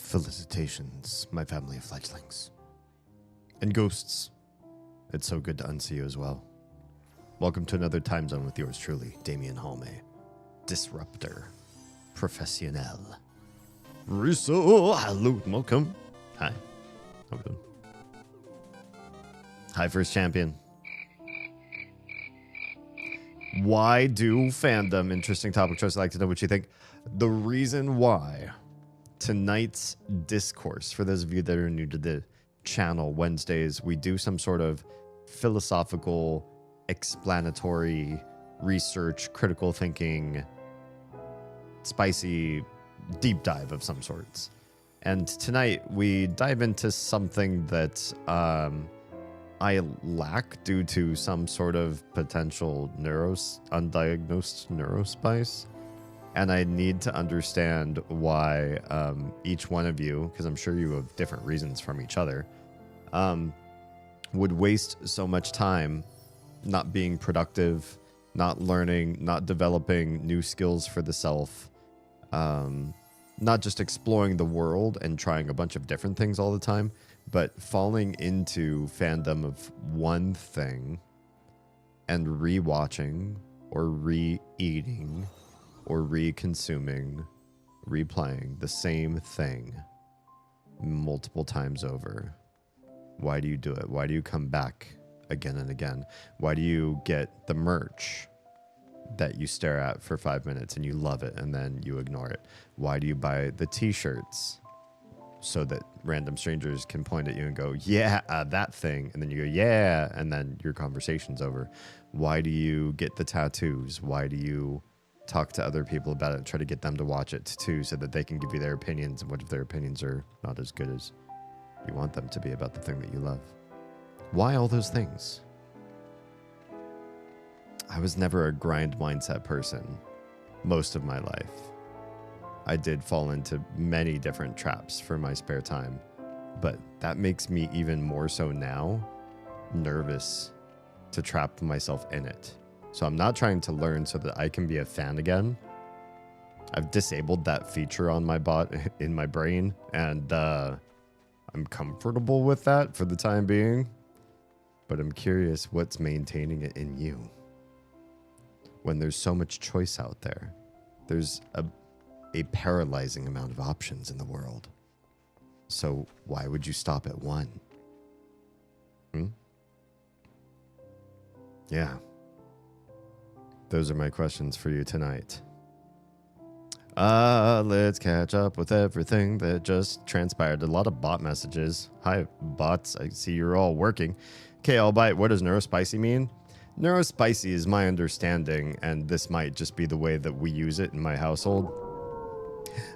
Felicitations, my family of fledglings. And ghosts. It's so good to unsee you as well. Welcome to another time zone with yours truly, Damien Halme. Disruptor. Professionnel. Russo, hello, welcome. Hi. How we doing? Hi, first champion. Why do fandom? Interesting topic choice. I'd like to know what you think. The reason why tonight's discourse, for those of you that are new to the channel, Wednesdays, we do some sort of philosophical, explanatory, research, critical thinking, spicy deep dive of some sorts. And tonight we dive into something that I lack due to some sort of potential undiagnosed neurospice. And I need to understand why each one of you, because I'm sure you have different reasons from each other, would waste so much time not being productive, not learning, not developing new skills for the self, not just exploring the world and trying a bunch of different things all the time, but falling into fandom of one thing and rewatching or re-eating or re-consuming, replaying the same thing multiple times over. Why do you do it? Why do you come back again and again? Why do you get the merch that you stare at for 5 minutes and you love it and then you ignore it? Why do you buy the t-shirts so that random strangers can point at you and go, yeah, that thing, and then you go, yeah, and then your conversation's over? Why do you get the tattoos? Why do you talk to other people about it and try to get them to watch it too so that they can give you their opinions? And what if their opinions are not as good as you want them to be about the thing that you love? Why all those things? I was never a grind mindset person most of my life. I did fall into many different traps for my spare time, but that makes me even more so now nervous to trap myself in it. So I'm not trying to learn so that I can be a fan again. I've disabled that feature on my in my brain, and I'm comfortable with that for the time being. But I'm curious what's maintaining it in you. When there's so much choice out there, there's a paralyzing amount of options in the world. So why would you stop at one? Yeah. Those are my questions for you tonight. Let's catch up with everything that just transpired. A lot of bot messages. Hi, bots. I see you're all working. Okay, Albite, what does neurospicy mean? Neurospicy is my understanding, and this might just be the way that we use it in my household.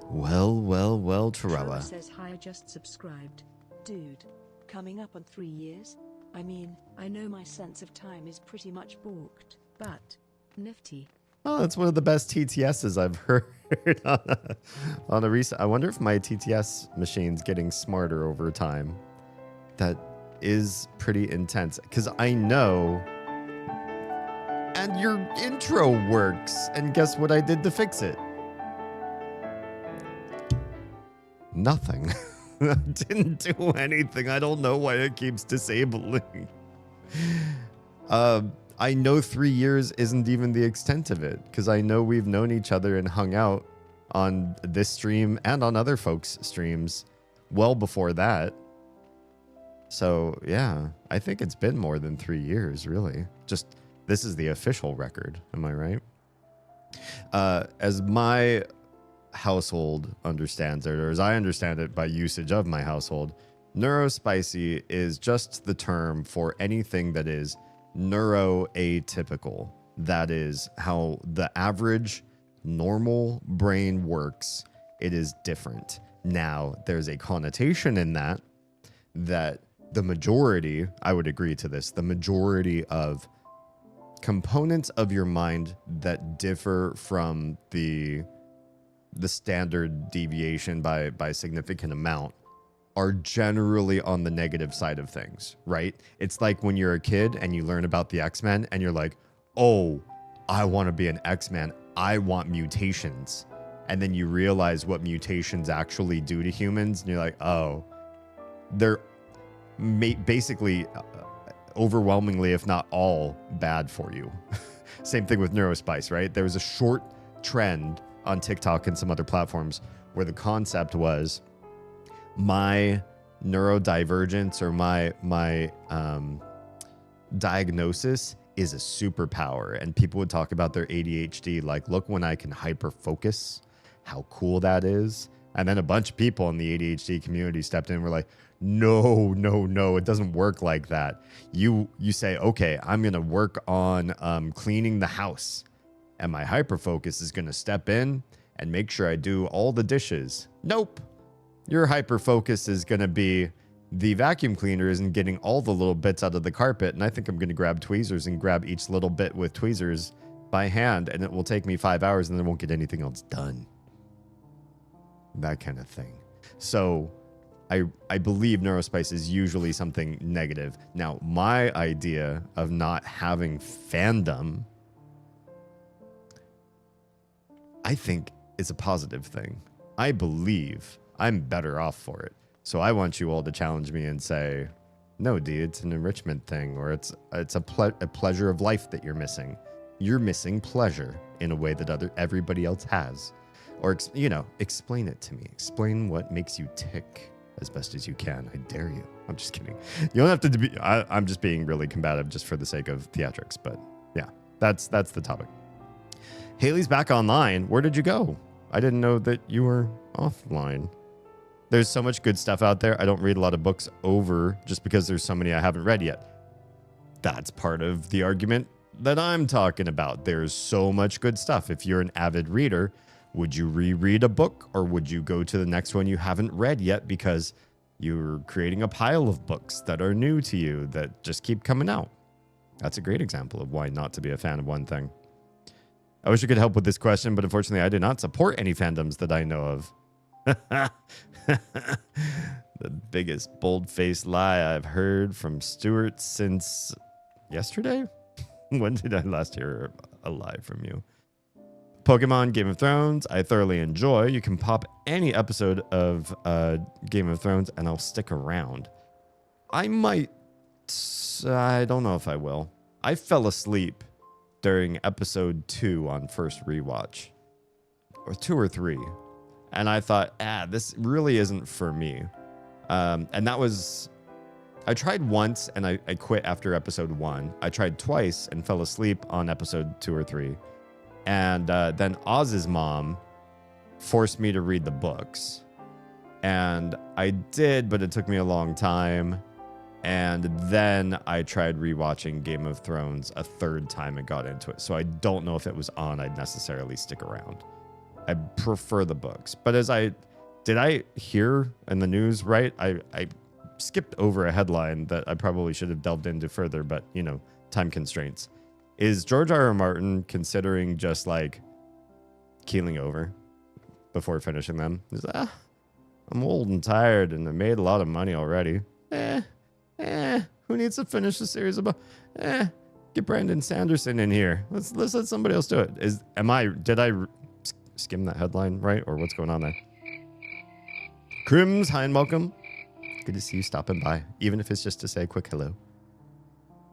Well, Chihuahua says hi, I just subscribed. Dude, coming up on 3 years? I mean, I know my sense of time is pretty much balked, but nifty. Oh, that's one of the best TTSs I've heard on a recent. I wonder if my TTS machine's getting smarter over time. That is pretty intense, because I know. And your intro works, and guess what I did to fix it? Nothing. I didn't do anything. I don't know why it keeps disabling. I know 3 years isn't even the extent of it, because I know we've known each other and hung out on this stream and on other folks' streams well before that. So, yeah, I think it's been more than 3 years, really. Just, this is the official record. Am I right? As my household understands it, or as I understand it by usage of my household, neurospicy is just the term for anything that is neuroatypical. That is how the average normal brain works. It is different. Now, there's a connotation in that the majority, I would agree to this, the majority of components of your mind that differ from the standard deviation by a significant amount are generally on the negative side of things, right? It's like when you're a kid and you learn about the X-Men and you're like, oh, I want to be an X-Man. I want mutations. and then you realize what mutations actually do to humans, and you're like, oh, they're basically overwhelmingly, if not all, bad for you. Same thing with neurospice, right? There was a short trend on TikTok and some other platforms where the concept was my neurodivergence or my diagnosis is a superpower, and people would talk about their ADHD like, look, when I can hyper focus, how cool that is. And then a bunch of people in the ADHD community stepped in and were like, no, it doesn't work like that. You say, okay, I'm going to work on cleaning the house, and my hyper focus is going to step in and make sure I do all the dishes. Nope. Your hyper focus is going to be the vacuum cleaner isn't getting all the little bits out of the carpet, and I think I'm going to grab tweezers and grab each little bit with tweezers by hand, and it will take me 5 hours, and then I won't get anything else done. That kind of thing. So I believe neurospice is usually something negative. Now, my idea of not having fandom, I think is a positive thing. I believe I'm better off for it. So I want you all to challenge me and say, no, D, it's an enrichment thing, or it's a pleasure of life that you're missing. You're missing pleasure in a way that everybody else has. Or, explain it to me. Explain what makes you tick as best as you can. I dare you. I'm just kidding. You don't have to be, I'm just being really combative just for the sake of theatrics. But yeah, that's the topic. Haley's back online. Where did you go? I didn't know that you were offline. There's so much good stuff out there. I don't read a lot of books over just because there's so many I haven't read yet. That's part of the argument that I'm talking about. There's so much good stuff. If you're an avid reader, would you reread a book, or would you go to the next one you haven't read yet because you're creating a pile of books that are new to you that just keep coming out? That's a great example of why not to be a fan of one thing. I wish I could help with this question, but unfortunately I do not support any fandoms that I know of. The biggest bold-faced lie I've heard from Stuart since yesterday? When did I last hear a lie from you? Pokemon, Game of Thrones, I thoroughly enjoy. You can pop any episode of Game of Thrones and I'll stick around. I might. I don't know if I will. I fell asleep during episode 2 on first rewatch. Or 2 or 3. And I thought, this really isn't for me. And that was... I tried once and I quit after episode 1. I tried twice and fell asleep on episode 2 or 3. And then Oz's mom forced me to read the books. And I did, but it took me a long time. And then I tried rewatching Game of Thrones a third time and got into it. So I don't know if it was on, I'd necessarily stick around. I prefer the books. But did I hear in the news, right? I skipped over a headline that I probably should have delved into further, but, time constraints. Is George R.R. Martin considering just like keeling over before finishing them? He's like, I'm old and tired and I made a lot of money already. Who needs to finish the series about? Get Brandon Sanderson in here. Let's let somebody else do it. Did I skim that headline right, or what's going on there? Crims, hi and welcome. Good to see you stopping by, even if it's just to say a quick hello.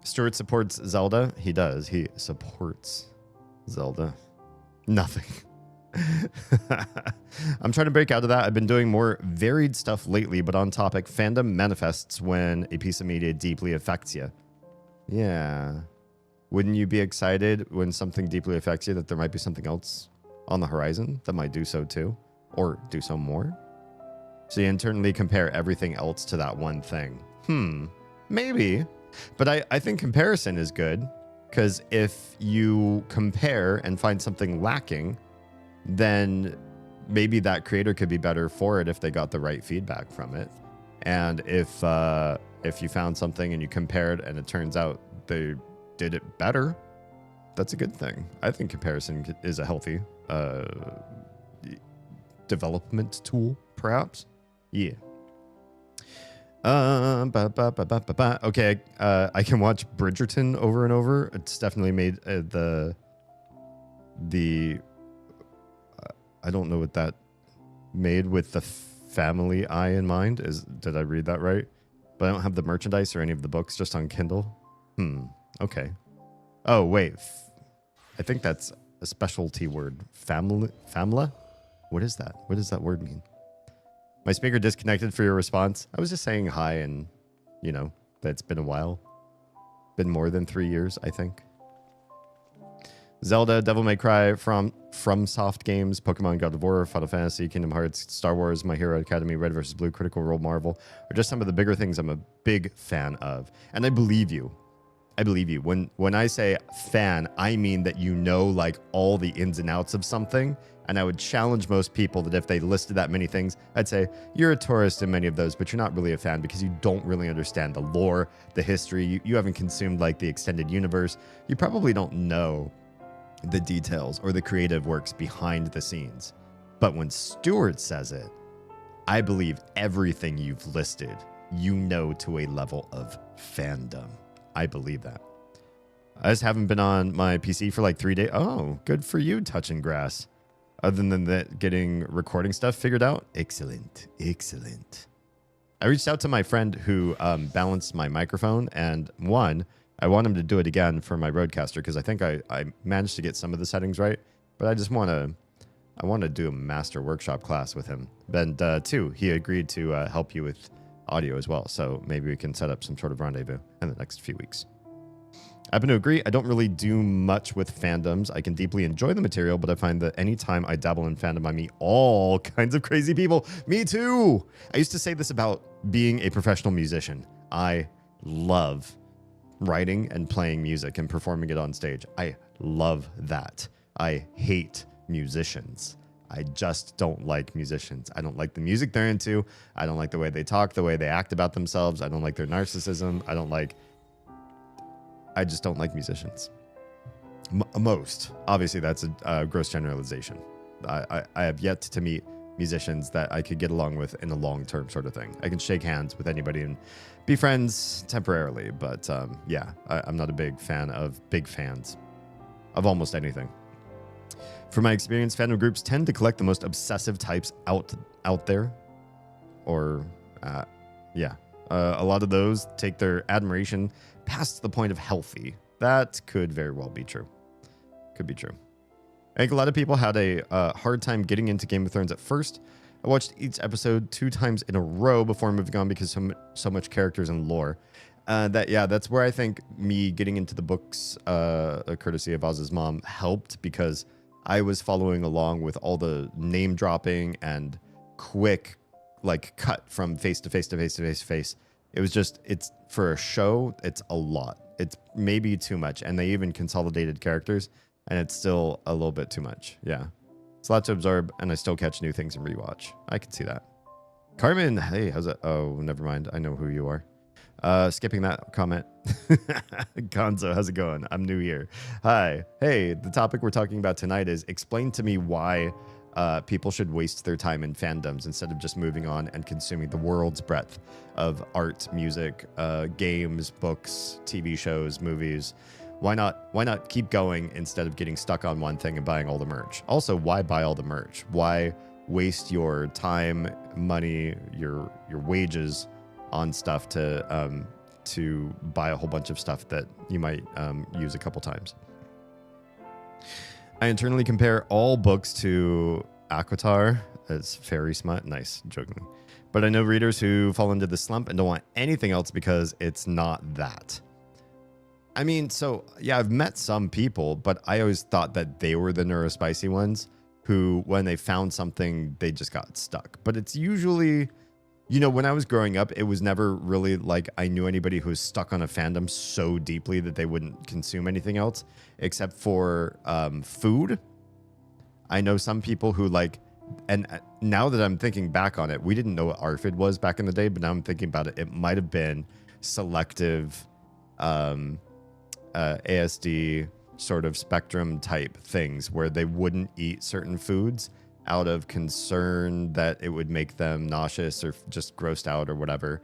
Stuart supports Zelda. He does. He supports Zelda. Nothing. I'm trying to break out of that. I've been doing more varied stuff lately, but on topic, fandom manifests when a piece of media deeply affects you. Yeah. Wouldn't you be excited when something deeply affects you that there might be something else on the horizon that might do so too? Or do so more? So you internally compare everything else to that one thing. Maybe. But I think comparison is good, because if you compare and find something lacking, then maybe that creator could be better for it if they got the right feedback from it. And if you found something and you compared and it turns out they did it better, that's a good thing. I think comparison is a healthy development tool, perhaps. Yeah. Okay, I can watch Bridgerton over and over. It's definitely made I don't know what that made with the family eye in mind. Did I read that right? But I don't have the merchandise or any of the books, just on Kindle. Okay. Oh, wait. I think that's a specialty word. Famla? What is that? What does that word mean? My speaker disconnected for your response. I was just saying hi and, that it's been a while. Been more than 3 years, I think. Zelda, Devil May Cry, from Soft Games, Pokemon, God of War, Final Fantasy, Kingdom Hearts, Star Wars, My Hero Academy, Red vs. Blue, Critical Role, Marvel are just some of the bigger things I'm a big fan of. And I believe you. When I say fan, I mean that like all the ins and outs of something. And I would challenge most people that if they listed that many things, I'd say you're a tourist in many of those, but you're not really a fan because you don't really understand the lore, the history. You haven't consumed like the extended universe. You probably don't know the details or the creative works behind the scenes. But when Stuart says it, I believe everything you've listed, to a level of fandom. I believe that. I just haven't been on my PC for like 3 days. Oh, good for you, touching grass. Other than that, getting recording stuff figured out. Excellent. I reached out to my friend who balanced my microphone, and I want him to do it again for my Rodecaster because I think I managed to get some of the settings right, but I want to do a master workshop class with him. And two, he agreed to help you with audio as well, so maybe we can set up some sort of rendezvous in the next few weeks. I happen to agree. I don't really do much with fandoms. I can deeply enjoy the material, but I find that anytime I dabble in fandom, I meet all kinds of crazy people. Me too. I used to say this about being a professional musician. I love writing and playing music and performing it on stage. I love that. I hate musicians. I just don't like musicians. I don't like the music they're into. I don't like the way they talk, the way they act about themselves. I don't like their narcissism. I just don't like musicians. Most. Obviously, that's a gross generalization. I have yet to meet musicians that I could get along with in a long-term sort of thing. I can shake hands with anybody and be friends temporarily, but I'm not a big fan of big fans of almost anything. From my experience, fandom groups tend to collect the most obsessive types out there. A lot of those take their admiration past the point of healthy. That could very well be true. Could be true. I think a lot of people had a hard time getting into Game of Thrones at first. I watched each episode 2 times in a row before moving on because so much characters and lore. That's where I think me getting into the books, courtesy of Oz's mom, helped because I was following along with all the name dropping and quick cut from face to face to face to face to face. It's for a show, it's a lot. It's maybe too much. And they even consolidated characters and it's still a little bit too much. Yeah. It's a lot to absorb and I still catch new things and rewatch. I can see that. Carmen, hey, how's it? Oh, never mind. I know who you are. Skipping that comment. Gonzo, how's it going? I'm new here. Hi. Hey, the topic we're talking about tonight is explain to me why people should waste their time in fandoms instead of just moving on and consuming the world's breadth of art, music, games, books, TV shows, movies. Why not keep going instead of getting stuck on one thing and buying all the merch? Also, why buy all the merch? Why waste your time, money, your wages on stuff to buy a whole bunch of stuff that you might use a couple times? I internally compare all books to Aquatar as fairy smut. Nice, jokingly. But I know readers who fall into the slump and don't want anything else because it's not that. I mean, I've met some people, but I always thought that they were the neurospicy ones who, when they found something, they just got stuck. But it's usually, when I was growing up, it was never really like I knew anybody who was stuck on a fandom so deeply that they wouldn't consume anything else except for food. I know some people who and now that I'm thinking back on it, we didn't know what ARFID was back in the day, but now I'm thinking about it. It might have been selective ASD sort of spectrum type things where they wouldn't eat certain foods out of concern that it would make them nauseous or just grossed out or whatever.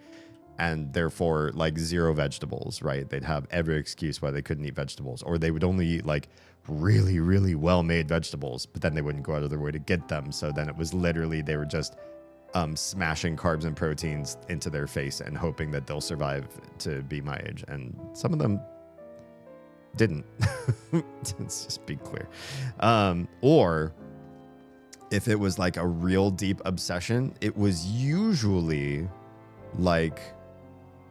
and therefore like zero vegetables, right? They'd have every excuse why they couldn't eat vegetables, or they would only eat like really, really well-made vegetables, but then they wouldn't go out of their way to get them. So then it was literally they were just smashing carbs and proteins into their face and hoping that they'll survive to be my age. And some of them didn't. Let's just be clear. Or if it was like a real deep obsession, it was usually like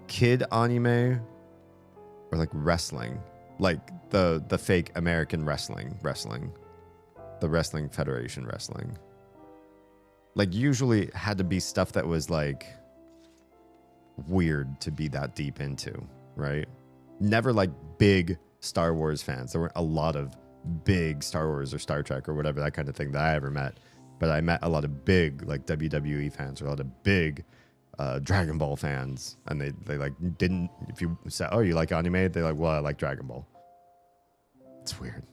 kid anime or like wrestling, like the fake American wrestling, the Wrestling Federation wrestling. Like usually had to be stuff that was like weird to be that deep into, right? Never like big Star Wars fans. There weren't a lot of big Star Wars or Star Trek or whatever, that kind of thing that I ever met. But I met a lot of big like WWE fans, or a lot of big Dragon Ball fans. And they like didn't, if you said, oh, you like anime? They're like, well, I like Dragon Ball. It's weird.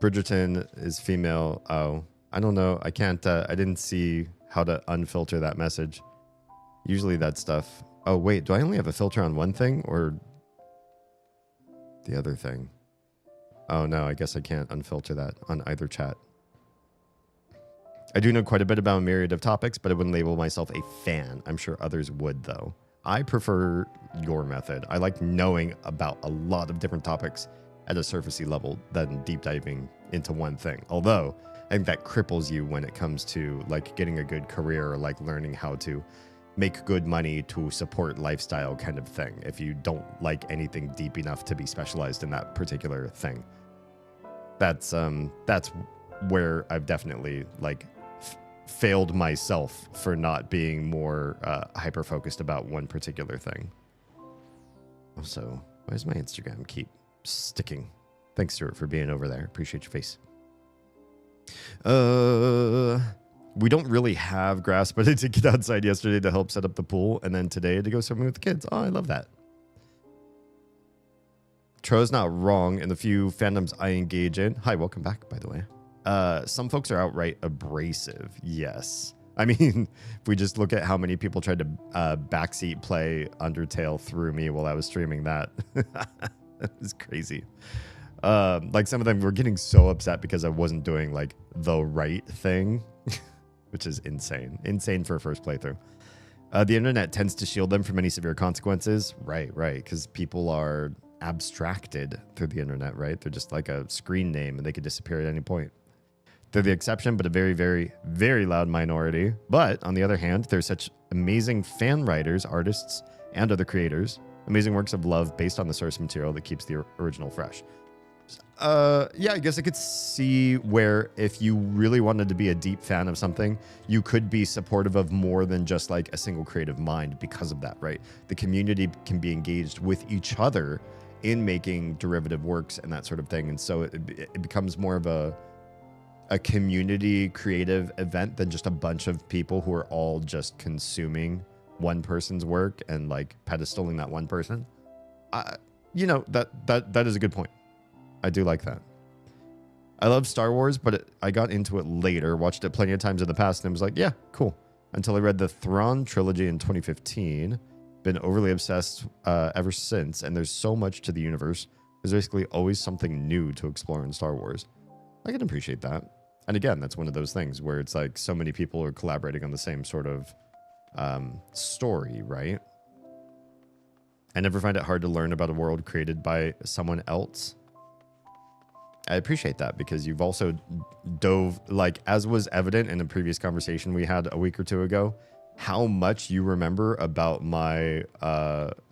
Bridgerton is female. Oh, I don't know. I can't, I didn't see how to unfilter that message. Usually that stuff. Oh, wait, do I only have a filter on one thing or the other thing? Oh, no, I guess I can't unfilter that on either chat. I do know quite a bit about a myriad of topics, but I wouldn't label myself a fan. I'm sure others would, though. I prefer your method. I like knowing about a lot of different topics at a surfacey level than deep diving into one thing. Although, I think that cripples you when it comes to like getting a good career or like learning how to make good money to support lifestyle kind of thing, if you don't like anything deep enough to be specialized in that particular thing. That's where I've definitely like failed myself for not being more hyper focused about one particular thing. Also, why does my Instagram keep sticking? Thanks, Stuart, for being over there. Appreciate your face. We don't really have grass, but I did get outside yesterday to help set up the pool, and then today to go swimming with the kids. Oh, I love that. Tro's not wrong in the few fandoms I engage in. Hi, welcome back, by the way. Some folks are outright abrasive. Yes. I mean, if we just look at how many people tried to backseat play Undertale through me while I was streaming that. That was crazy. Like some of them were getting so upset because I wasn't doing like the right thing, which is insane. Insane for a first playthrough. The internet tends to shield them from any severe consequences. Right. Because people are abstracted through the internet, right? They're just like a screen name and they could disappear at any point. They're the exception, but a very, very, very loud minority. But on the other hand, there's such amazing fan writers, artists, and other creators. Amazing works of love based on the source material that keeps the original fresh. Yeah, I guess I could see where if you really wanted to be a deep fan of something, you could be supportive of more than just like a single creative mind because of that, right? The community can be engaged with each other in making derivative works and that sort of thing. And so it becomes more of a community creative event than just a bunch of people who are all just consuming one person's work and like pedestaling that one person. You know, that is a good point. I do like that. I love Star Wars, but I got into it later, watched it plenty of times in the past, and was like, yeah, cool. Until I read the Thrawn trilogy in 2015. Been overly obsessed ever since, and there's so much to the universe. There's basically always something new to explore in Star Wars. I can appreciate that. And again, that's one of those things where it's like so many people are collaborating on the same sort of story, right? I never find it hard to learn about a world created by someone else. I appreciate that because you've also dove, like, as was evident in a previous conversation we had a week or two ago, how much you remember about my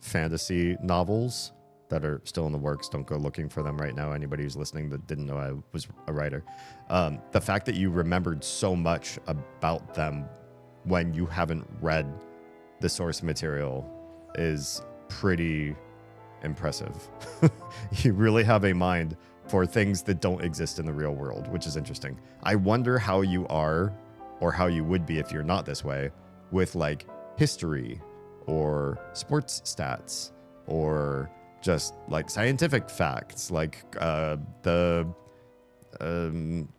fantasy novels that are still in the works. Don't go looking for them right now. Anybody who's listening that didn't know I was a writer. The fact that you remembered so much about them when you haven't read the source material is pretty impressive. You really have a mind for things that don't exist in the real world, which is interesting. I wonder how you are, or how you would be if you're not this way, with like history or sports stats or just like scientific facts, like the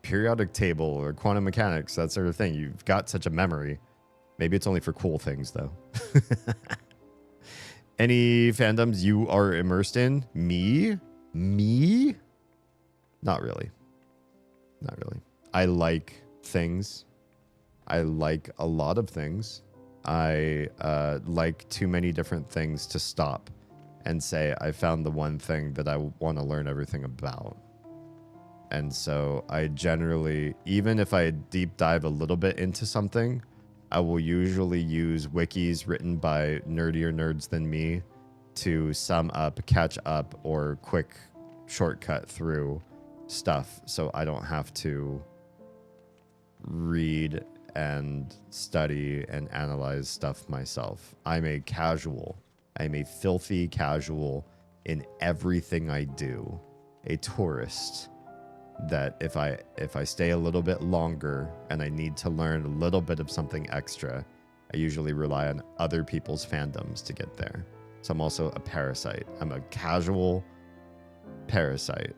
periodic table or quantum mechanics, that sort of thing. You've got such a memory. Maybe it's only for cool things, though. Any fandoms you are immersed in? Me? Me? Not really. Not really. I like things. I like a lot of things. I like too many different things to stop and say, I found the one thing that I want to learn everything about. And so I generally, even if I deep dive a little bit into something, I will usually use wikis written by nerdier nerds than me to sum up, catch up, or quick shortcut through stuff so I don't have to read and study and analyze stuff myself. I'm a casual. I'm a filthy casual in everything I do. A tourist that if I stay a little bit longer and I need to learn a little bit of something extra, I usually rely on other people's fandoms to get there. So I'm also a parasite. I'm a casual parasite.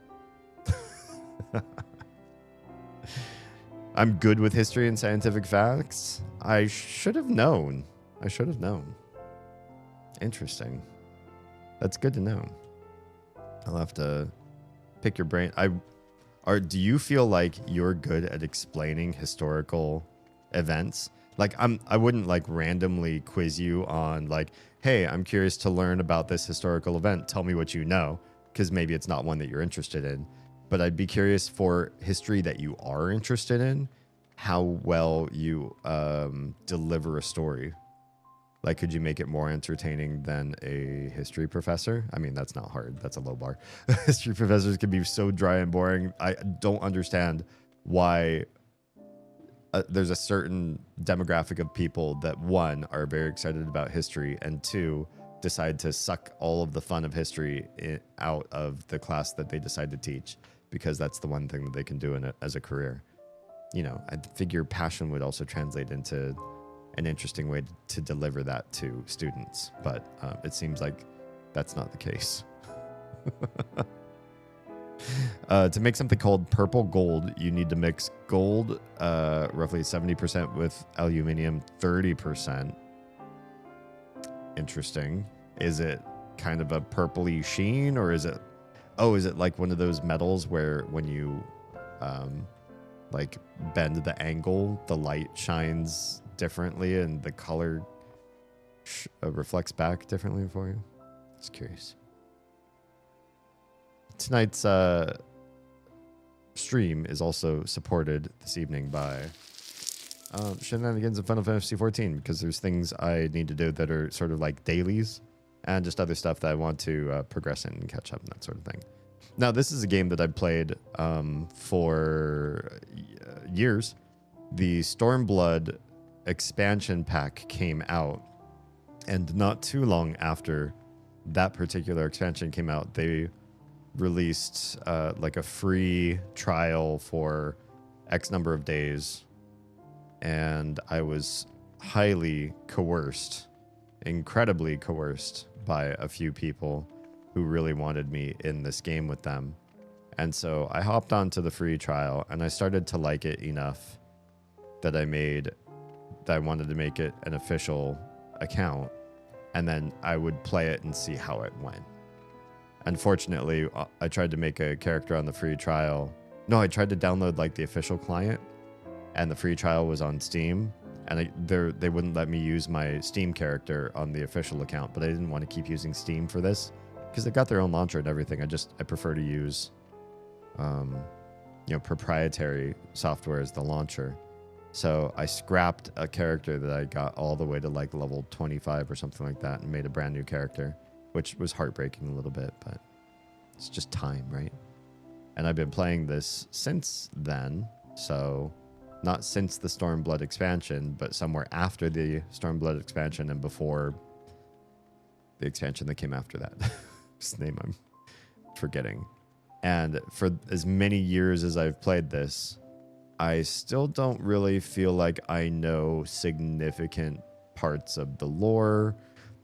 I'm good with history and scientific facts. I should have known. I should have known. Interesting. That's good to know. I'll have to pick your brain. Do you feel like you're good at explaining historical events? Like I wouldn't like randomly quiz you on like, hey, I'm curious to learn about this historical event. Tell me what you know, because maybe it's not one that you're interested in. But I'd be curious for history that you are interested in, how well you deliver a story. Like, could you make it more entertaining than a history professor? I mean, that's not hard. That's a low bar. History professors can be so dry and boring. I don't understand why there's a certain demographic of people that, one, are very excited about history, and two, decide to suck all of the fun of history out of the class that they decide to teach, because that's the one thing that they can do in it as a career. You know, I figure passion would also translate into an interesting way to deliver that to students, but it seems like that's not the case. To make something called purple gold, you need to mix gold, roughly 70%, with aluminium 30%. Interesting. Is it kind of a purpley sheen, or is it like one of those metals where when you like bend the angle, the light shines differently and the color reflects back differently for you? Just curious. Tonight's stream is also supported this evening by shenanigans in Final Fantasy 14, because there's things I need to do that are sort of like dailies and just other stuff that I want to progress in and catch up and that sort of thing. Now, this is a game that I've played for years. The Stormblood expansion pack came out, and not too long after that particular expansion came out, they released like a free trial for X number of days, and I was highly coerced, incredibly coerced by a few people who really wanted me in this game with them. And so I hopped onto the free trial, and I started to like it enough that I wanted to make it an official account, and then I would play it and see how it went. Unfortunately, I tried to make a character on the free trial. No, I tried to download like the official client, and the free trial was on Steam, and they wouldn't let me use my Steam character on the official account, but I didn't want to keep using Steam for this because they've got their own launcher and everything. I prefer to use proprietary software as the launcher. So I scrapped a character that I got all the way to like level 25 or something like that and made a brand new character, which was heartbreaking a little bit, but it's just time, right? And I've been playing this since then. So not since the Stormblood expansion, but somewhere after the Stormblood expansion and before the expansion that came after that. Whose name I'm forgetting. And for as many years as I've played this, I still don't really feel like I know significant parts of the lore,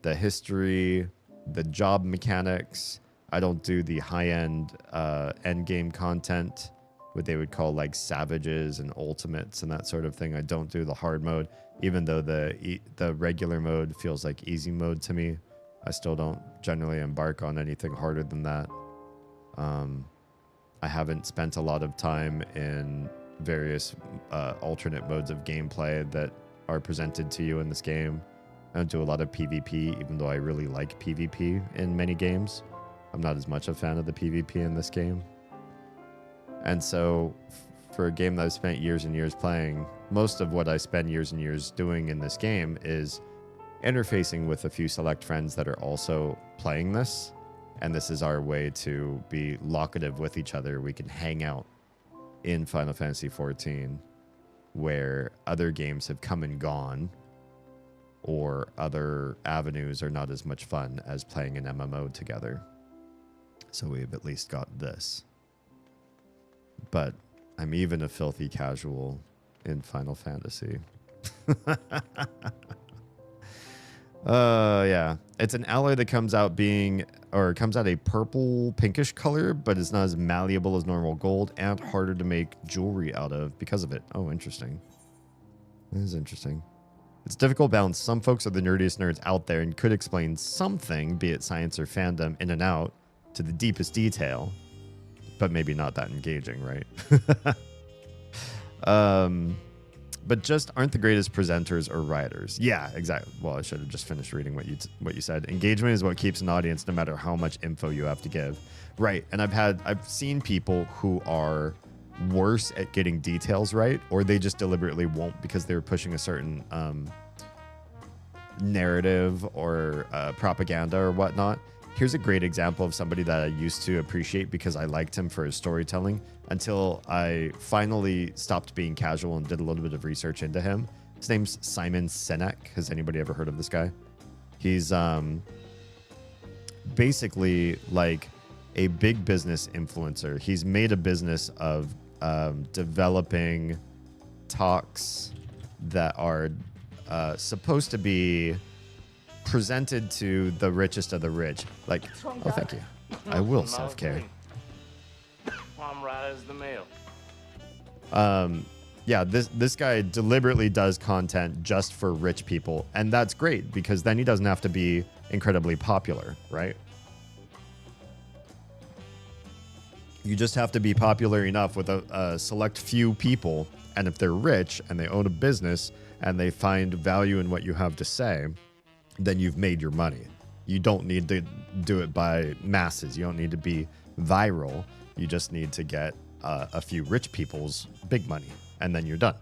the history, the job mechanics. I don't do the high-end endgame content what they would call like savages and ultimates and that sort of thing. I don't do the hard mode, even though the regular mode feels like easy mode to me. I still don't generally embark on anything harder than that. I haven't spent a lot of time in various alternate modes of gameplay that are presented to you in this game. I don't do a lot of PvP, even though I really like PvP in many games. I'm not as much a fan of the PvP in this game. And so for a game that I've spent years and years playing, most of what I spend years and years doing in this game is interfacing with a few select friends that are also playing this. And this is our way to be locative with each other. We can hang out in Final Fantasy XIV, where other games have come and gone, or other avenues are not as much fun as playing an MMO together. So we've at least got this. But I'm even a filthy casual in Final Fantasy. Yeah. It's an alloy that comes out a purple pinkish color, but it's not as malleable as normal gold and harder to make jewelry out of because of it. Oh, interesting. That is interesting. It's difficult balance. Some folks are the nerdiest nerds out there and could explain something, be it science or fandom, in and out to the deepest detail, but maybe not that engaging, right? But just aren't the greatest presenters or writers. Yeah, exactly. Well, I should have just finished reading what you said. Engagement is what keeps an audience no matter how much info you have to give. Right. And I've seen people who are worse at getting details right, or they just deliberately won't because they're pushing a certain narrative or propaganda or whatnot. Here's a great example of somebody that I used to appreciate because I liked him for his storytelling until I finally stopped being casual and did a little bit of research into him. His name's Simon Sinek. Has anybody ever heard of this guy? He's basically like a big business influencer. He's made a business of developing talks that are supposed to be presented to the richest of the rich. Like, oh, thank you. I will self-care. I'm right as the mail. Yeah, this guy deliberately does content just for rich people, and that's great because then he doesn't have to be incredibly popular, right? You just have to be popular enough with a select few people, and if they're rich and they own a business and they find value in what you have to say, then you've made your money. You don't need to do it by masses. You don't need to be viral. You just need to get a few rich people's big money, and then you're done.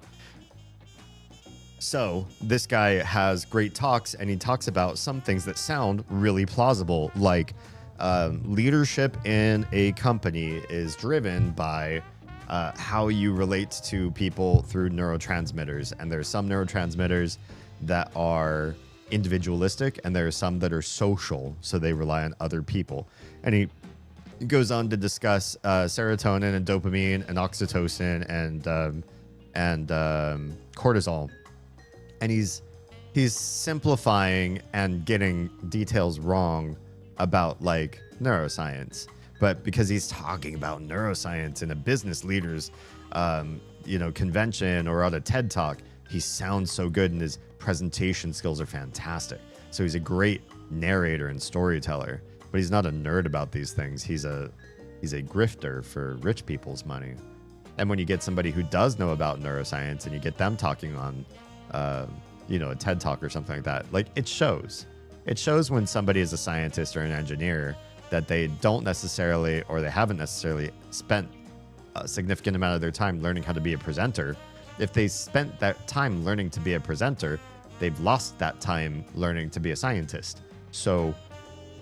So this guy has great talks, and he talks about some things that sound really plausible, like leadership in a company is driven by how you relate to people through neurotransmitters. And there's some neurotransmitters that are individualistic, and there are some that are social, so they rely on other people. And he goes on to discuss serotonin and dopamine and oxytocin and cortisol. And he's simplifying and getting details wrong about like neuroscience, but because he's talking about neuroscience in a business leader's convention or on a TED talk, he sounds so good and his presentation skills are fantastic. So he's a great narrator and storyteller, but he's not a nerd about these things. He's a grifter for rich people's money. And when you get somebody who does know about neuroscience and you get them talking on a TED talk or something like that, like it shows when somebody is a scientist or an engineer that they don't necessarily, or they haven't necessarily spent a significant amount of their time learning how to be a presenter. If they spent that time learning to be a presenter, they've lost that time learning to be a scientist. So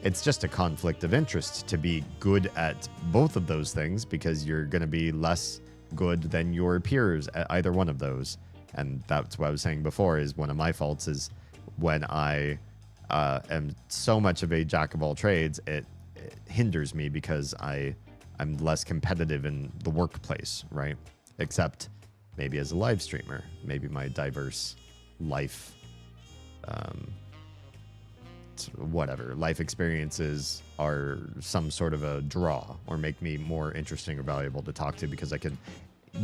it's just a conflict of interest to be good at both of those things, because you're going to be less good than your peers at either one of those. And that's what I was saying before, is one of my faults is when I am so much of a jack of all trades, it hinders me because I'm less competitive in the workplace, right? Except maybe as a live streamer, maybe my diverse life, life experiences are some sort of a draw or make me more interesting or valuable to talk to because I can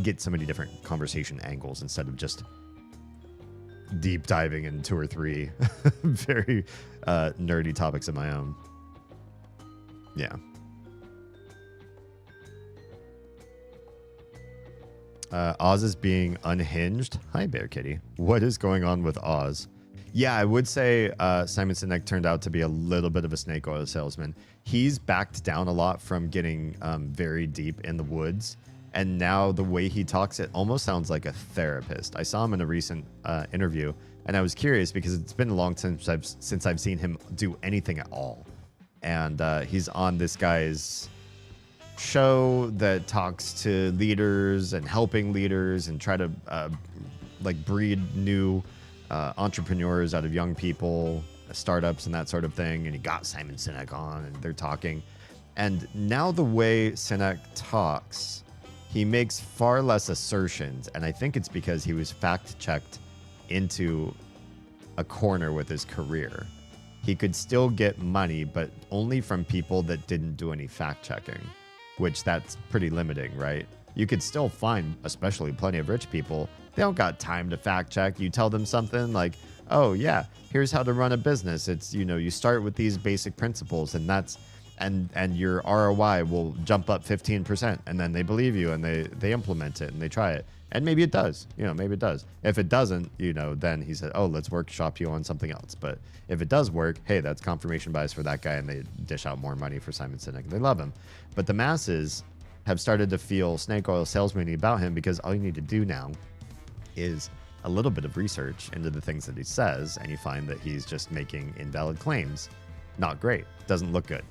get so many different conversation angles instead of just deep diving in 2 or 3 very nerdy topics of my own. Yeah. Oz is being unhinged. Hi, Bear Kitty. What is going on with Oz? Yeah, I would say Simon Sinek turned out to be a little bit of a snake oil salesman. He's backed down a lot from getting very deep in the woods. And now the way he talks, it almost sounds like a therapist. I saw him in a recent interview, and I was curious because it's been a long time since I've seen him do anything at all. And he's on this guy's show that talks to leaders and helping leaders and try to like breed new entrepreneurs out of young people, startups and that sort of thing. And he got Simon Sinek on and they're talking. And now the way Sinek talks, he makes far less assertions. And I think it's because he was fact-checked into a corner with his career. He could still get money, but only from people that didn't do any fact-checking, which that's pretty limiting, right? You could still find, especially plenty of rich people, they don't got time to fact-check. You tell them something like, oh yeah, here's how to run a business. It's, you know, you start with these basic principles and that's, and your ROI will jump up 15%, and then they believe you and they implement it and they try it. And maybe it does, you know, maybe it does. If it doesn't, you know, then he said, oh, let's workshop you on something else. But if it does work, hey, that's confirmation bias for that guy, and they dish out more money for Simon Sinek. They love him. But the masses have started to feel snake oil salesman about him because all you need to do now is a little bit of research into the things that he says, and you find that he's just making invalid claims. Not great. Doesn't look good.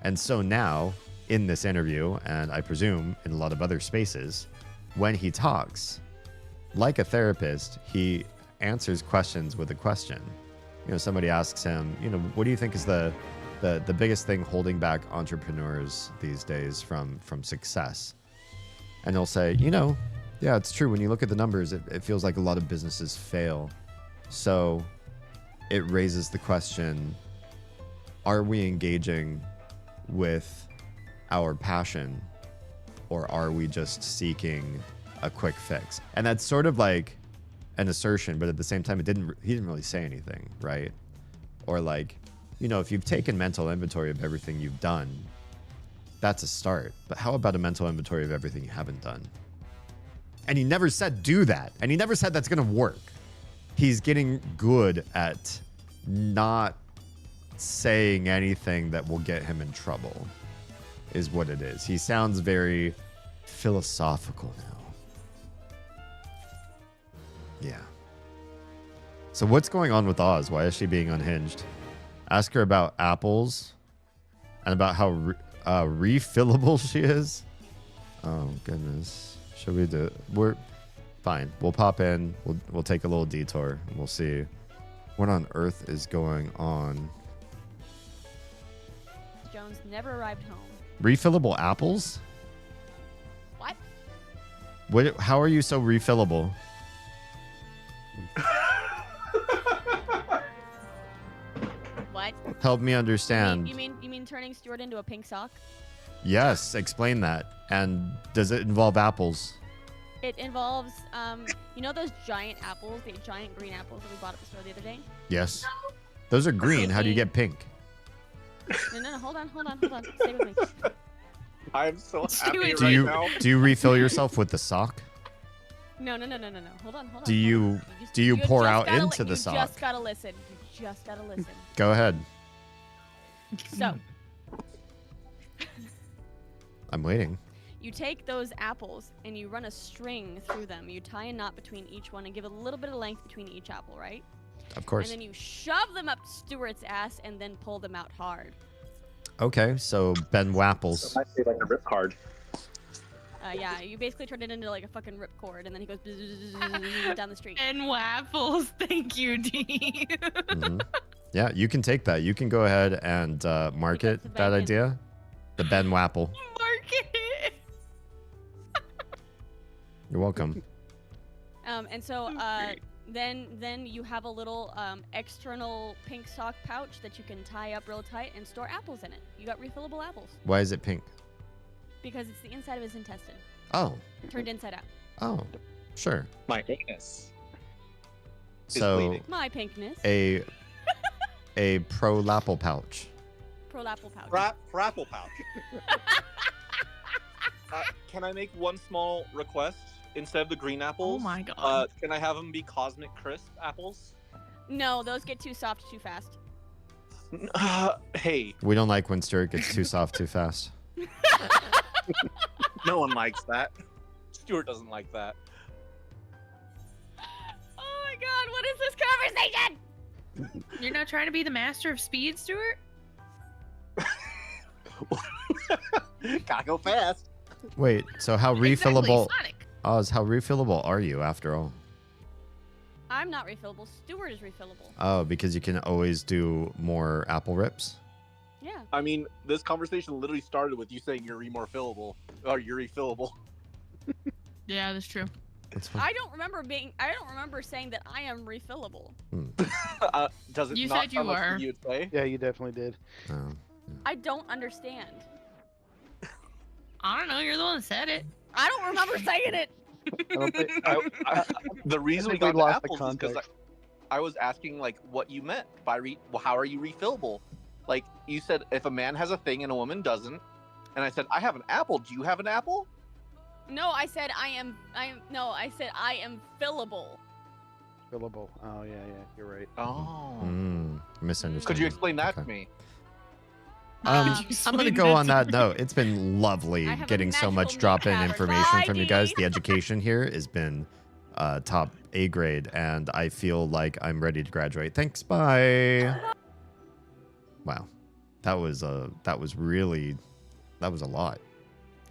And so now, in this interview, and I presume in a lot of other spaces, when he talks, like a therapist, he answers questions with a question. You know, somebody asks him, you know, what do you think is the biggest thing holding back entrepreneurs these days from success? And he'll say, you know, yeah, it's true. When you look at the numbers, it feels like a lot of businesses fail. So it raises the question, are we engaging with our passion, or are we just seeking a quick fix? And that's sort of like an assertion, but at the same time, he didn't really say anything, right? Or like, you know, if you've taken mental inventory of everything you've done, that's a start. But how about a mental inventory of everything you haven't done? And he never said do that. And he never said that's going to work. He's getting good at not saying anything that will get him in trouble, is what it is. He sounds very philosophical now. Yeah. So what's going on with Oz? Why is she being unhinged? Ask her about apples and about how refillable she is. Oh, goodness. Should we do it? We're fine. We'll pop in. We'll take a little detour. And we'll see what on earth is going on. Jones never arrived home. Refillable apples? What? How are you so refillable? What? Help me understand. You mean turning Stuart into a pink sock? Yes, explain that. And does it involve apples? It involves, you know those giant apples, the giant green apples that we bought at the store the other day? Yes. Those are green. How do you get pink? No, hold on. Stay with me. I'm so happy Do right now. Do you refill yourself with the sock? No. Hold on. Do you pour out into the sock? You just gotta listen. Go ahead. So, I'm waiting. you take those apples and you run a string through them. You tie a knot between each one and give a little bit of length between each apple, right? Of course. And then you shove them up Stuart's ass and then pull them out hard. Okay, so Ben Wapples. So might be like a rip card. Yeah, you basically turn it into like a fucking ripcord, and then he goes down the street. And waffles, thank you, D. Mm-hmm. Yeah, you can take that. You can go ahead and market that idea. The Ben Wapple. Market it. You're welcome. And so then you have a little external pink sock pouch that you can tie up real tight and store apples in it. You got refillable apples. Why is it pink? Because it's the inside of his intestine. Oh. Turned inside out. Oh. Sure. My anus. So bleeding. My pinkness. a prolapple pouch. Prolapple pouch. Frapple pouch. Can I make one small request? Instead of the green apples, Oh my god. can I have them be Cosmic Crisp apples? No, those get too soft too fast. Hey, We don't like when Stuart gets too soft too fast. no one likes that. Stuart doesn't like that. Oh my god, what is this conversation? You're not trying to be the master of speed, Stuart? Gotta go fast. Wait, so how Exactly, refillable? Sonic. Oz, how refillable are you after all? I'm not refillable. Stuart is refillable. Oh, because you can always do more apple rips. Yeah. I mean, this conversation literally started with you saying you're refillable. Or you're refillable. Yeah, that's true. That's fine. I don't remember saying that I am refillable. Does it You not said you sound like were. something you'd say? Yeah, you definitely did. Oh. I don't understand. I don't know. You're the one that said it. I don't remember saying it. I don't think, The reason we think we got the lost the apples is because context. I was asking like what you meant by how are you refillable? Like you said, if a man has a thing and a woman doesn't, and I said I have an apple. Do you have an apple? No, I said I am fillable. fillable. Oh yeah, you're right. Oh. Misunderstood. Could you explain that Okay. to me? I'm gonna go on that note. It's been lovely I have a getting so much magical drop-in meat information pattern. from you guys. The education here has been top A grade, and I feel like I'm ready to graduate. Thanks. Bye. Wow, that was a lot. That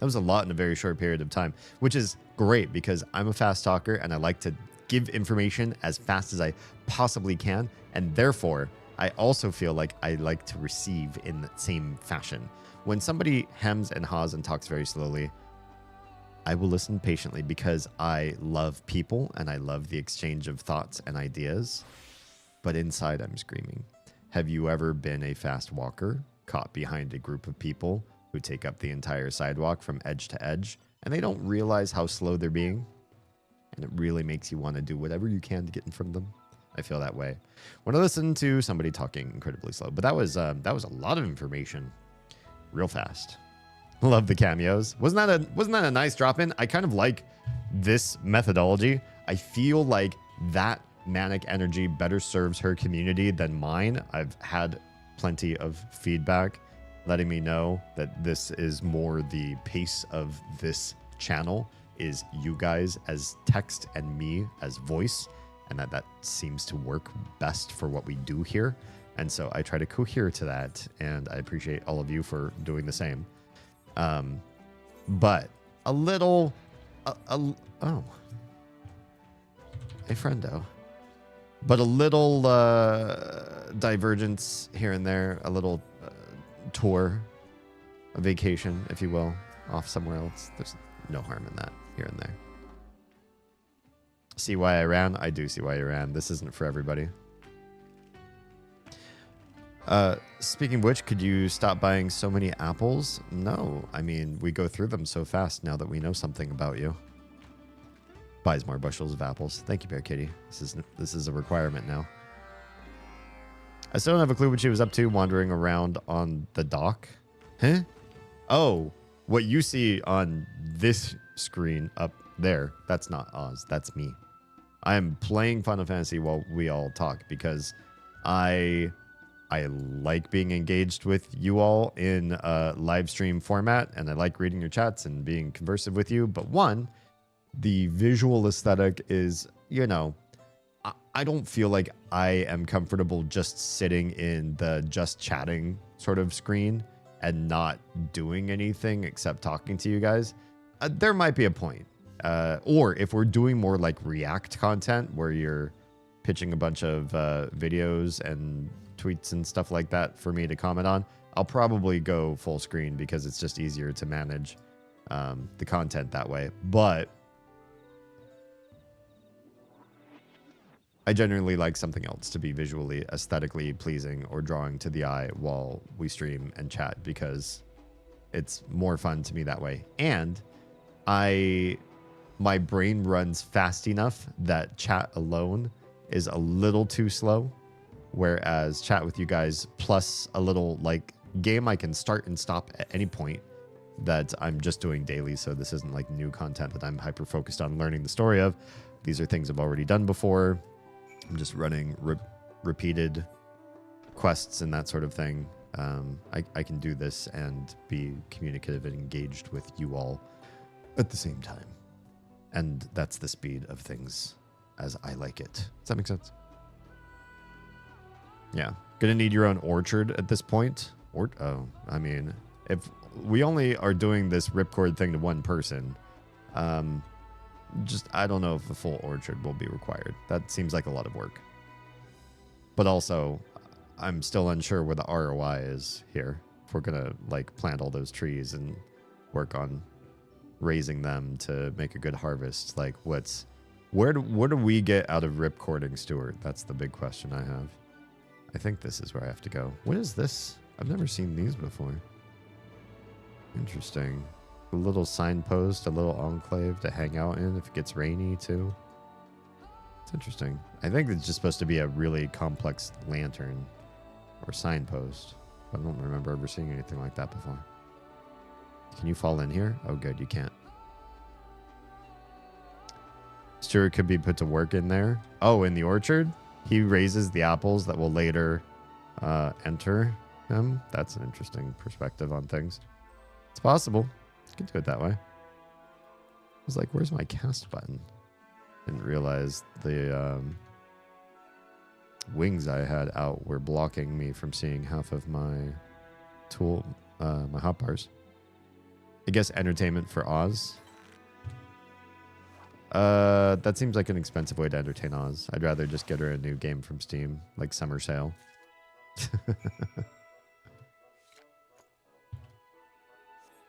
was a lot in a very short period of time, which is great because I'm a fast talker and I like to give information as fast as I possibly can, and therefore I also feel like I like to receive in that same fashion. When somebody hems and haws and talks very slowly, I will listen patiently because I love people and I love the exchange of thoughts and ideas. But inside, I'm screaming. Have you ever been a fast walker caught behind a group of people who take up the entire sidewalk from edge to edge and they don't realize how slow they're being? And it really makes you want to do whatever you can to get in front of them. I feel that way when I listen to somebody talking incredibly slow. But that was a lot of information, real fast. Love the cameos. Wasn't that a nice drop in? I kind of like this methodology. I feel like that manic energy better serves her community than mine. I've had plenty of feedback letting me know that this is more the pace of this channel is you guys as text and me as voice. And that seems to work best for what we do here. And so I try to cohere to that. And I appreciate all of you for doing the same. But a little... oh. Hey, friendo. But a little divergence here and there. A little tour. A vacation, if you will. Off somewhere else. There's no harm in that here and there. See why I ran? I do see why you ran. This isn't for everybody. Speaking of which, could you stop buying so many apples? No. I mean, we go through them so fast now that we know something about you. Buys more bushels of apples. Thank you, Bear Kitty. This is a requirement now. I still don't have a clue what she was up to wandering around on the dock. Huh? Oh, what you see on this screen up there, that's not Oz. That's me. I am playing Final Fantasy while we all talk because I like being engaged with you all in a live stream format, and I like reading your chats and being conversive with you. But one, the visual aesthetic is, you know, I don't feel like I am comfortable just sitting in the just chatting sort of screen and not doing anything except talking to you guys. There might be a point. Or if we're doing more like React content where you're pitching a bunch of videos and tweets and stuff like that for me to comment on, I'll probably go full screen because it's just easier to manage the content that way. But I generally like something else to be visually, aesthetically pleasing or drawing to the eye while we stream and chat because it's more fun to me that way. And my brain runs fast enough that chat alone is a little too slow, whereas chat with you guys plus a little like game I can start and stop at any point that I'm just doing daily. So this isn't like new content that I'm hyper focused on learning the story of. These are things I've already done before. I'm just running repeated quests and that sort of thing. I can do this and be communicative and engaged with you all at the same time. And that's the speed of things as I like it. Does that make sense? Yeah. Gonna need your own orchard at this point. I mean, if we only are doing this ripcord thing to one person, I don't know if a full orchard will be required. That seems like a lot of work. But also, I'm still unsure where the ROI is here. If we're gonna like plant all those trees and work on raising them to make a good harvest, like what do we get out of ripcording, Stuart? That's the big question I have. I think this is where I have to go. What is this? I've never seen these before. Interesting. A little signpost, a little enclave to hang out in if it gets rainy too. It's interesting. I think it's just supposed to be a really complex lantern or signpost. I don't remember ever seeing anything like that before. Can you fall in here? Oh, good, you can't. Stuart could be put to work in there. Oh, in the orchard? He raises the apples that will later enter him. That's an interesting perspective on things. It's possible. You can do it that way. I was like, where's my cast button? Didn't realize the wings I had out were blocking me from seeing half of my my hotbars. I guess entertainment for Oz. That seems like an expensive way to entertain Oz. I'd rather just get her a new game from Steam, like Summer Sale.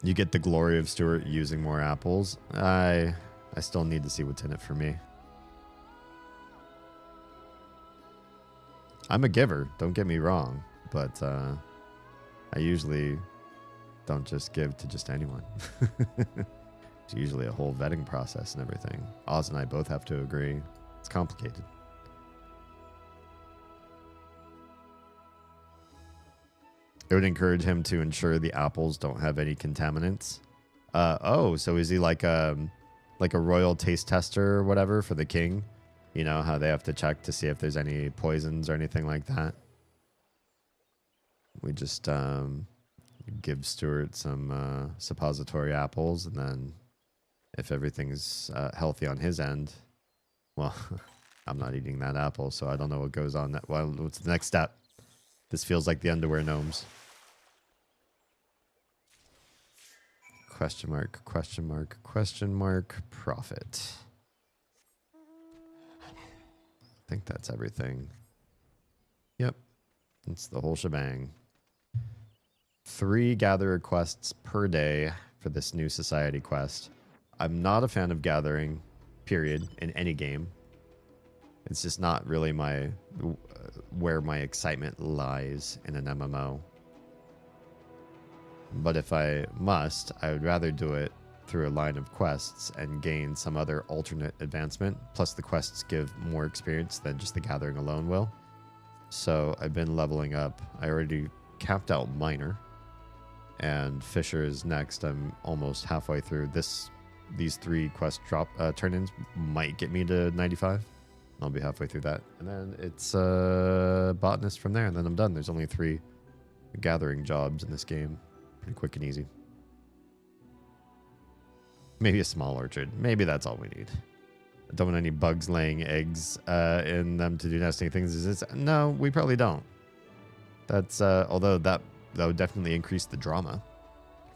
You get the glory of Stuart using more apples. I still need to see what's in it for me. I'm a giver, don't get me wrong, but I usually don't just give to just anyone. It's usually a whole vetting process and everything. Oz and I both have to agree. It's complicated. It would encourage him to ensure the apples don't have any contaminants. Oh, so is he like a royal taste tester or whatever for the king? You know, how they have to check to see if there's any poisons or anything like that. We just give Stuart some suppository apples, and then if everything's healthy on his end, well, I'm not eating that apple, so I don't know what goes on. Well, what's the next step? This feels like the underwear gnomes. Question mark, question mark, question mark, profit. I think that's everything. Yep. It's the whole shebang. 3 gatherer quests per day for this new society quest. I'm not a fan of gathering, period, in any game. It's just not really where my excitement lies in an MMO. But if I must, I would rather do it through a line of quests and gain some other alternate advancement. Plus the quests give more experience than just the gathering alone will. So I've been leveling up. I already capped out Miner. And Fisher is next. I'm almost halfway through. These 3 quest turn-ins might get me to 95. I'll be halfway through that. And then it's botanist from there, and then I'm done. There's only 3 gathering jobs in this game. Pretty quick and easy. Maybe a small orchard. Maybe that's all we need. I don't want any bugs laying eggs in them to do nesting things. No, we probably don't. That's although that would definitely increase the drama.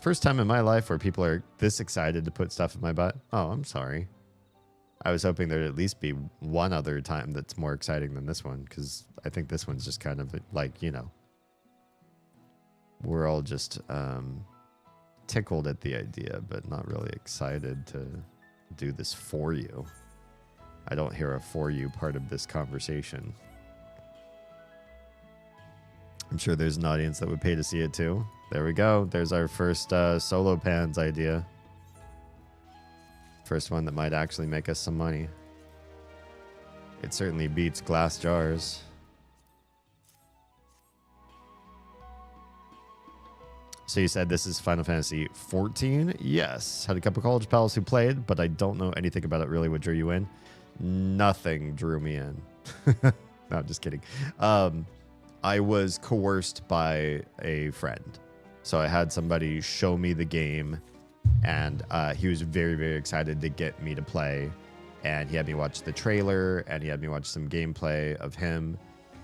First time in my life where people are this excited to put stuff in my butt. Oh, I'm sorry. I was hoping there'd at least be one other time that's more exciting than this one, because I think this one's just kind of like, you know, we're all just tickled at the idea, but not really excited to do this for you. I don't hear a for you part of this conversation. I'm sure there's an audience that would pay to see it too. There we go. There's our first solo pans idea. First one that might actually make us some money. It certainly beats glass jars. So you said this is Final Fantasy 14? Yes. Had a couple college pals who played, but I don't know anything about it really. What drew you in? Nothing drew me in. No, I'm just kidding. I was coerced by a friend. So I had somebody show me the game, and he was very, very excited to get me to play. And he had me watch the trailer, and he had me watch some gameplay of him.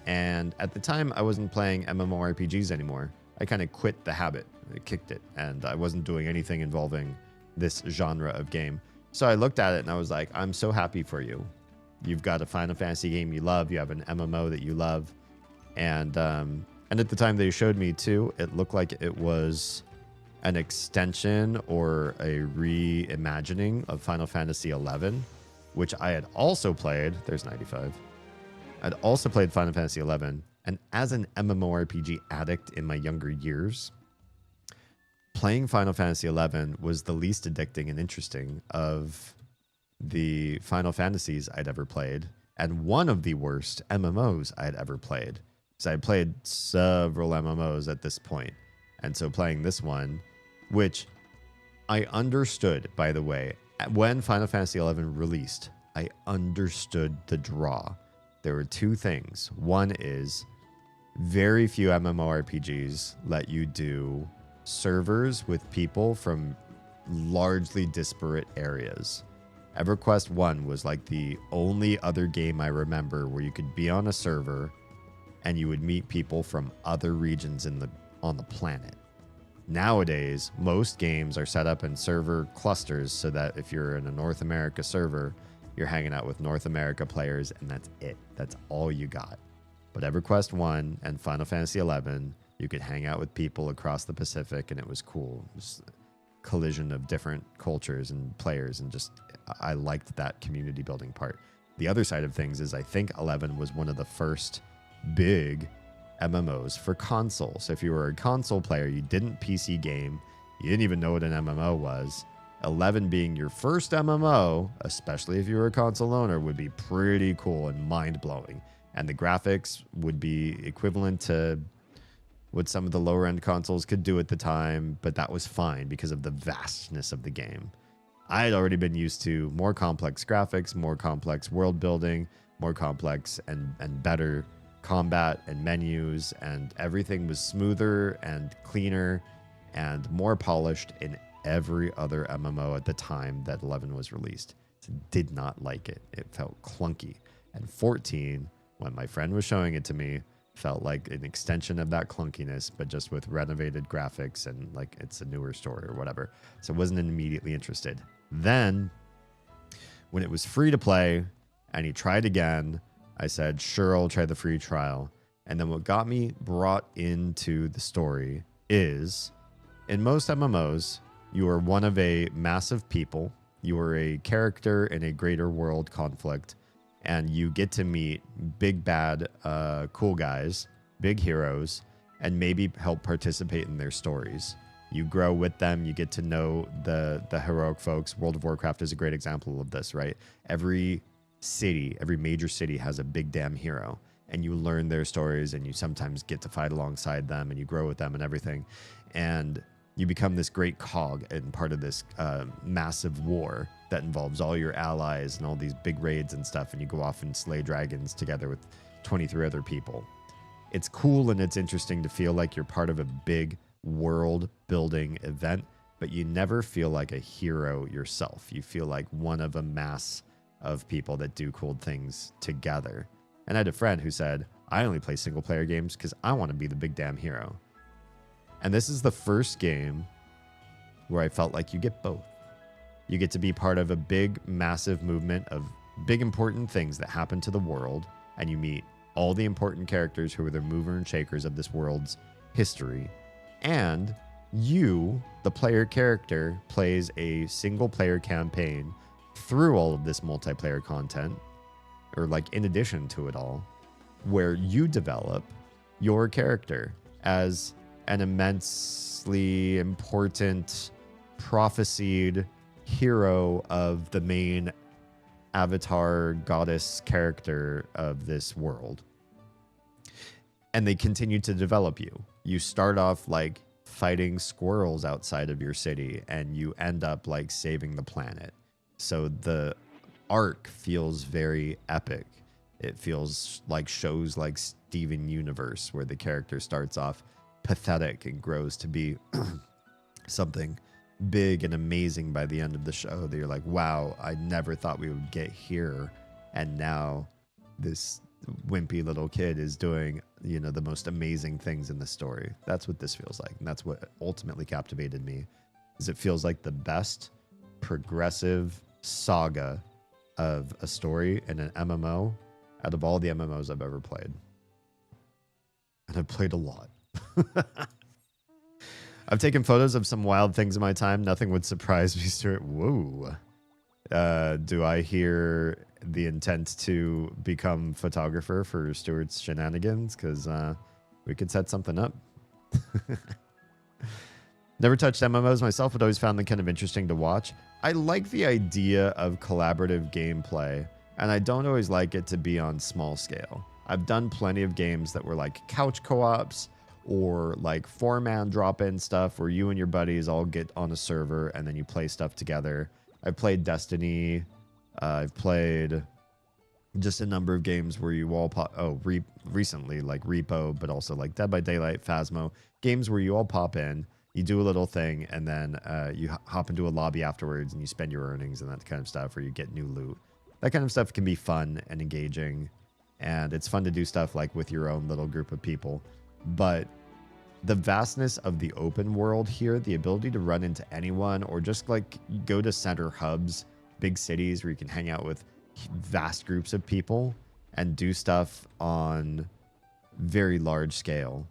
And at the time, I wasn't playing MMORPGs anymore. I kind of quit the habit. I kicked it, and I wasn't doing anything involving this genre of game. So I looked at it, and I was like, I'm so happy for you. You've got a Final Fantasy game you love. You have an MMO that you love. And at the time they showed me too, it looked like it was an extension or a reimagining of Final Fantasy 11, which I had also played. There's 95. I'd also played Final Fantasy 11, and as an MMORPG addict in my younger years, playing Final Fantasy 11 was the least addicting and interesting of the Final Fantasies I'd ever played, and one of the worst MMOs I'd ever played. So I played several MMOs at this point, and so playing this one, which I understood, by the way, when Final Fantasy 11 released, I understood the draw. There were two things. One is very few MMORPGs let you do servers with people from largely disparate areas. EverQuest 1 was like the only other game I remember where you could be on a server and you would meet people from other regions on the planet. Nowadays, most games are set up in server clusters so that if you're in a North America server, you're hanging out with North America players, and that's it. That's all you got. But EverQuest 1 and Final Fantasy 11, you could hang out with people across the Pacific, and it was cool. It was a collision of different cultures and players, and just I liked that community building part. The other side of things is I think 11 was one of the first big MMOs for console. So if you were a console player, you didn't PC game, you didn't even know what an MMO was, 11 being your first MMO, especially if you were a console owner, would be pretty cool and mind-blowing. And the graphics would be equivalent to what some of the lower-end consoles could do at the time, but that was fine because of the vastness of the game. I had already been used to more complex graphics, more complex world building, more complex and better combat and menus, and everything was smoother and cleaner and more polished in every other MMO at the time that 11 was released. So did not like it. It felt clunky. And 14, when my friend was showing it to me, felt like an extension of that clunkiness, but just with renovated graphics and like it's a newer story or whatever. So I wasn't immediately interested. Then, when it was free to play and he tried again, I said, sure, I'll try the free trial. And then what got me brought into the story is, in most MMOs, you are one of a mass of people. You are a character in a greater world conflict, and you get to meet big bad cool guys, big heroes, and maybe help participate in their stories. You grow with them. You get to know the heroic folks. World of Warcraft is a great example of this, right? Every city, every major city has a big damn hero, and you learn their stories, and you sometimes get to fight alongside them, and you grow with them and everything. And you become this great cog and part of this massive war that involves all your allies and all these big raids and stuff, and you go off and slay dragons together with 23 other people. It's cool and it's interesting to feel like you're part of a big world-building event, but you never feel like a hero yourself. You feel like one of a mass of people that do cool things together. And I had a friend who said, I only play single-player games because I want to be the big damn hero. And this is the first game where I felt like you get both. You get to be part of a big, massive movement of big, important things that happen to the world, and you meet all the important characters who are the mover and shakers of this world's history. And you, the player character, plays a single-player campaign through all of this multiplayer content, or like in addition to it all, where you develop your character as an immensely important, prophesied hero of the main avatar goddess character of this world. And they continue to develop you. You start off like fighting squirrels outside of your city, and you end up like saving the planet. So the arc feels very epic. It feels like shows like Steven Universe, where the character starts off pathetic and grows to be something big and amazing by the end of the show, that you're like, wow, I never thought we would get here. And now this wimpy little kid is doing, you know, the most amazing things in the story. That's what this feels like. And that's what ultimately captivated me, is it feels like the best progressive saga of a story in an MMO out of all the MMOs I've ever played. And I've played a lot. I've taken photos of some wild things in my time. Nothing would surprise me, Stuart. Whoa. Do I hear the intent to become photographer for Stuart's shenanigans? Because we could set something up. Never touched MMOs myself, but always found them kind of interesting to watch. I like the idea of collaborative gameplay, and I don't always like it to be on small scale. I've done plenty of games that were like couch co-ops, or like 4-man drop-in stuff where you and your buddies all get on a server and then you play stuff together. I've played Destiny. I've played just a number of games where you all recently like Repo, but also like Dead by Daylight, Phasmo, games where you all pop in, you do a little thing, and then you hop into a lobby afterwards and you spend your earnings and that kind of stuff, or you get new loot. That kind of stuff can be fun and engaging, and it's fun to do stuff like with your own little group of people. But the vastness of the open world here, the ability to run into anyone, or just like go to center hubs, big cities where you can hang out with vast groups of people and do stuff on very large scale,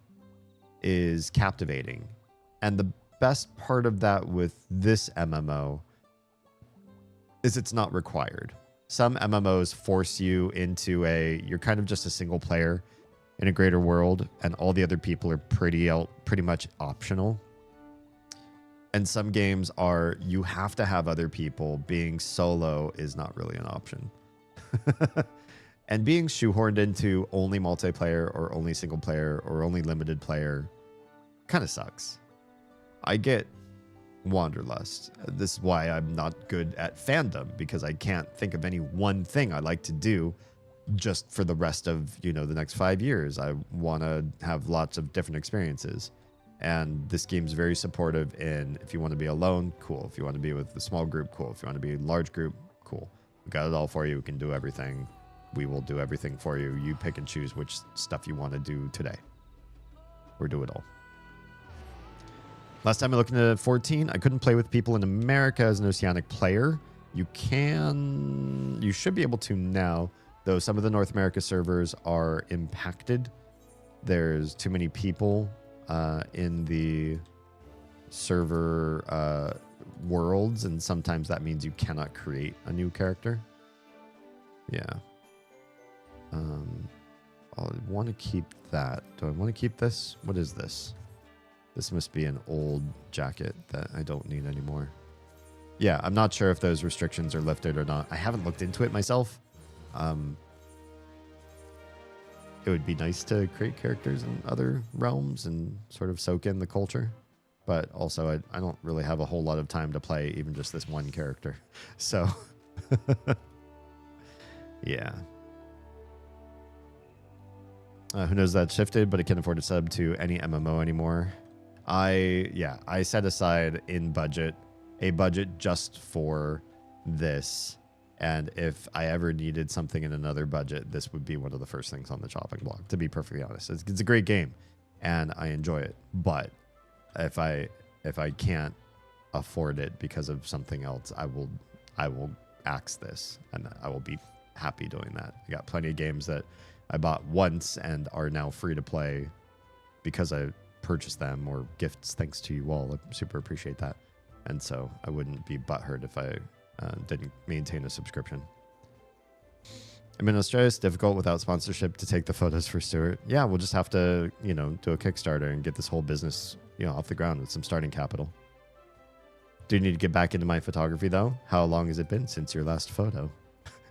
is captivating. And the best part of that with this MMO is it's not required. Some MMOs force you into you're kind of just a single player in a greater world, and all the other people are pretty much optional. And some games are, you have to have other people. Being solo is not really an option. And being shoehorned into only multiplayer or only single player or only limited player kind of sucks. I get wanderlust. This is why I'm not good at fandom, because I can't think of any one thing I like to do just for the rest of, you know, the next 5 years. I want to have lots of different experiences. And this game's very supportive in, if you want to be alone, cool. If you want to be with a small group, cool. If you want to be a large group, cool. We got it all for you. We can do everything. We will do everything for you. You pick and choose which stuff you want to do today, or do it all. Last time I looked into 14, I couldn't play with people in America as an Oceanic player. You should be able to now, though some of the North America servers are impacted. There's too many people in the server worlds, and sometimes that means you cannot create a new character. Yeah. I want to keep that. Do I want to keep this? What is this? This must be an old jacket that I don't need anymore. Yeah, I'm not sure if those restrictions are lifted or not. I haven't looked into it myself. It would be nice to create characters in other realms and sort of soak in the culture. But also, I don't really have a whole lot of time to play even just this one character. So, yeah. Who knows that shifted, but I can't afford to sub to any MMO anymore. I set aside in budget, a budget just for this. And if I ever needed something in another budget, this would be one of the first things on the chopping block, to be perfectly honest. It's a great game and I enjoy it. But if I can't afford it because of something else, I will axe this, and I will be happy doing that. I got plenty of games that I bought once and are now free to play because I purchased them, or gifts thanks to you all. I super appreciate that. And so I wouldn't be butthurt if I didn't maintain a subscription. I'm in Australia. It's difficult without sponsorship to take the photos for Stuart. Yeah, we'll just have to, do a Kickstarter and get this whole business, off the ground with some starting capital. Do you need to get back into my photography though? How long has it been since your last photo?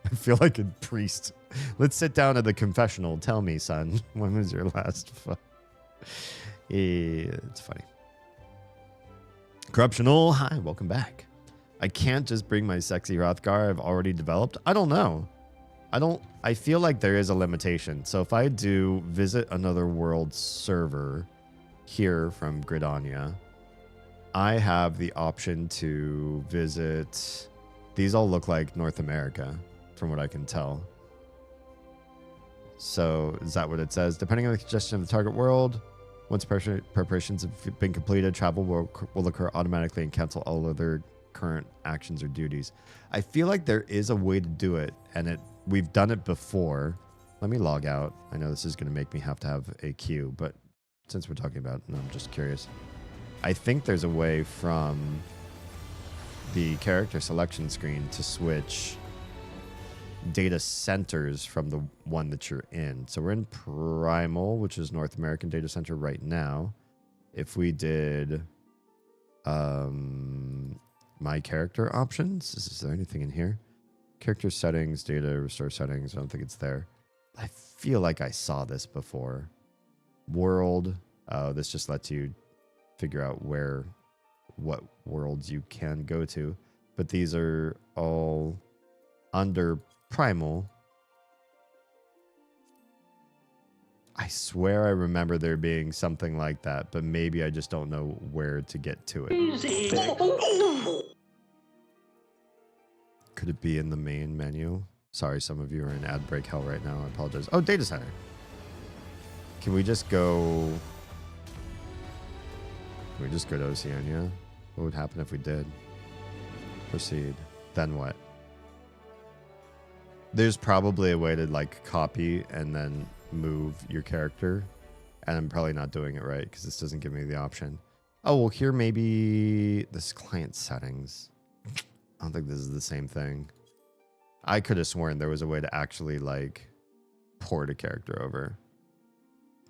I feel like a priest. Let's sit down at the confessional. Tell me, son, when was your last photo? It's funny. Corruptional, hi, welcome back. I can't just bring my sexy Hrothgar I've already developed. I don't know. I feel like there is a limitation. So if I do visit another world server here from Gridania, I have the option to visit. These all look like North America from what I can tell. So is that what it says? Depending on the congestion of the target world, once preparations have been completed, travel will occur automatically and cancel all other current actions or duties. I feel like there is a way to do it, and we've done it before. Let me log out. I know this is going to make me have to have a queue, but since we're talking about it, I'm just curious. I think there's a way from the character selection screen to switch data centers from the one that you're in. So we're in Primal, which is North American data center right now. If we did my character options, is there anything in here? Character settings, data, restore settings. I don't think it's there. I feel like I saw this before. World. Oh, this just lets you figure out what worlds you can go to. But these are all under Primal. I swear I remember there being something like that, but maybe I just don't know where to get to it. Could it be in the main menu? Sorry, some of you are in ad break hell right now. I apologize. Oh, data center. Can we just go... Can we just go to Oceania? What would happen if we did? Proceed. Then what? There's probably a way to like copy and then move your character. And I'm probably not doing it right because this doesn't give me the option. Oh, well, here maybe this client settings. I don't think this is the same thing. I could have sworn there was a way to actually like port a character over.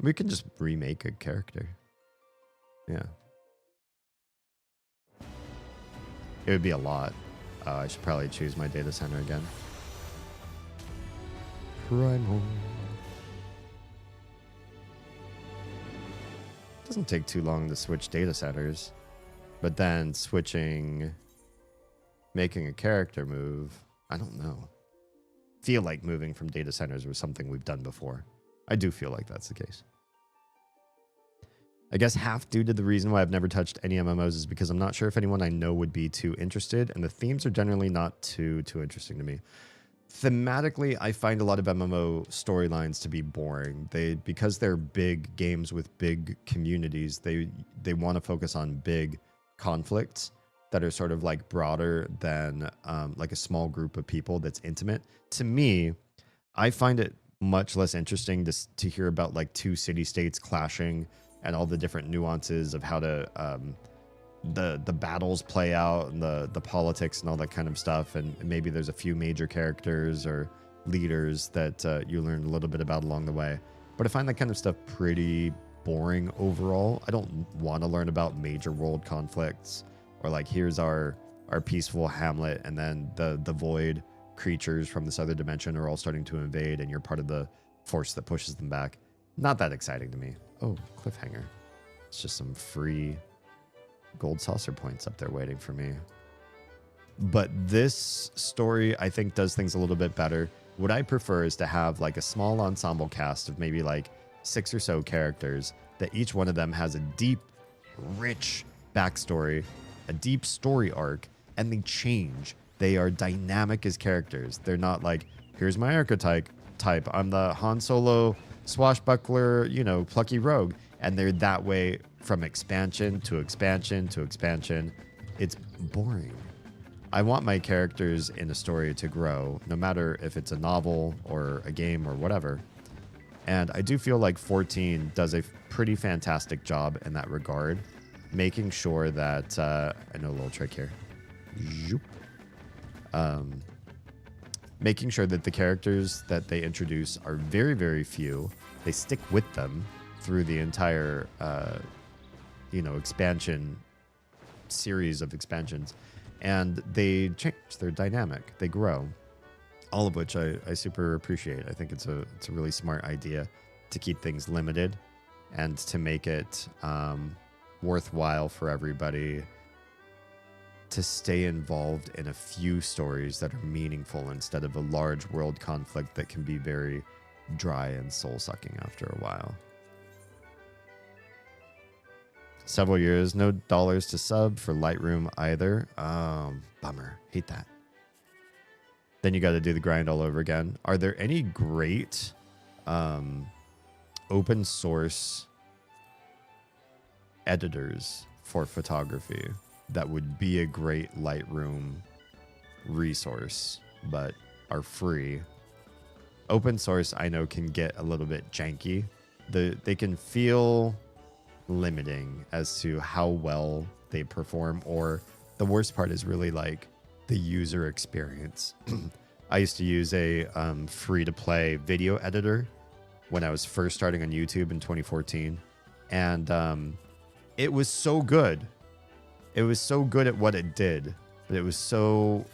We can just remake a character. Yeah. It would be a lot. I should probably choose my data center again. Primal. Doesn't take too long to switch data centers, but then making a character move, I don't know. Feel like moving from data centers was something we've done before. I do feel like that's the case. I guess half due to the reason why I've never touched any MMOs is because I'm not sure if anyone I know would be too interested, and the themes are generally not too interesting to me. Thematically, I find a lot of MMO storylines to be boring. Because they're big games with big communities, they want to focus on big conflicts that are sort of like broader than like a small group of people that's intimate. To me, I find it much less interesting to hear about like two city-states clashing and all the different nuances of how to the battles play out and the politics and all that kind of stuff. And maybe there's a few major characters or leaders that you learn a little bit about along the way. But I find that kind of stuff pretty boring overall. I don't want to learn about major world conflicts or like here's our peaceful hamlet and then the void creatures from this other dimension are all starting to invade and you're part of the force that pushes them back. Not that exciting to me. Oh, cliffhanger. It's just some free gold saucer points up there waiting for me. But this story, I think, does things a little bit better. What I prefer is to have like a small ensemble cast of maybe like 6 or so characters that each one of them has a deep, rich backstory, a deep story arc, and they change. They are dynamic as characters. They're not like, here's my archetype. I'm the Han Solo swashbuckler, plucky rogue. And they're that way from expansion to expansion to expansion. It's boring. I want my characters in a story to grow, no matter if it's a novel or a game or whatever. And I do feel like 14 does a pretty fantastic job in that regard, making sure that, I know a little trick here. Making sure that the characters that they introduce are very, very few. They stick with them through the entire, expansion series of expansions, and they change. They're dynamic. They grow. All of which I super appreciate. I think it's a really smart idea to keep things limited and to make it worthwhile for everybody to stay involved in a few stories that are meaningful instead of a large world conflict that can be very dry and soul-sucking after a while. Several years, no dollars to sub for Lightroom either. Bummer. Hate that. Then you got to do the grind all over again. Are there any great open source editors for photography that would be a great Lightroom resource, but are free? Open source, I know, can get a little bit janky. They can feel limiting as to how well they perform, or the worst part is really like the user experience. I used to use a free-to-play video editor when I was first starting on YouTube in 2014, and it was so good. It was so good at what it did, but it was so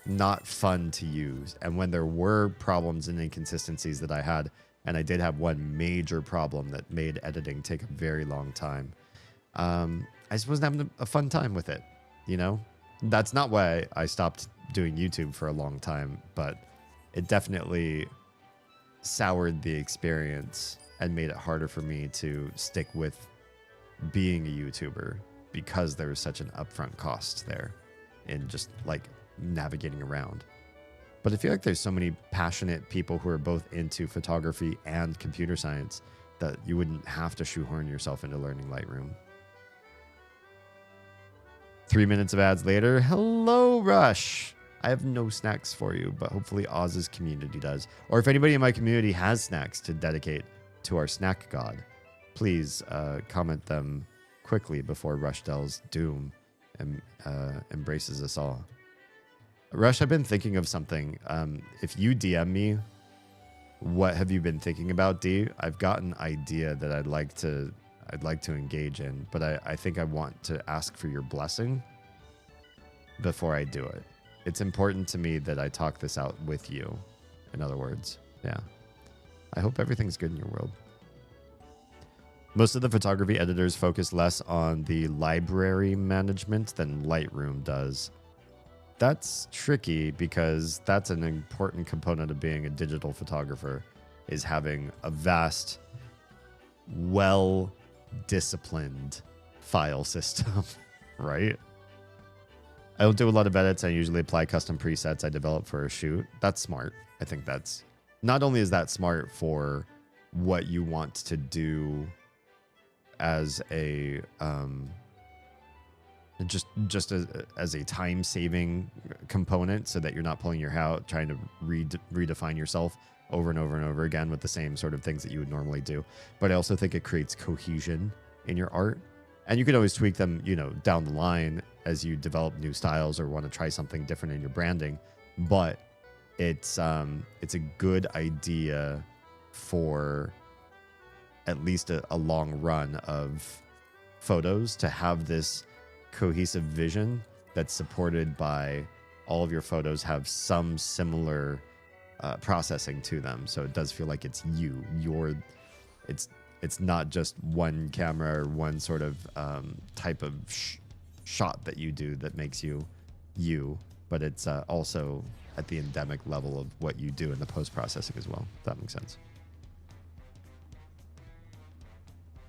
not fun to use. And when there were problems and inconsistencies that I had, and I did have one major problem that made editing take a very long time, I just wasn't having a fun time with it, you know? That's not why I stopped doing YouTube for a long time, but it definitely soured the experience and made it harder for me to stick with being a YouTuber because there was such an upfront cost there in just like navigating around. But I feel like there's so many passionate people who are both into photography and computer science that you wouldn't have to shoehorn yourself into learning Lightroom. 3 minutes of ads later. Hello, Rush. I have no snacks for you, but hopefully Oz's community does. Or if anybody in my community has snacks to dedicate to our snack god, please comment them quickly before Rushdell's doom embraces us all. Rush, I've been thinking of something. If you DM me, what have you been thinking about, D? I've got an idea that I'd like to engage in, but I think I want to ask for your blessing before I do it. It's important to me that I talk this out with you. In other words, yeah. I hope everything's good in your world. Most of the photography editors focus less on the library management than Lightroom does. That's tricky because that's an important component of being a digital photographer, is having a vast, well-disciplined file system, right? I don't do a lot of edits. I usually apply custom presets I develop for a shoot. That's smart. I think that's, not only is that smart for what you want to do as a just as a time-saving component, so that you're not pulling your hair out trying to redefine yourself over and over and over again with the same sort of things that you would normally do. But I also think it creates cohesion in your art, and you can always tweak them, you know, down the line as you develop new styles or want to try something different in your branding. But it's a good idea for at least a long run of photos to have this cohesive vision that's supported by all of your photos have some similar processing to them. So it does feel like it's you. It's not just one camera or one sort of type of shot that you do that makes you, but it's also at the endemic level of what you do in the post-processing as well. If that makes sense.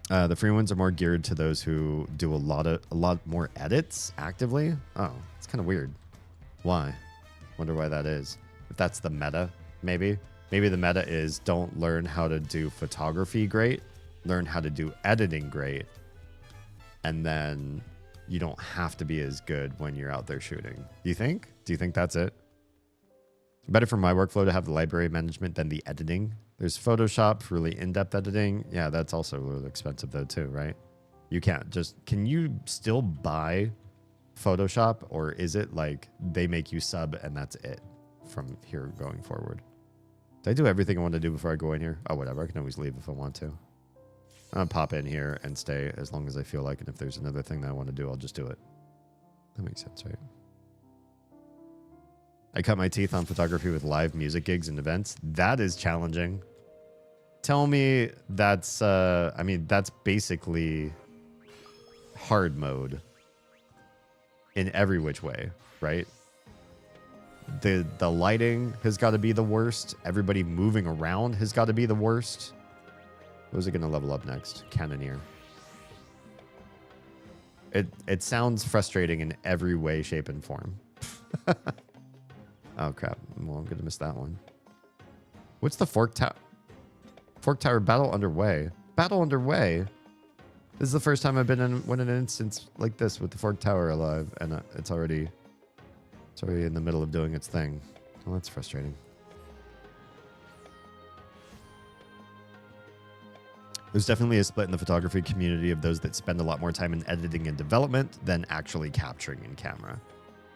The free ones are more geared to those who do a lot more edits actively. Oh, it's kind of weird. Why? Wonder why that is. If that's the meta, maybe the meta is don't learn how to do photography great, learn how to do editing great, and then you don't have to be as good when you're out there shooting. Do you think that's it? Better for my workflow to have the library management than the editing. There's Photoshop for really in-depth editing. Yeah, that's also a little expensive though too, right? You can't just, can you still buy Photoshop, or is it like they make you sub and that's it from here going forward? Did I do everything I want to do before I go in here? Oh, whatever. I can always leave if I want to. I'm gonna pop in here and stay as long as I feel like it. If there's another thing that I want to do, I'll just do it. That makes sense, right? I cut my teeth on photography with live music gigs and events. That is challenging. Tell me that's, I mean, that's basically hard mode in every which way, right? The lighting has got to be the worst. Everybody moving around has got to be the worst. What is it going to level up next? Cannoneer. It sounds frustrating in every way, shape, and form. Oh, crap. Well, I'm going to miss that one. What's the Fork Tower? Fork Tower battle underway. Battle underway? This is the first time I've been in an instance like this with the Fork Tower alive, and it's already in the middle of doing its thing. Well, that's frustrating. There's definitely a split in the photography community of those that spend a lot more time in editing and development than actually capturing in camera.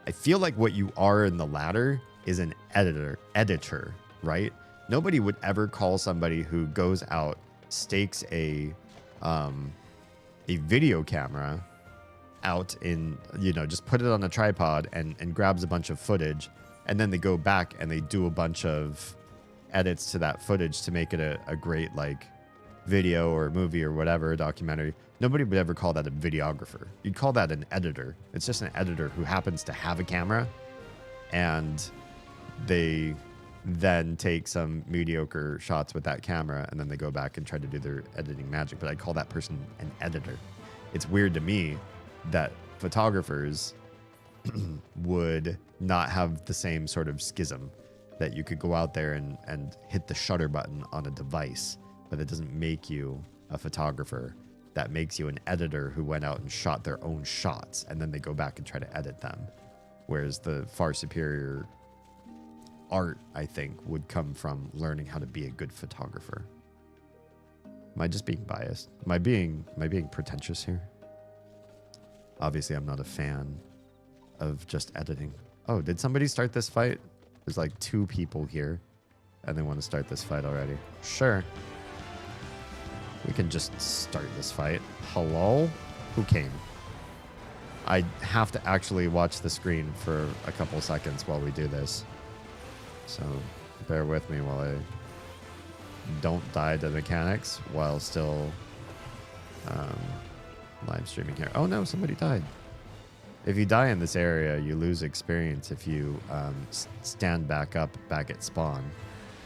I feel like what you are in the latter is an editor, right? Nobody would ever call somebody who goes out, stakes a video camera out in, you know, just put it on a tripod and grabs a bunch of footage, and then they go back and they do a bunch of edits to that footage to make it a great, like, video or movie or whatever, a documentary. Nobody would ever call that a videographer. You'd call that an editor. It's just an editor who happens to have a camera, and they then take some mediocre shots with that camera, and then they go back and try to do their editing magic. But I call that person an editor. It's weird to me that photographers would not have the same sort of schism, that you could go out there and hit the shutter button on a device, but that doesn't make you a photographer. That makes you an editor who went out and shot their own shots, and then they go back and try to edit them. Whereas the far superior art, I think, would come from learning how to be a good photographer. Am I just being biased? Am I being pretentious here? Obviously, I'm not a fan of just editing. Oh, did somebody start this fight? There's like 2 people here, and they want to start this fight already. Sure. We can just start this fight. Hello? Who came? I have to actually watch the screen for a couple seconds while we do this. So bear with me while I don't die to mechanics while still live streaming here. Oh no, somebody died. If you die in this area, you lose experience if you stand back up back at spawn.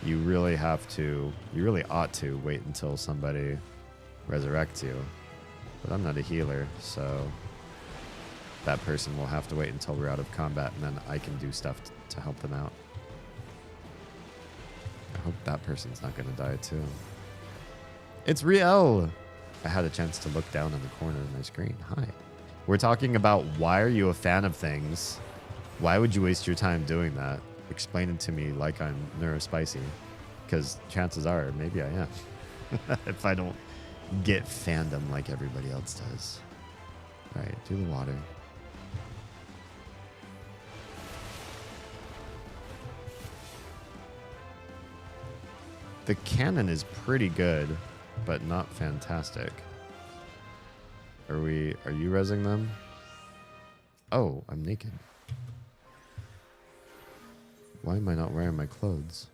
You really ought to wait until somebody resurrects you. But I'm not a healer, so that person will have to wait until we're out of combat, and then I can do stuff to help them out. I hope that person's not going to die too. It's Riel! I had a chance to look down in the corner of my screen. Hi. We're talking about why are you a fan of things? Why would you waste your time doing that? Explain it to me like I'm neurospicy, because chances are maybe I am. If I don't get fandom like everybody else does. All right, do the water. The cannon is pretty good, but not fantastic. Are you rezzing them? Oh, I'm naked. Why am I not wearing my clothes?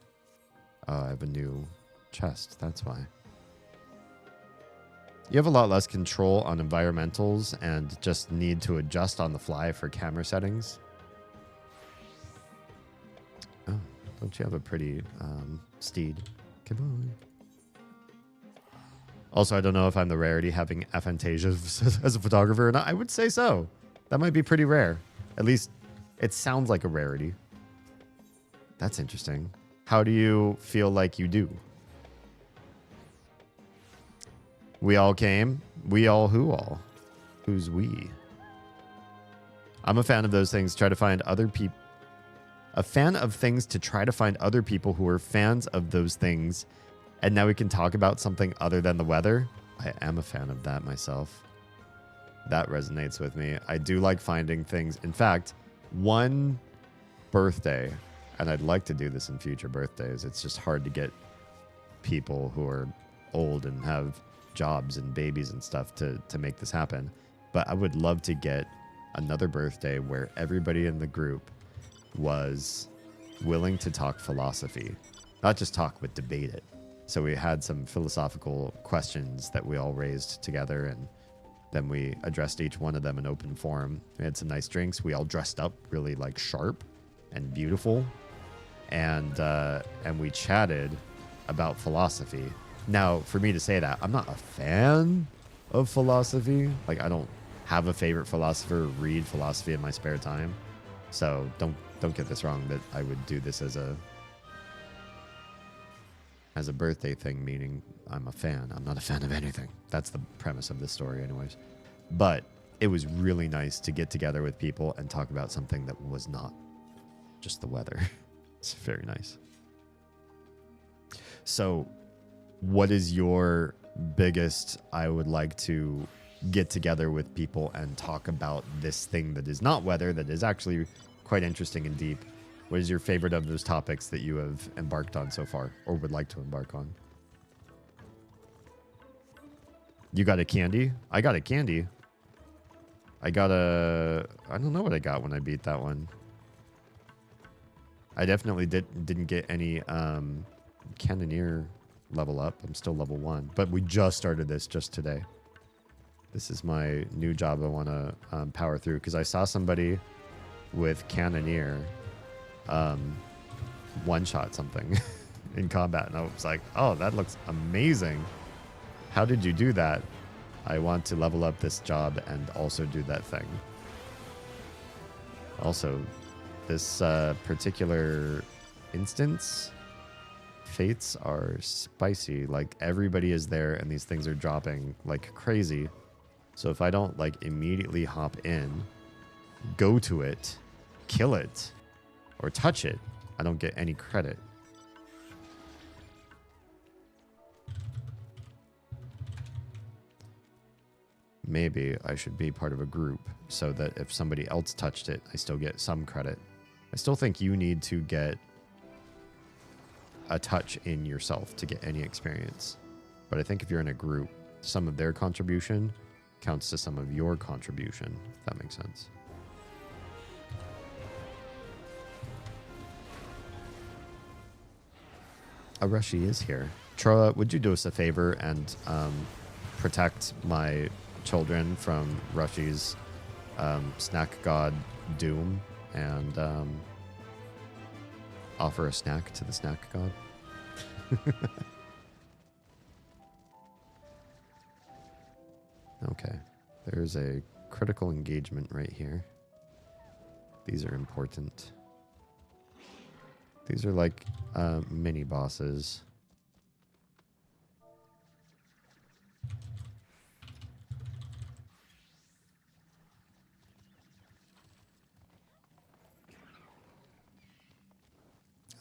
Oh, I have a new chest, that's why. You have a lot less control on environmentals and just need to adjust on the fly for camera settings. Oh, don't you have a pretty steed? Come on. Also, I don't know if I'm the rarity having aphantasia as a photographer or not. I would say so. That might be pretty rare. At least it sounds like a rarity. That's interesting. How do you feel like you do? We all came. We all who all? Who's we? I'm a fan of those things. Try to find other people. A fan of things to try to find other people who are fans of those things. And now we can talk about something other than the weather. I am a fan of that myself. That resonates with me. I do like finding things. In fact, one birthday, and I'd like to do this in future birthdays. It's just hard to get people who are old and have jobs and babies and stuff to make this happen. But I would love to get another birthday where everybody in the group was willing to talk philosophy. Not just talk, but debate it. So we had some philosophical questions that we all raised together, and then we addressed each one of them in open forum. We had some nice drinks. We all dressed up really like sharp and beautiful, and we chatted about philosophy. Now, for me to say that, I'm not a fan of philosophy. Like, I don't have a favorite philosopher or read philosophy in my spare time. So don't get this wrong that I would do this as a birthday thing, meaning I'm a fan. I'm not a fan of anything. That's the premise of this story anyways. But it was really nice to get together with people and talk about something that was not just the weather. It's very nice. So what is your biggest, I would like to get together with people and talk about this thing that is not weather, that is actually quite interesting and deep? What is your favorite of those topics that you have embarked on so far, or would like to embark on? You got a candy? I got a candy. I don't know what I got when I beat that one. I definitely didn't get any Cannoneer level up. I'm still level 1, but we just started this just today. This is my new job I want to power through, because I saw somebody with Cannoneer one-shot something in combat, and I was like, oh, that looks amazing. How did you do that? I want to level up this job and also do that thing. Also, this particular instance, fates are spicy. Like, everybody is there and these things are dropping like crazy. So if I don't like immediately hop in, go to it, kill it, or touch it, I don't get any credit. Maybe I should be part of a group so that if somebody else touched it, I still get some credit. I still think you need to get a touch in yourself to get any experience. But I think if you're in a group, some of their contribution counts to some of your contribution, if that makes sense. Arashi is here. Troa, would you do us a favor and protect my children from Rushi's snack god doom, and offer a snack to the snack god? Okay. There's a critical engagement right here. These are important. These are like mini bosses.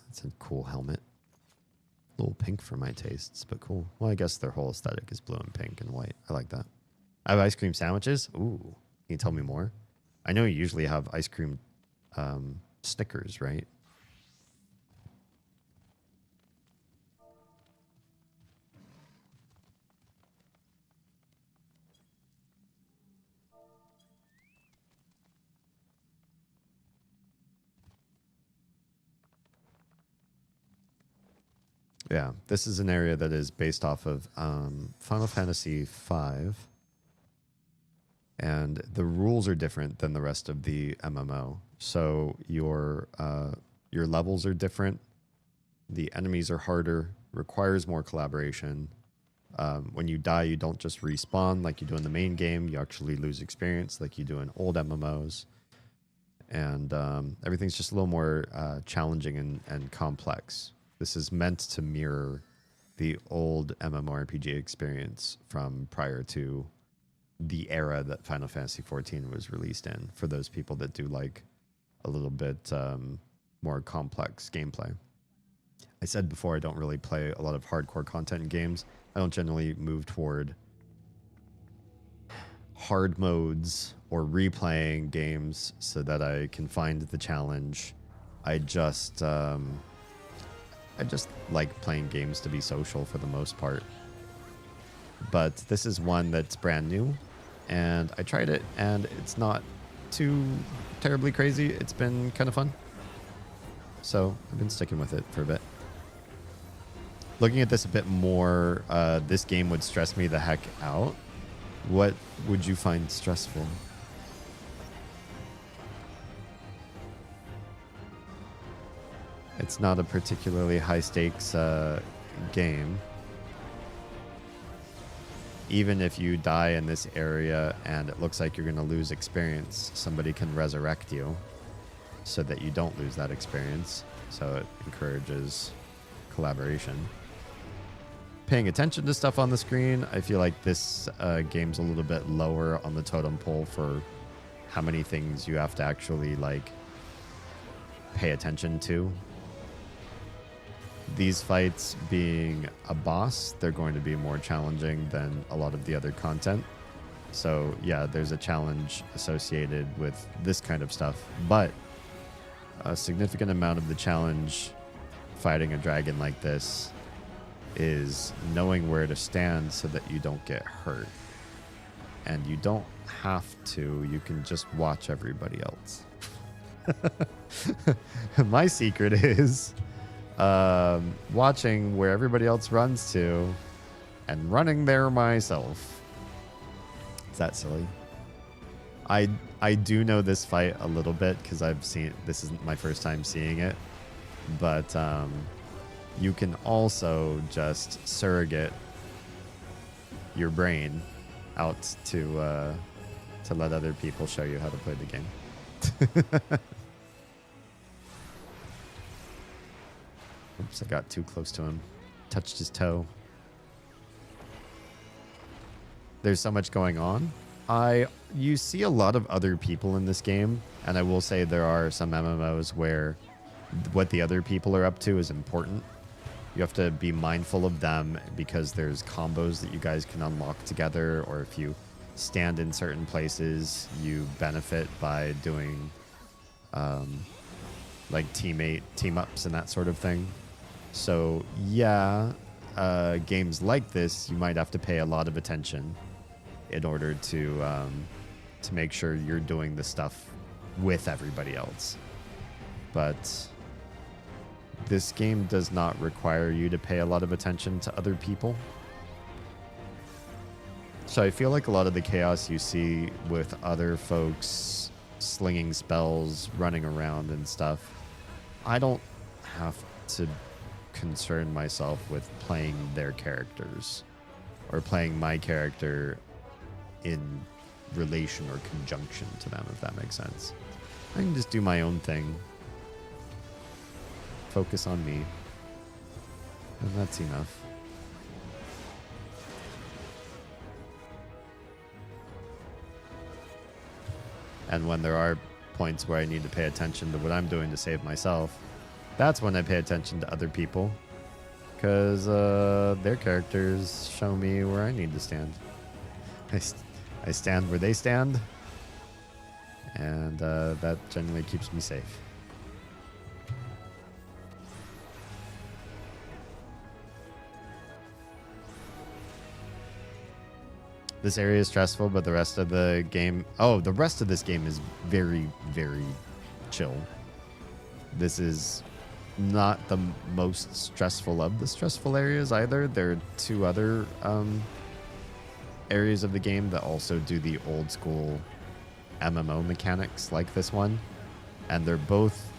That's a cool helmet. A little pink for my tastes, but cool. Well, I guess their whole aesthetic is blue and pink and white. I like that. I have ice cream sandwiches. Ooh, can you tell me more? I know you usually have ice cream stickers, right? Yeah, this is an area that is based off of Final Fantasy V, and the rules are different than the rest of the MMO. So your levels are different. The enemies are harder, requires more collaboration. When you die, you don't just respawn like you do in the main game. You actually lose experience like you do in old MMOs. And everything's just a little more challenging and complex. This is meant to mirror the old MMORPG experience from prior to the era that Final Fantasy XIV was released in, for those people that do like a little bit more complex gameplay. I said before, I don't really play a lot of hardcore content in games. I don't generally move toward hard modes or replaying games so that I can find the challenge. I just like playing games to be social for the most part. But this is one that's brand new, and I tried it, and it's not too terribly crazy. It's been kind of fun. So I've been sticking with it for a bit. Looking at this a bit more, this game would stress me the heck out. What would you find stressful? It's not a particularly high stakes game. Even if you die in this area and it looks like you're going to lose experience, somebody can resurrect you so that you don't lose that experience. So it encourages collaboration. Paying attention to stuff on the screen, I feel like this game's a little bit lower on the totem pole for how many things you have to actually like pay attention to. These fights being a boss, they're going to be more challenging than a lot of the other content. So yeah, there's a challenge associated with this kind of stuff, but a significant amount of the challenge fighting a dragon like this is knowing where to stand so that you don't get hurt. And you don't have to, you can just watch everybody else. My secret is watching where everybody else runs to and running there myself. Is that silly? I do know this fight a little bit because I've seen, this isn't my first time seeing it, but you can also just surrogate your brain out to let other people show you how to play the game. Oops, I got too close to him. Touched his toe. There's so much going on. You see a lot of other people in this game, and I will say there are some MMOs where what the other people are up to is important. You have to be mindful of them because there's combos that you guys can unlock together, or if you stand in certain places, you benefit by doing like team ups and that sort of thing. So yeah, games like this, you might have to pay a lot of attention in order to make sure you're doing the stuff with everybody else. But this game does not require you to pay a lot of attention to other people. So I feel like a lot of the chaos you see with other folks slinging spells, running around and stuff, I don't have to concern myself with playing their characters or playing my character in relation or conjunction to them, if that makes sense. I can just do my own thing. Focus on me. And that's enough. And when there are points where I need to pay attention to what I'm doing to save myself, that's when I pay attention to other people. Because their characters show me where I need to stand. I stand where they stand. And that generally keeps me safe. This area is stressful, but the rest of the game... Oh, the rest of this game is very, very chill. This is not the most stressful of the stressful areas either. There are two other areas of the game that also do the old school MMO mechanics like this one. And they're both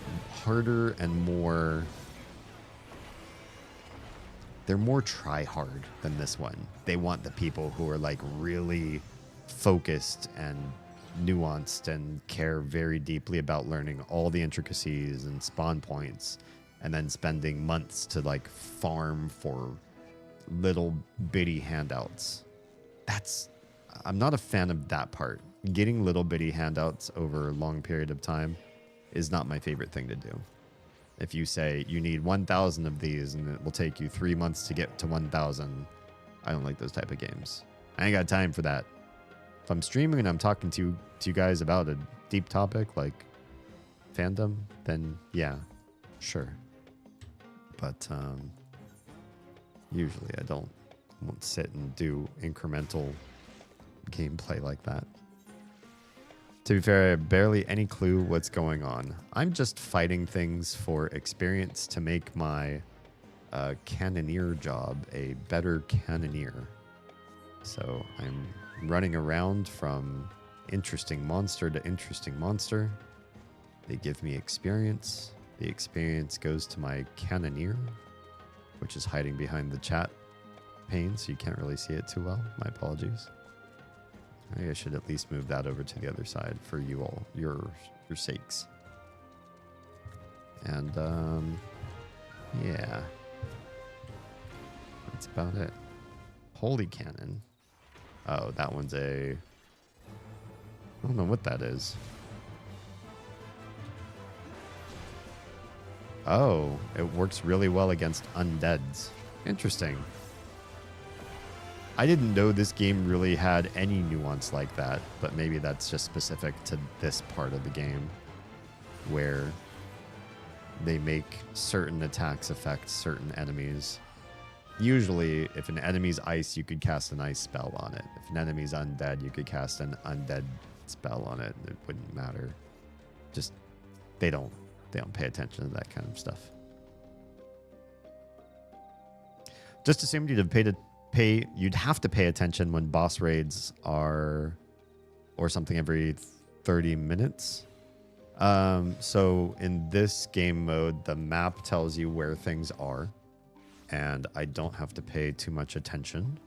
harder and more... They're more try-hard than this one. They want the people who are like really focused and nuanced and care very deeply about learning all the intricacies and spawn points, and then spending months to like farm for little bitty handouts. I'm not a fan of that part. Getting little bitty handouts over a long period of time is not my favorite thing to do. If you say you need 1,000 of these and it will take you 3 months to get to 1,000, I don't like those type of games. I ain't got time for that. If I'm streaming and I'm talking to you guys about a deep topic like fandom, then yeah, sure. But usually I won't sit and do incremental gameplay like that. To be fair, I have barely any clue what's going on. I'm just fighting things for experience to make my cannoneer job a better cannoneer. So I'm running around from interesting monster to interesting monster. They give me experience. The experience goes to my cannoneer, which is hiding behind the chat pane, so you can't really see it too well. My apologies. Maybe I should at least move that over to the other side for you all, your sakes. And yeah, that's about it. Holy cannon. Oh, that one's a... I don't know what that is. Oh, it works really well against undeads. Interesting. I didn't know this game really had any nuance like that, but maybe that's just specific to this part of the game where they make certain attacks affect certain enemies. Usually, if an enemy's ice, you could cast an ice spell on it. If an enemy's undead, you could cast an undead spell on it. It wouldn't matter. Just they don't pay attention to that kind of stuff. Just assumed you'd have to pay attention when boss raids are or something every 30 minutes. So in this game mode, the map tells you where things are, and I don't have to pay too much attention.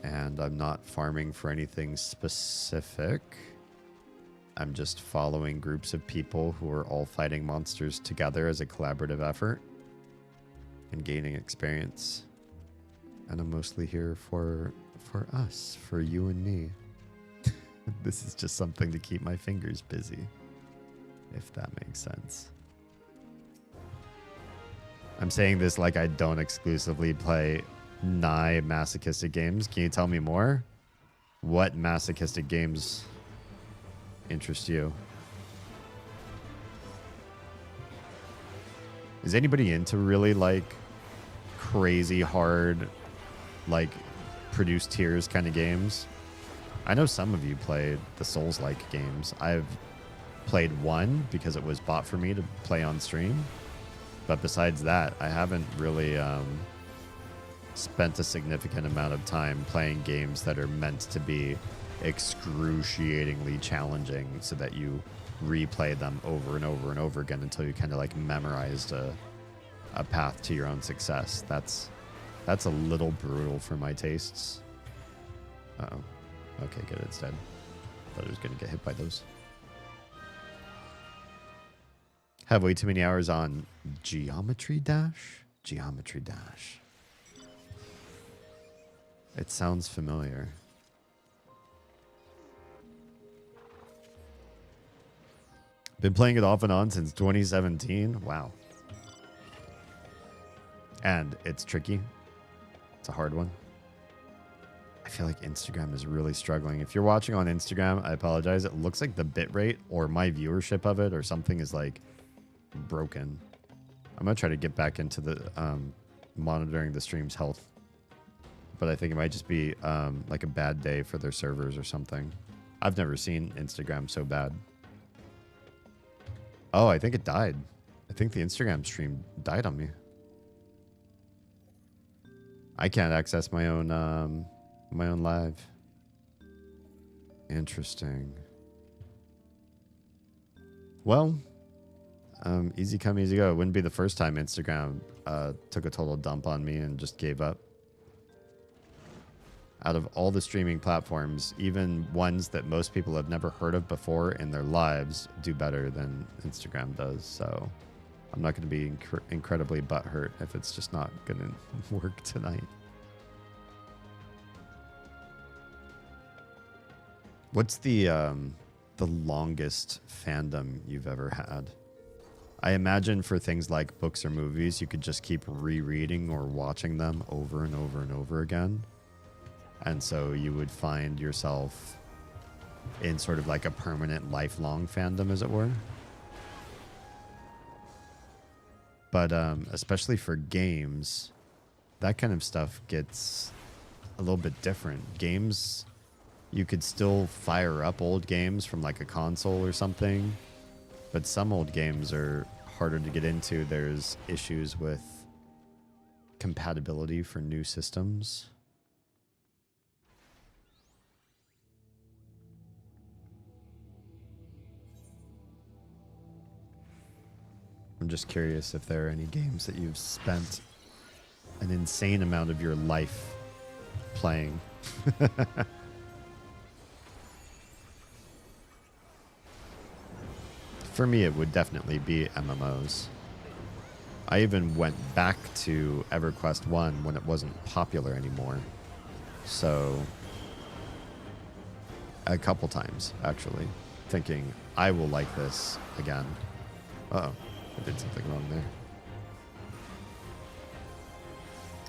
And I'm not farming for anything specific. I'm just following groups of people who are all fighting monsters together as a collaborative effort and gaining experience. And I'm mostly here for us, for you and me. This is just something to keep my fingers busy, if that makes sense. I'm saying this like I don't exclusively play nigh masochistic games. Can you tell me more? What masochistic games interest you? Is anybody into really like crazy hard, like produce tears kind of games? I know some of you played the Souls-like games. I've played one because it was bought for me to play on stream. But besides that, I haven't really spent a significant amount of time playing games that are meant to be excruciatingly challenging so that you replay them over and over and over again until you kind of like memorized a path to your own success. That's a little brutal for my tastes. Uh-oh. Okay, good. It's dead. Thought I was going to get hit by those. Have way too many hours on Geometry Dash? Geometry Dash. It sounds familiar. Been playing it off and on since 2017. Wow. And it's tricky. It's a hard one. I feel like Instagram is really struggling. If you're watching on Instagram, I apologize. It looks like the bitrate or my viewership of it or something is like broken. I'm going to try to get back into the monitoring the stream's health. But I think it might just be like a bad day for their servers or something. I've never seen Instagram so bad. Oh, I think it died. I think the Instagram stream died on me. I can't access my own live. Interesting. Well, easy come, easy go. It wouldn't be the first time Instagram took a total dump on me and just gave up. Out of all the streaming platforms, even ones that most people have never heard of before in their lives do better than Instagram does. So I'm not going to be incredibly butthurt if it's just not going to work tonight. What's the longest fandom you've ever had? I imagine for things like books or movies, you could just keep rereading or watching them over and over and over again. And so you would find yourself in sort of like a permanent lifelong fandom, as it were. But especially for games, that kind of stuff gets a little bit different. Games, you could still fire up old games from like a console or something, but some old games are harder to get into. There's issues with compatibility for new systems. I'm just curious if there are any games that you've spent an insane amount of your life playing. For me, it would definitely be MMOs. I even went back to EverQuest 1 when it wasn't popular anymore. So, a couple times, actually, thinking, I will like this again. Uh-oh, I did something wrong there.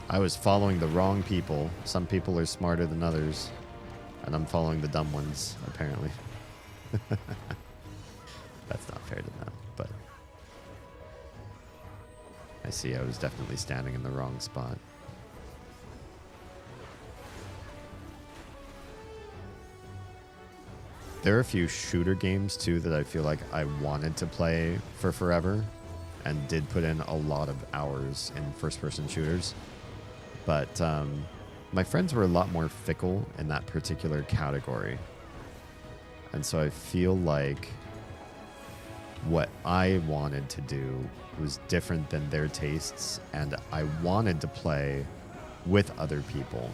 I was following the wrong people. Some people are smarter than others, and I'm following the dumb ones, apparently. That's not fair to them, but I see I was definitely standing in the wrong spot. There are a few shooter games, too, that I feel like I wanted to play for forever and did put in a lot of hours in first-person shooters. But my friends were a lot more fickle in that particular category. And so I feel like what I wanted to do was different than their tastes, and I wanted to play with other people.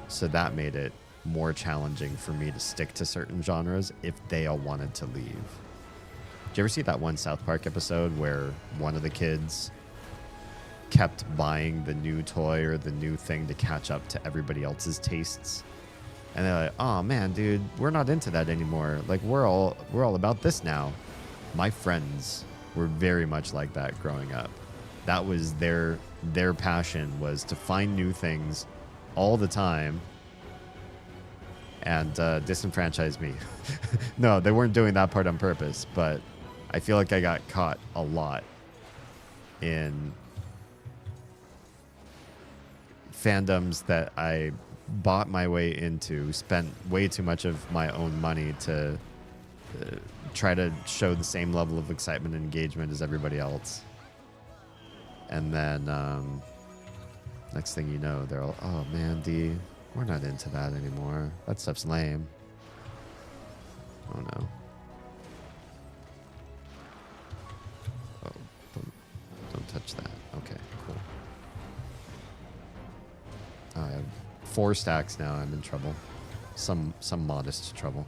So that made it more challenging for me to stick to certain genres if they all wanted to leave. Did you ever see that one South Park episode where one of the kids kept buying the new toy or the new thing to catch up to everybody else's tastes? And they're like, "Oh man, dude, we're not into that anymore. Like we're all about this now." My friends were very much like that growing up. That was their passion, was to find new things all the time and disenfranchise me. No, they weren't doing that part on purpose, but I feel like I got caught a lot in fandoms that I bought my way into, spent way too much of my own money to try to show the same level of excitement and engagement as everybody else. And then next thing you know, they're all, "Oh man, D, we're not into that anymore. That stuff's lame." Oh no. Oh, don't touch that. Okay, cool. I have 4 stacks now. I'm in trouble. Some modest trouble.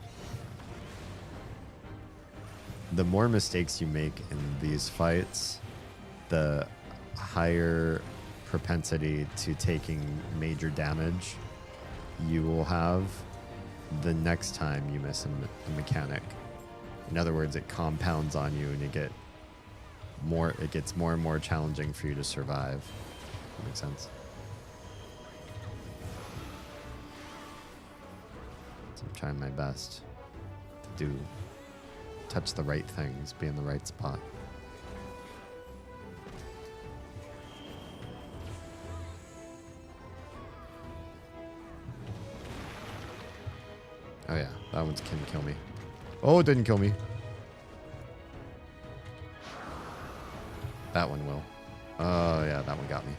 The more mistakes you make in these fights, the higher propensity to taking major damage you will have the next time you miss a mechanic. In other words, it compounds on you and it gets more and more challenging for you to survive. That makes sense. So I'm trying my best to touch the right things, be in the right spot. Oh yeah, that one can kill me. Oh, it didn't kill me. That one will. Oh yeah, that one got me.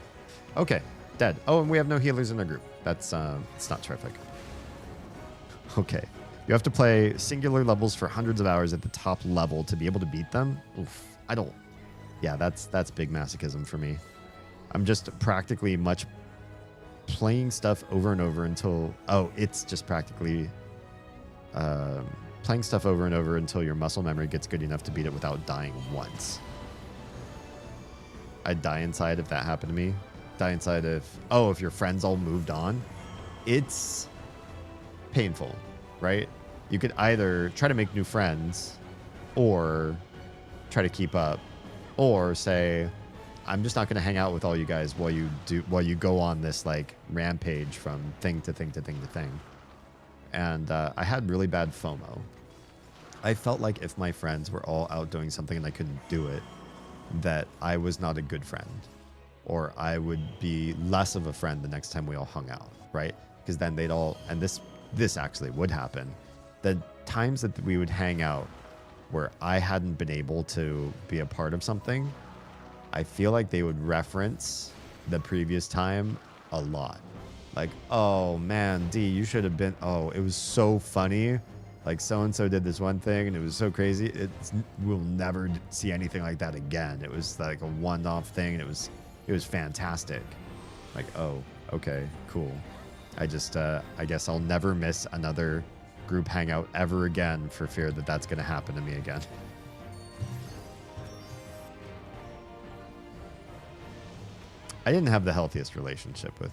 Okay, dead. Oh, and we have no healers in our group. That's it's not terrific. Okay. You have to play singular levels for hundreds of hours at the top level to be able to beat them. Oof. Yeah, that's big masochism for me. I'm just practically playing stuff over and over until... Oh, it's just practically playing stuff over and over until your muscle memory gets good enough to beat it without dying once. I'd die inside if that happened to me. Die inside if your friends all moved on. It's painful, right? You could either try to make new friends or try to keep up, or say, I'm just not going to hang out with all you guys while you go on this like rampage from thing to thing to thing to thing. And I had really bad FOMO. I felt like if my friends were all out doing something and I couldn't do it, that I was not a good friend, or I would be less of a friend the next time we all hung out, right? Because then they'd all, and this this actually would happen. The times that we would hang out where I hadn't been able to be a part of something, I feel like they would reference the previous time a lot. Like, oh man, D, you should have been, oh, it was so funny. Like so-and-so did this one thing and it was so crazy. We'll never see anything like that again. It was like a one-off thing and it was fantastic. Like, oh, okay, cool. I guess I'll never miss another group hangout ever again for fear that that's going to happen to me again. I didn't have the healthiest relationship with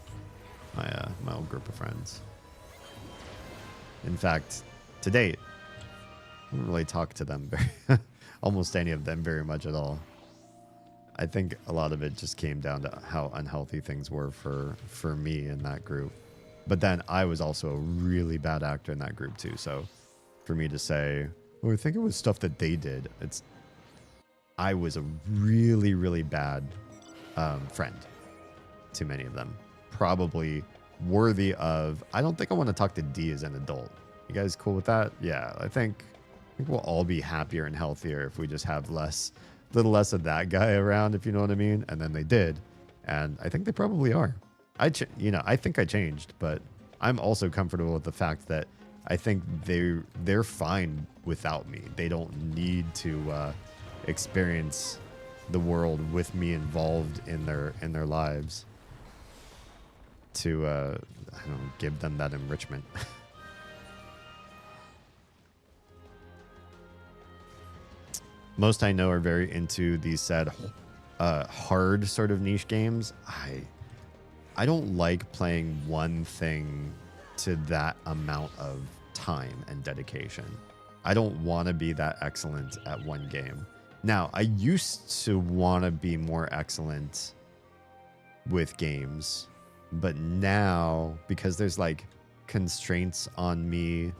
my old group of friends. In fact, to date, I don't really talk to them almost any of them very much at all. I think a lot of it just came down to how unhealthy things were for me in that group. But then I was also a really bad actor in that group too. So for me to say, oh, I think it was stuff that they did. I was a really, really bad friend to many of them. Probably worthy of, I don't think I want to talk to D as an adult. You guys cool with that? Yeah, I think we'll all be happier and healthier if we just have little less of that guy around, if you know what I mean. And then they did. And I think they probably are. I think I changed, but I'm also comfortable with the fact that I think they're fine without me. They don't need to experience the world with me involved in their lives to I don't know, give them that enrichment. Most I know are very into these said hard sort of niche games. I don't like playing one thing to that amount of time and dedication. I don't want to be that excellent at one game. Now, I used to want to be more excellent with games, but now, because there's like constraints on me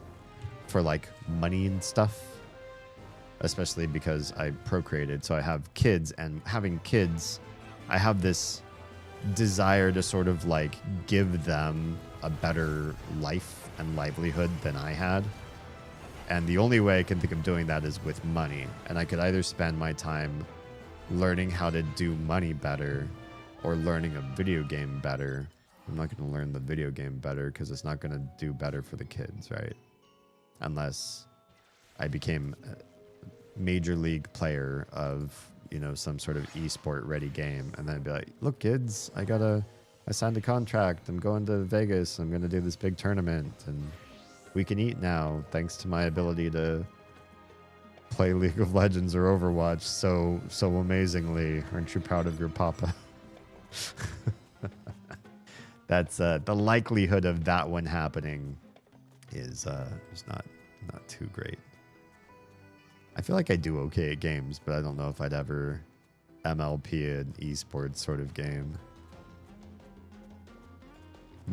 for like money and stuff, especially because I procreated, so I have kids, and having kids, I have this desire to sort of like give them a better life and livelihood than I had. And the only way I can think of doing that is with money. And I could either spend my time learning how to do money better or learning a video game better. I'm not going to learn the video game better because it's not going to do better for the kids, right? Unless I became a major league player of, some sort of esport ready game. And then I'd be like, look, kids, I signed a contract. I'm going to Vegas. I'm going to do this big tournament. And we can eat now thanks to my ability to play League of Legends or Overwatch so amazingly. Aren't you proud of your papa? That's the likelihood of that one happening is not too great. I feel like I do okay at games, but I don't know if I'd ever MLP an esports sort of game.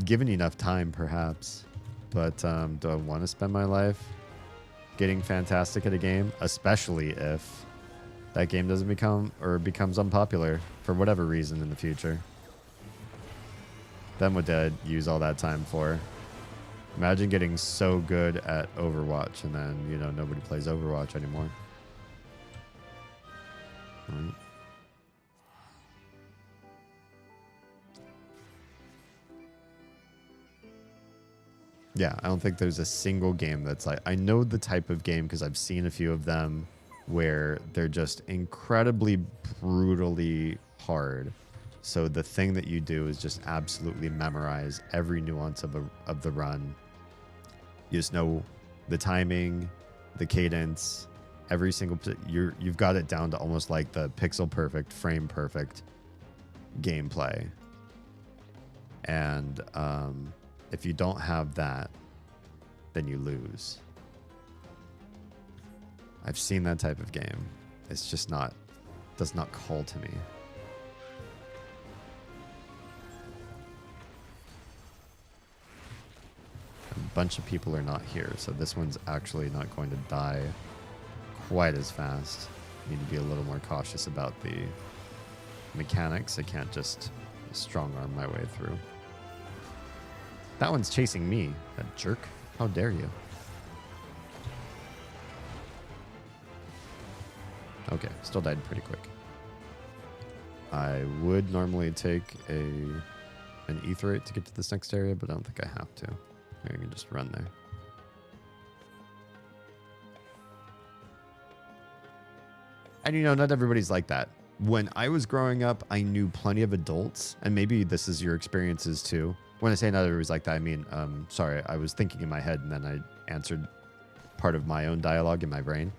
Given enough time, perhaps. But do I want to spend my life getting fantastic at a game? Especially if that game doesn't becomes unpopular for whatever reason in the future. Then what did I use all that time for? Imagine getting so good at Overwatch and then, nobody plays Overwatch anymore. Right. Yeah, I don't think there's a single game that's like... I know the type of game because I've seen a few of them where they're just incredibly brutally hard. So the thing that you do is just absolutely memorize every nuance of the run. You just know the timing, the cadence, every single... You've got it down to almost like the pixel perfect, frame perfect gameplay. And if you don't have that, then you lose. I've seen that type of game. It's just does not call to me. A bunch of people are not here, so this one's actually not going to die quite as fast. Need to be a little more cautious about the mechanics. I can't just strong arm my way through. That one's chasing me, that jerk. How dare you? Okay, still died pretty quick. I would normally take an etherate to get to this next area, but I don't think I have to. I can just run there. And you know, not everybody's like that. When I was growing up, I knew plenty of adults, and maybe this is your experiences too. When I say not everybody's like that, I mean, sorry, I was thinking in my head and then I answered part of my own dialogue in my brain.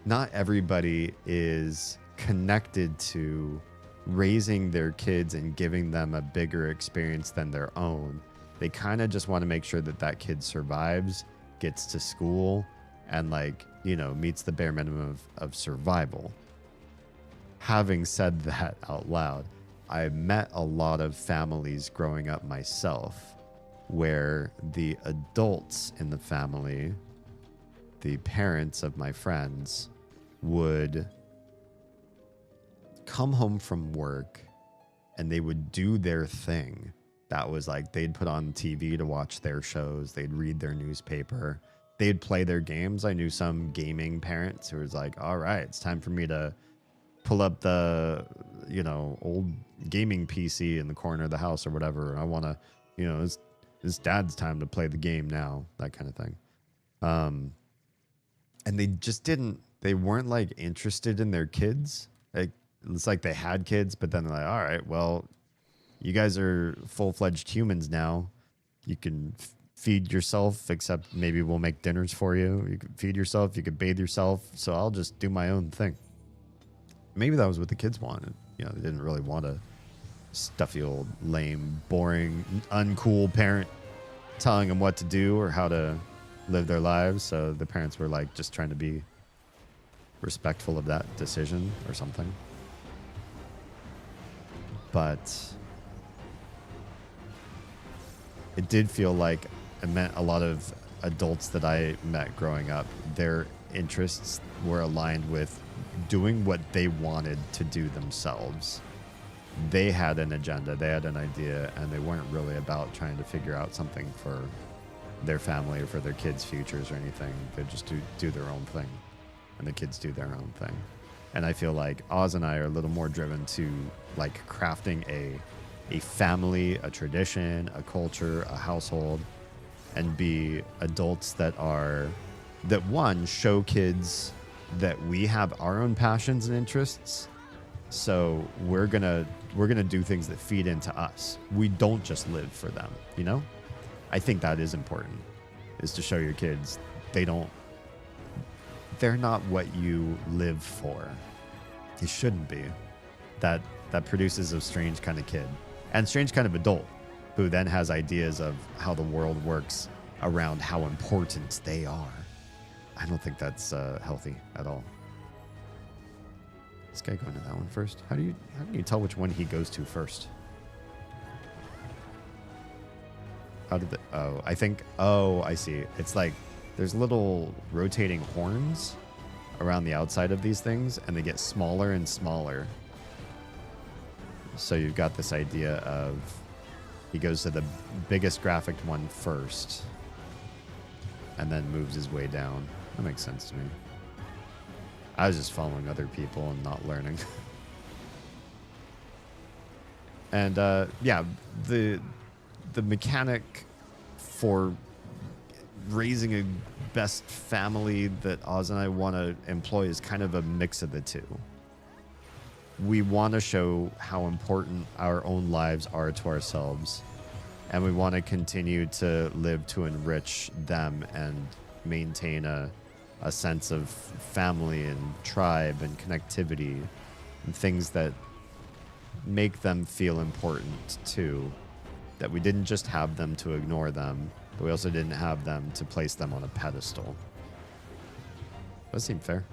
Not everybody is connected to raising their kids and giving them a bigger experience than their own. They kind of just want to make sure that that kid survives, gets to school, and like, you know, meets the bare minimum of survival. Having said that out loud, I met a lot of families growing up myself where the adults in the family, the parents of my friends, would come home from work and they would do their thing. That was like, they'd put on TV to watch their shows, they'd read their newspaper, they'd play their games. I knew some gaming parents who was like, all right, it's time for me to pull up the, you know, old gaming PC in the corner of the house or whatever. I want to, you know, it's dad's time to play the game now, that kind of thing. And they just they weren't like interested in their kids. Like, it's like they had kids, but then they're like, all right, well, you guys are full-fledged humans now. You can feed yourself, except maybe we'll make dinners for you. You can feed yourself, you can bathe yourself, so I'll just do my own thing. Maybe that was what the kids wanted. You know, they didn't really want a stuffy old, lame, boring, uncool parent telling them what to do or how to live their lives. So the parents were like just trying to be respectful of that decision or something. But it did feel like it meant a lot of adults that I met growing up, their interests were aligned with doing what they wanted to do themselves. They had an agenda, they had an idea, and they weren't really about trying to figure out something for their family or for their kids' futures or anything. They just do their own thing, and the kids do their own thing. And I feel like Oz and I are a little more driven to like crafting a family, a tradition, a culture, a household, and be adults that one, show kids that we have our own passions and interests. So we're gonna do things that feed into us. We don't just live for them, you know? I think that is important, is to show your kids they're not what you live for. They shouldn't be. That produces a strange kind of kid. And strange kind of adult who then has ideas of how the world works around how important they are. I don't think that's healthy at all. This guy going to that one first? How can you tell which one he goes to first? I see. It's like there's little rotating horns around the outside of these things, and they get smaller and smaller. So you've got this idea of he goes to the biggest graphic one first and then moves his way down. That makes sense to me. I was just following other people and not learning. And yeah, the mechanic for raising a best family that Oz and I want to employ is kind of a mix of the two. We want to show how important our own lives are to ourselves, and we want to continue to live to enrich them and maintain a sense of family and tribe and connectivity and things that make them feel important too. That we didn't just have them to ignore them, but we also didn't have them to place them on a pedestal. Does seem fair.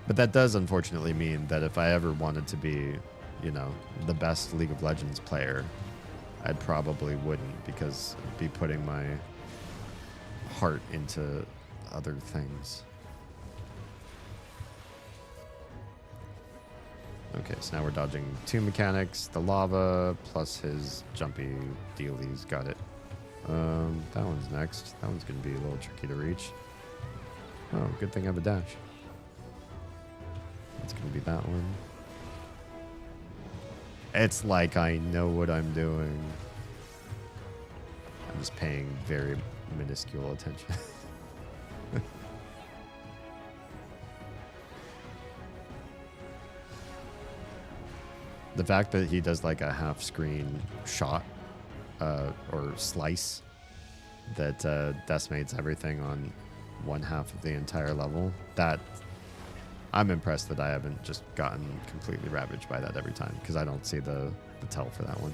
But that does unfortunately mean that if I ever wanted to be, you know, the best League of Legends player, I probably wouldn't, because I'd be putting my heart into other things. Okay, so now we're dodging 2 mechanics, the lava, plus his jumpy dealies. Got it. That one's next. That one's going to be a little tricky to reach. Oh, good thing I have a dash. It's going to be that one. It's like I know what I'm doing. I'm just paying very minuscule attention. The fact that he does like a half screen shot or slice that decimates everything on one half of the entire level, that I'm impressed that I haven't just gotten completely ravaged by that every time, because I don't see the tell for that one.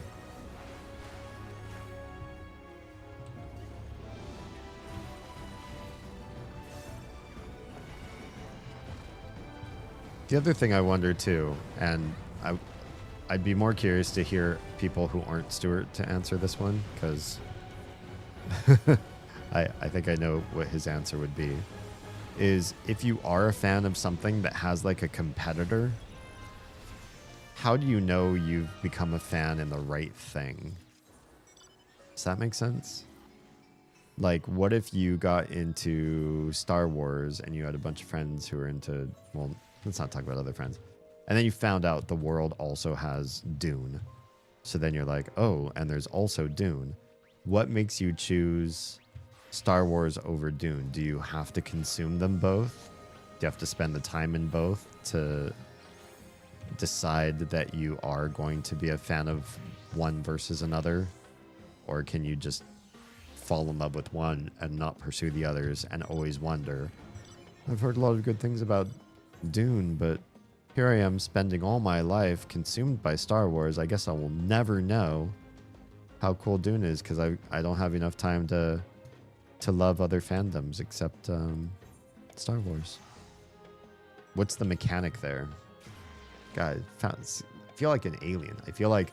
The other thing I wonder too, and I'd be more curious to hear people who aren't Stuart to answer this one, because I think I know what his answer would be, is if you are a fan of something that has like a competitor, how do you know you've become a fan in the right thing? Does that make sense? Like, what if you got into Star Wars and you had a bunch of friends who were into, well, let's not talk about other friends. And then you found out the world also has Dune. So then you're like, oh, and there's also Dune. What makes you choose Star Wars over Dune? Do you have to consume them both? Do you have to spend the time in both to decide that you are going to be a fan of one versus another? Or can you just fall in love with one and not pursue the others and always wonder, I've heard a lot of good things about Dune, but here I am spending all my life consumed by Star Wars. I guess I will never know how cool Dune is because I don't have enough time to love other fandoms except Star Wars. What's the mechanic there? God, I feel like an alien. I feel like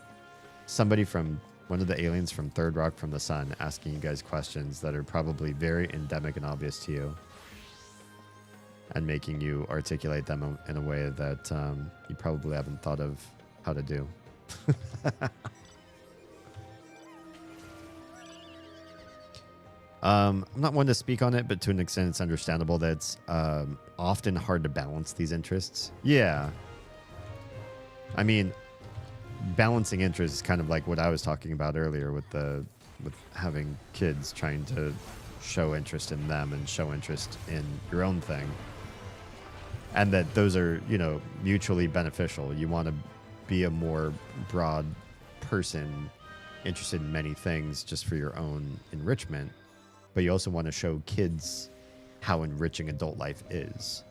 somebody from one of the aliens from Third Rock from the Sun asking you guys questions that are probably very endemic and obvious to you, and making you articulate them in a way that you probably haven't thought of how to do. I'm not one to speak on it, but to an extent it's understandable that it's often hard to balance these interests. Yeah. I mean, balancing interests is kind of like what I was talking about earlier with having kids, trying to show interest in them and show interest in your own thing. And that those are, mutually beneficial. You want to be a more broad person interested in many things just for your own enrichment. But you also want to show kids how enriching adult life is.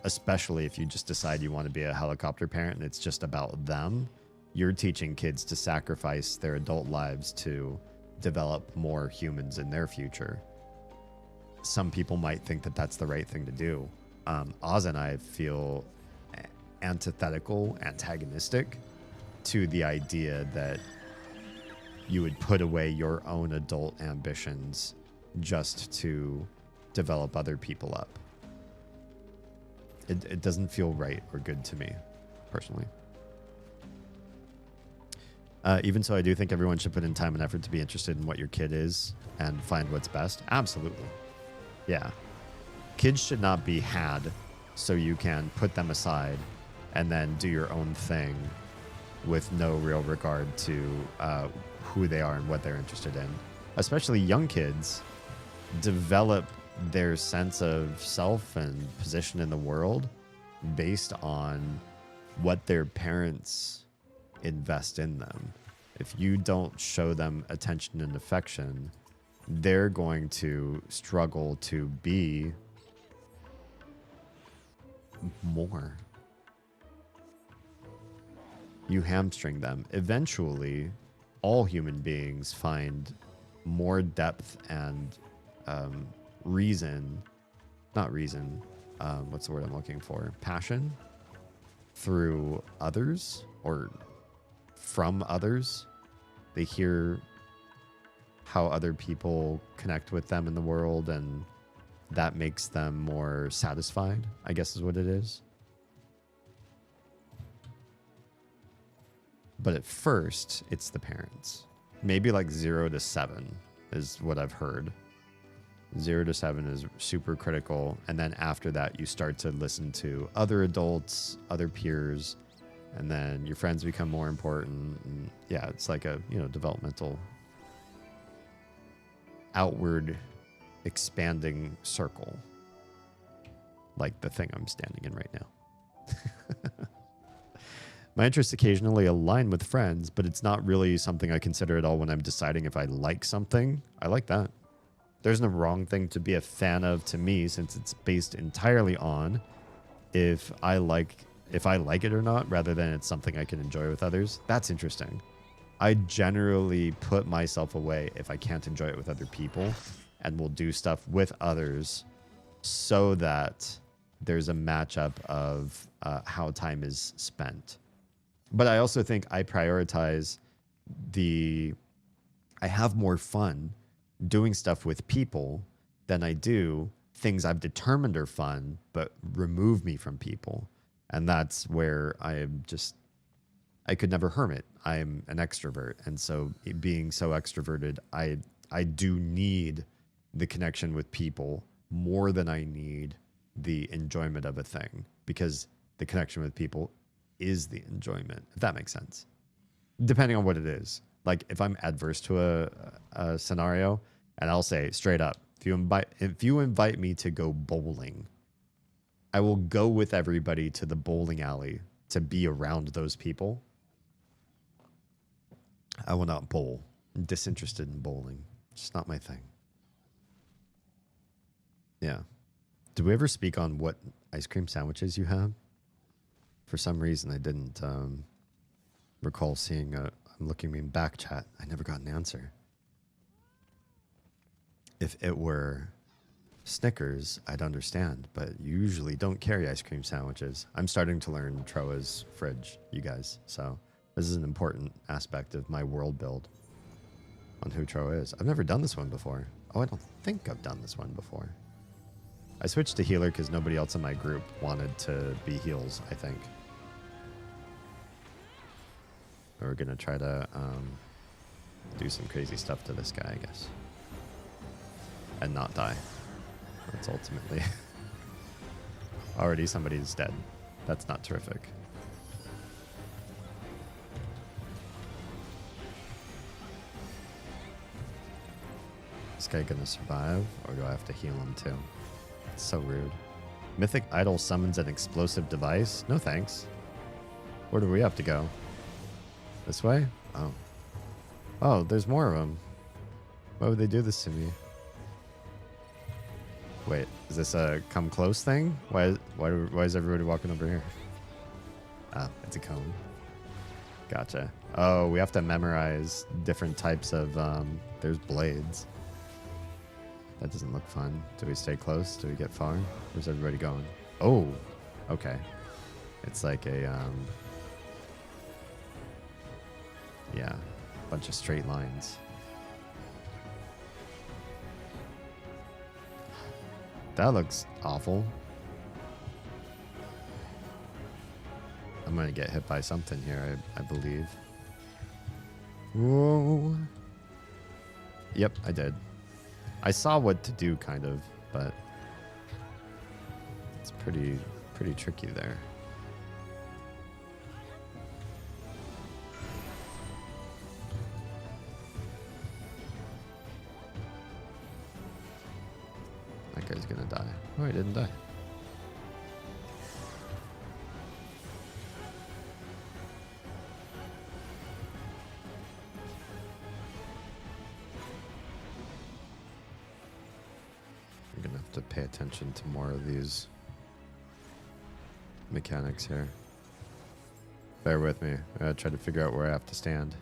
Especially if you just decide you want to be a helicopter parent and it's just about them. You're teaching kids to sacrifice their adult lives to develop more humans in their future. Some people might think that that's the right thing to do. Oz and I feel antagonistic to the idea that you would put away your own adult ambitions just to develop other people up. It doesn't feel right or good to me, personally. Even so, I do think everyone should put in time and effort to be interested in what your kid is and find what's best. Absolutely. Yeah. Kids should not be had so you can put them aside and then do your own thing with no real regard to who they are and what they're interested in. Especially young kids develop their sense of self and position in the world based on what their parents invest in them. If you don't show them attention and affection, they're going to struggle to be more. You hamstring them. Eventually, all human beings find more depth and what's the word I'm looking for? Passion through others or from others. They hear how other people connect with them in the world, and that makes them more satisfied, I guess is what it is. But at first, it's the parents. Maybe like 0 to 7 is what I've heard. 0 to 7 is super critical. And then after that, you start to listen to other adults, other peers, and then your friends become more important. And yeah, it's like a, developmental outward expanding circle. Like the thing I'm standing in right now. My interests occasionally align with friends, but it's not really something I consider at all when I'm deciding if I like something. I like that. There's no wrong thing to be a fan of to me, since it's based entirely on if I like it or not, rather than it's something I can enjoy with others. That's interesting. I generally put myself away if I can't enjoy it with other people, and will do stuff with others so that there's a matchup of how time is spent. But I also think I prioritize I have more fun doing stuff with people than I do things I've determined are fun, but remove me from people. And that's where I could never hermit. I'm an extrovert. And so being so extroverted, I do need the connection with people more than I need the enjoyment of a thing, because the connection with people is the enjoyment, if that makes sense. Depending on what it is. Like if I'm adverse to a scenario, and I'll say straight up, if you invite me to go bowling, I will go with everybody to the bowling alley to be around those people. I will not bowl. I'm disinterested in bowling. It's just not my thing. Yeah. Did we ever speak on what ice cream sandwiches you have? For some reason, I didn't recall seeing I'm looking in back chat. I never got an answer. If it were Snickers, I'd understand, but you usually don't carry ice cream sandwiches. I'm starting to learn Troa's fridge, you guys. So this is an important aspect of my world build on who Troa is. I've never done this one before. Oh, I don't think I've done this one before. I switched to healer because nobody else in my group wanted to be heals, I think. We're going to try to do some crazy stuff to this guy, I guess. And not die. That's ultimately... Already somebody's dead. That's not terrific. Is this guy going to survive? Or do I have to heal him too? It's so rude. Mythic Idol summons an explosive device? No thanks. Where do we have to go? This way? Oh. Oh, there's more of them. Why would they do this to me? Wait, is this a come close thing? Why is everybody walking over here? Ah, it's a cone. Gotcha. Oh, we have to memorize different types of, there's blades. That doesn't look fun. Do we stay close? Do we get far? Where's everybody going? Oh, okay. It's like a, yeah, bunch of straight lines. That looks awful. I'm gonna get hit by something here, I believe. Whoa. Yep, I did. I saw what to do, kind of, but it's pretty tricky there. That guy's gonna die. Oh, he didn't die. I'm gonna have to pay attention to more of these mechanics here. Bear with me. I gotta try to figure out where I have to stand.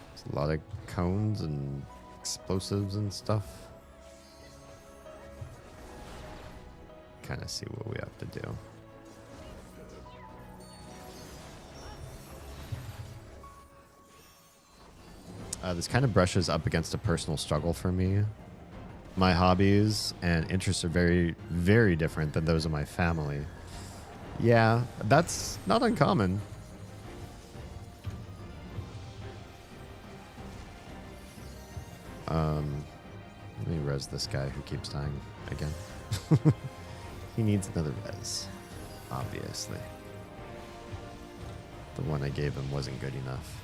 There's a lot of cones and explosives and stuff. Kind of see what we have to do. This kind of brushes up against a personal struggle for me. My hobbies and interests are very, very different than those of my family. Yeah, that's not uncommon. Let me res this guy who keeps dying again. He needs another res, obviously. The one I gave him wasn't good enough.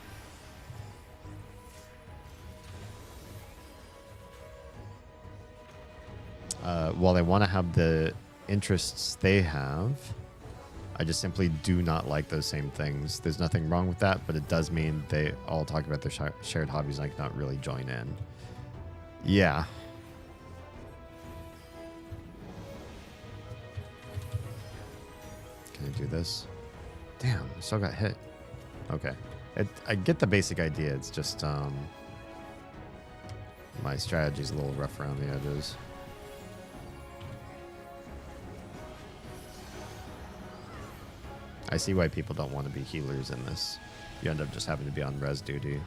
While I want to have the interests they have, I just simply do not like those same things. There's nothing wrong with that, but it does mean they all talk about their shared hobbies and I cannot really join in. Yeah. Can I do this? Damn, I still got hit. Okay. I get the basic idea. It's just my strategy's a little rough around the edges. I see why people don't want to be healers in this. You end up just having to be on res duty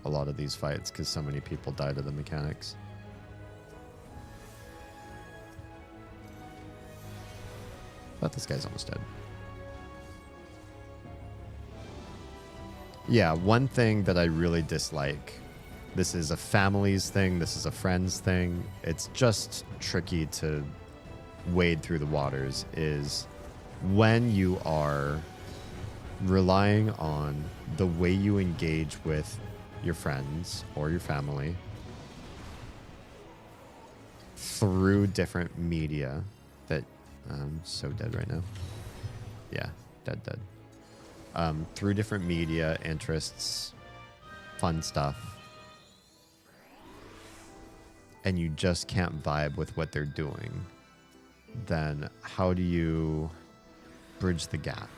a lot of these fights because so many people die to the mechanics. But this guy's almost dead. Yeah, one thing that I really dislike, this is a family's thing, this is a friend's thing, it's just tricky to wade through the waters, is when you are relying on the way you engage with your friends or your family through different media that I'm so dead right now. Yeah, dead. Through different media, interests, fun stuff, and you just can't vibe with what they're doing, then how do you bridge the gap?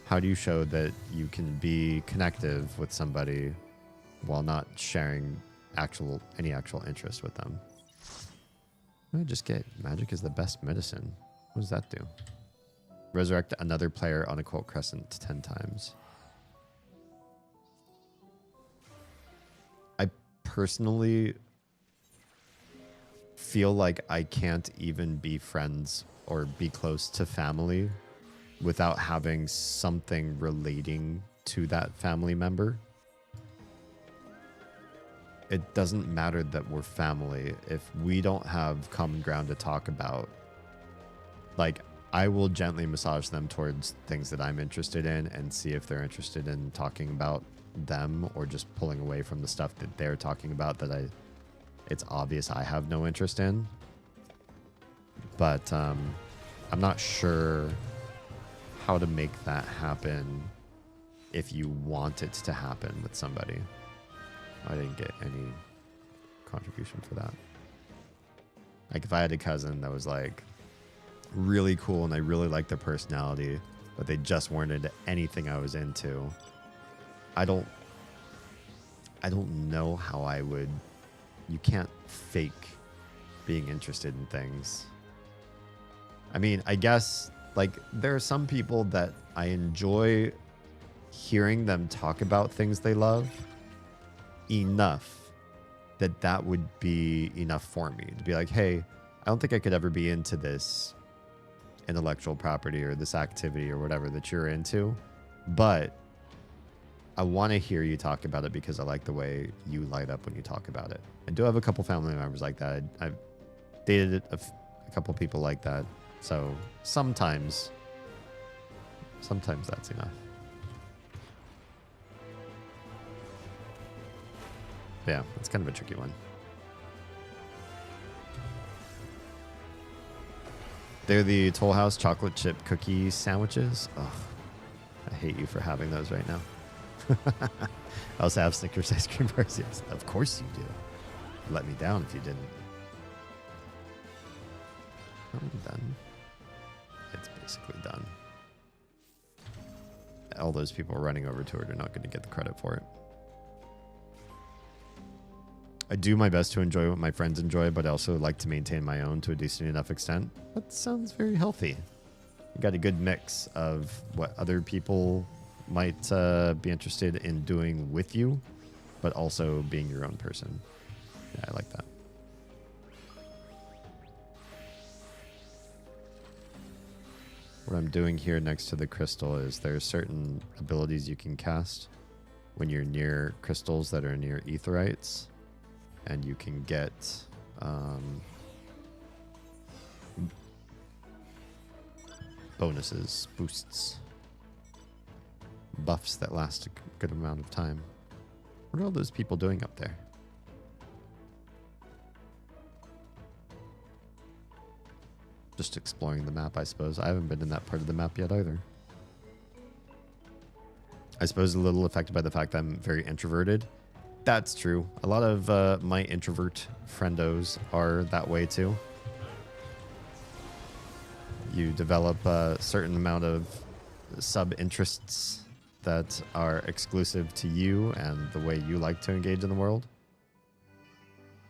How do you show that you can be connective with somebody while not sharing any actual interest with them? I just get magic is the best medicine. What does that do? Resurrect another player on a Occult Crescent 10 times. I personally feel like I can't even be friends or be close to family without having something relating to that family member. It doesn't matter that we're family if we don't have common ground to talk about. Like, I will gently massage them towards things that I'm interested in and see if they're interested in talking about them or just pulling away from the stuff that they're talking about that it's obvious I have no interest in. But I'm not sure how to make that happen if you want it to happen with somebody. I didn't get any contribution for that. Like, if I had a cousin that was like really cool and I really liked their personality, but they just weren't into anything I was into, I don't know how I would. You can't fake being interested in things. I mean, I guess like there are some people that I enjoy hearing them talk about things they love enough that would be enough for me to be like, hey, I don't think I could ever be into this intellectual property or this activity or whatever that you're into, but I want to hear you talk about it because I like the way you light up when you talk about it. I do have a couple family members like that. I've dated a couple people like that, so sometimes that's enough. Yeah, it's kind of a tricky one. They're the Toll House chocolate chip cookie sandwiches. Ugh, I hate you for having those right now. I also have Snickers ice cream bars. Yes, of course you do. Let me down if you didn't. I'm done. It's basically done. All those people running over to it are not going to get the credit for it. I do my best to enjoy what my friends enjoy, but I also like to maintain my own to a decent enough extent. That sounds very healthy. You got a good mix of what other people might be interested in doing with you, but also being your own person. Yeah, I like that. what I'm doing here next to the crystal is there's certain abilities you can cast when you're near crystals that are near aetherites, and you can get bonuses, boosts, buffs that last a good amount of time. What are all those people doing up there? Just exploring the map, I suppose. I haven't been in that part of the map yet either. I suppose a little affected by the fact that I'm very introverted. That's true. A lot of my introvert friendos are that way too. You develop a certain amount of sub-interests that are exclusive to you and the way you like to engage in the world.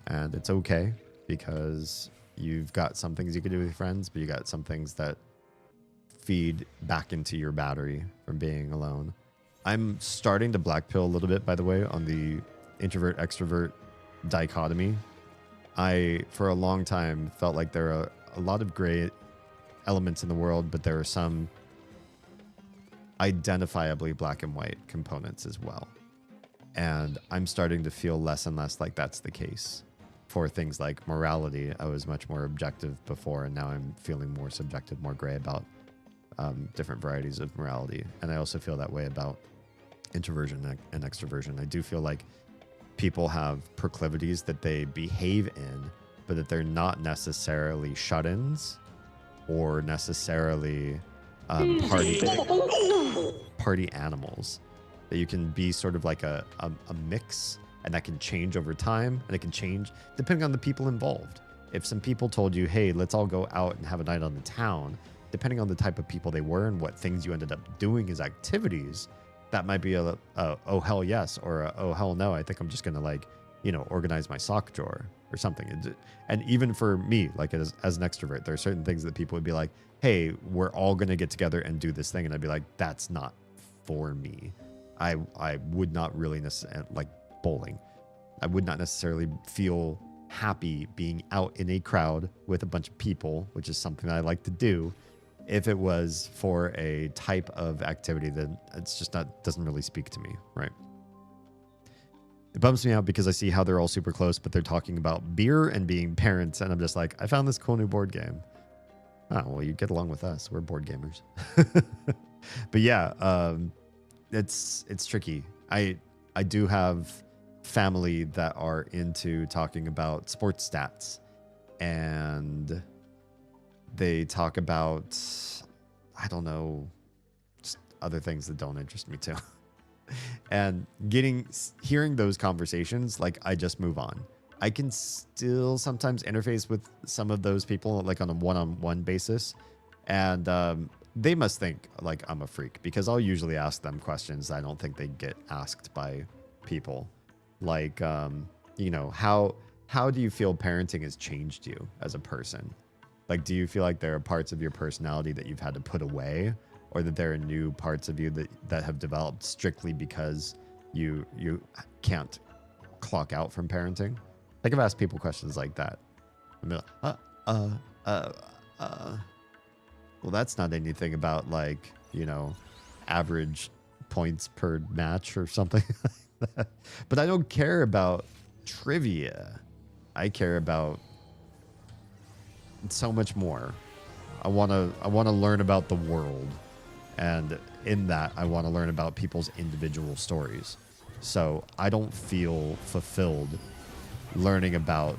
And it's okay, because you've got some things you can do with your friends, but you got some things that feed back into your battery from being alone. I'm starting to black pill a little bit, by the way, on the introvert-extrovert dichotomy. I, for a long time, felt like there are a lot of gray elements in the world, but there are some identifiably black and white components as well. And I'm starting to feel less and less like that's the case. For things like morality, I was much more objective before, and now I'm feeling more subjective, more gray about different varieties of morality. And I also feel that way about introversion and extroversion. I do feel like people have proclivities that they behave in, but that they're not necessarily shut-ins or necessarily party animals. That you can be sort of like a mix, and that can change over time, and it can change depending on the people involved. If some people told you, hey, let's all go out and have a night on the town, depending on the type of people they were and what things you ended up doing as activities, that might be a oh hell yes, or a oh hell no, I think I'm just gonna organize my sock drawer or something. And even for me, like as an extrovert, there are certain things that people would be like, hey, we're all gonna get together and do this thing, and I'd be like, that's not for me. I would not really necessarily, like bowling, I would not necessarily feel happy being out in a crowd with a bunch of people, which is something that I like to do, if it was for a type of activity that it's just not, doesn't really speak to me, right? It bums me out because I see how they're all super close, but they're talking about beer and being parents, and I'm just like, I found this cool new board game. Oh, well, you get along with us. We're board gamers. But yeah, it's tricky. I do have family that are into talking about sports stats, and they talk about, I don't know, just other things that don't interest me too. And hearing those conversations, like, I just move on. I can still sometimes interface with some of those people, like on a one-on-one basis, and they must think like I'm a freak, because I'll usually ask them questions I don't think they get asked by people. Like, how do you feel parenting has changed you as a person? Like, do you feel like there are parts of your personality that you've had to put away, or that there are new parts of you that have developed strictly because you can't clock out from parenting? Like, I've asked people questions like that. I'm like, well, that's not anything about, like, average points per match or something like that. But I don't care about trivia. I care about so much more. I want to learn about the world, and in that I want to learn about people's individual stories. So I don't feel fulfilled learning about